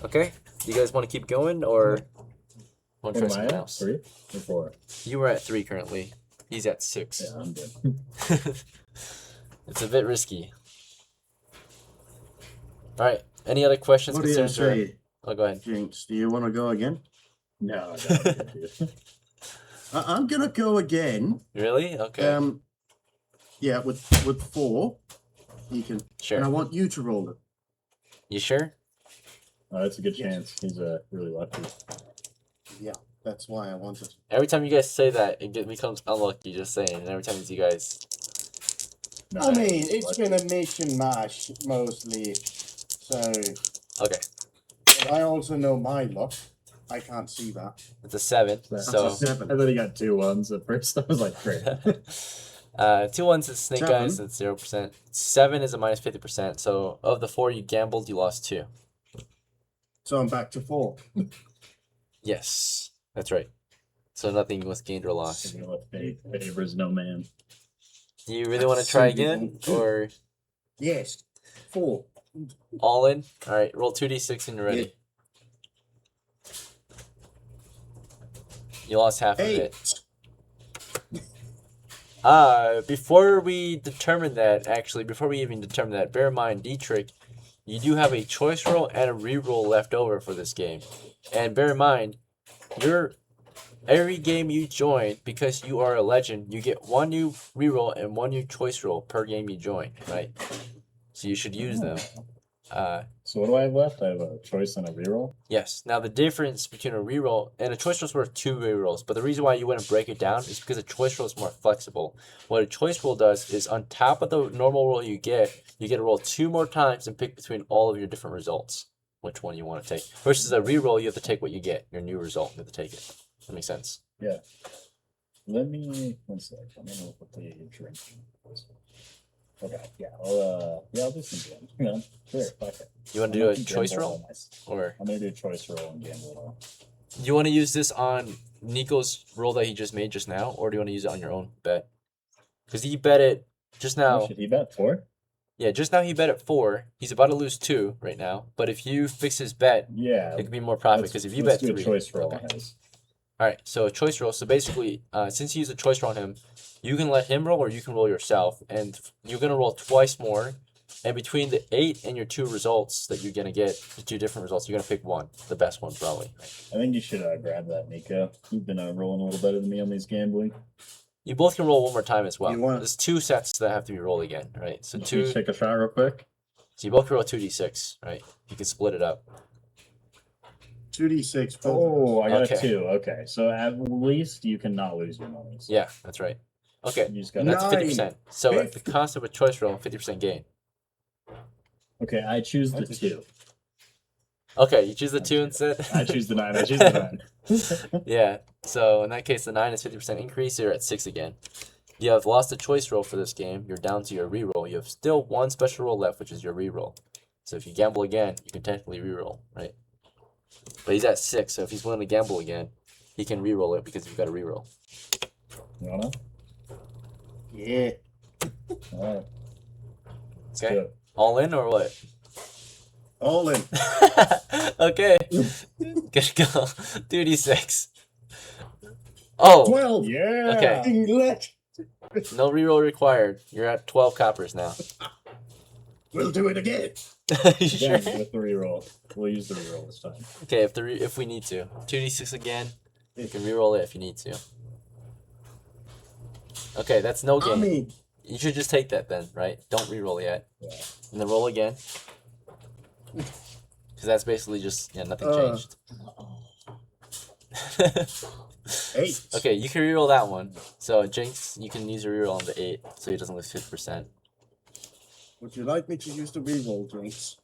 Okay. Do you guys want to keep going, or want to try What am I something at? else? 3 or 4? You were at 3 currently. He's at 6. Yeah, I'm good. It's a bit risky. All right. Any other questions? What do you concerns, or- say, Oh, go ahead. Jinx? Do you want to go again? No, I'm good. I'm gonna go again. Really? Okay. Yeah, with 4, you can. Sure. And I want you to roll it. You sure? That's a good chance. He's really lucky. Yeah, that's why I want it. Every time you guys say that, it becomes unlucky. Just saying. And every time you guys. No, I mean, it's been a mission mash mostly, so. Okay. But I also know my luck. I can't see that. It's a 7. That's So. a 7. And then he got 2 1s at first. I was like, great. 2 1s is snake 7. eyes. It's 0%. 7 is a minus 50%. So of the 4 you gambled, you lost 2. So I'm back to 4. Yes, that's right. So nothing was gained or lost. You know what? Favors no man. Do you really want to try again, or Yes. 4. all in? All right, roll 2d6 and you're ready. You lost half of it. 8. Before we determine that, before we even determine that, bear in mind, Dietrich, you do have a choice roll and a reroll left over for this game. And bear in mind, every game you join, because you are a legend, you get 1 new reroll and 1 new choice roll per game you join, right? So you should use them. So what do I have left? I have a choice and a reroll. Yes. Now the difference between a reroll and a choice roll is worth 2 rerolls, but the reason why you wouldn't break it down is because a choice roll is more flexible. What a choice roll does is on top of the normal roll you get to roll 2 more times and pick between all of your different results, which one you want to take. Versus a reroll, you have to take what you get, your new result. You have to take it. That makes sense. Yeah. Let me 1 sec. Let me know what the drink is. Okay. Yeah. I'll do some game. Yeah. Sure. Fuck it. You want to do a choice roll, or I'm gonna do a choice roll and gamble. do you want to use this on Nico's roll that he just made just now, or do you want to use it on your own bet? Because he bet it just now. Should he bet 4? Yeah, just now he bet at 4. He's about to lose 2 right now. But if you fix his bet, Yeah. it could be more profit. Because if you bet let's do 3, a choice roll okay. on his. All right, so a choice roll. So basically, since you use a choice roll on him, you can let him roll or you can roll yourself, and you're gonna roll twice more. And between the 8 and your 2 results that you're gonna get, the 2 different results, you're gonna pick one, the best one probably. I think you should grab that, Nico. You've been rolling a little better than me on these gambling. You both can roll one more time as well. You want- There's 2 sets that have to be rolled again, right? So Should we 2. take a shot real quick? So you both can roll 2d6, right? You can split it up. 2d6. Oh, I got Okay. a 2. Okay, so at least you cannot lose your monies. Yeah, that's right. Okay, You just got that's 50%. So at the 50. cost of a choice roll, 50% gain. Okay, I choose the 2. Okay, you choose the 2 instead? I choose the 9. I choose the 9. Yeah, so in that case, the 9 is 50% increase. So you're at 6 again. You have lost a choice roll for this game. You're down to your reroll. You have still 1 special roll left, which is your reroll. So if you gamble again, you can technically reroll, right? But he's at 6, so if he's willing to gamble again, he can reroll it because you've got a reroll. You wanna? Yeah. Alright. Let's Okay. do it. All in or what? All in. Okay. Good to go. 2d6. Oh, 12. Yeah. Okay. English. no reroll required. You're at 12 coppers now. We'll do it again. You sure? Again, with the reroll. We'll use the reroll this time. Okay, if we need to. 2d6 again. You can reroll it if you need to. Okay, that's no I game. mean, You should just take that then, right? Don't reroll yet. Yeah. And then roll again. Because that's basically just, nothing changed. 8. Okay, you can reroll that one. So, Jinx, you can use your reroll on the 8, so he doesn't lose 50%. Would you like me to use the reroll, Jinx?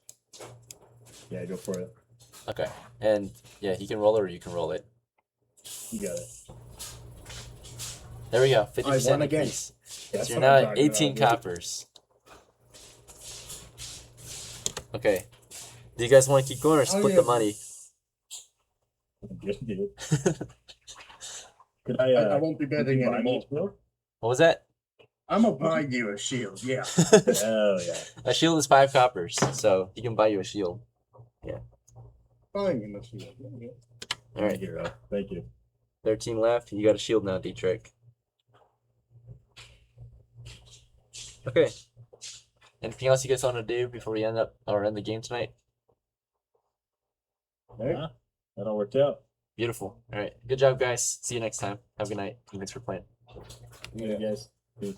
Yeah, go for it. Okay. And yeah, he can roll it or you can roll it. You got it. There we go. 50% won again. increase. That's So you're what I'm now at talking 18 about, dude. coppers. Okay. Do you guys want to keep going or split yeah. the money? Just do it. Could I? I won't be could betting you buy me a anymore. shield? What was that? I'm gonna buy you a shield. Yeah. Hell yeah! A shield is 5 coppers, so he can buy you a shield. Buying him a shield. Yeah. All right. Hero. Thank you. 13 left. You got a shield now, Dietrich. Okay. Anything else you guys want to do before we end the game tonight? Yeah, that all worked out. Beautiful. All right. Good job, guys. See you next time. Have a good night. Thanks for playing. Yeah, guys. Peace.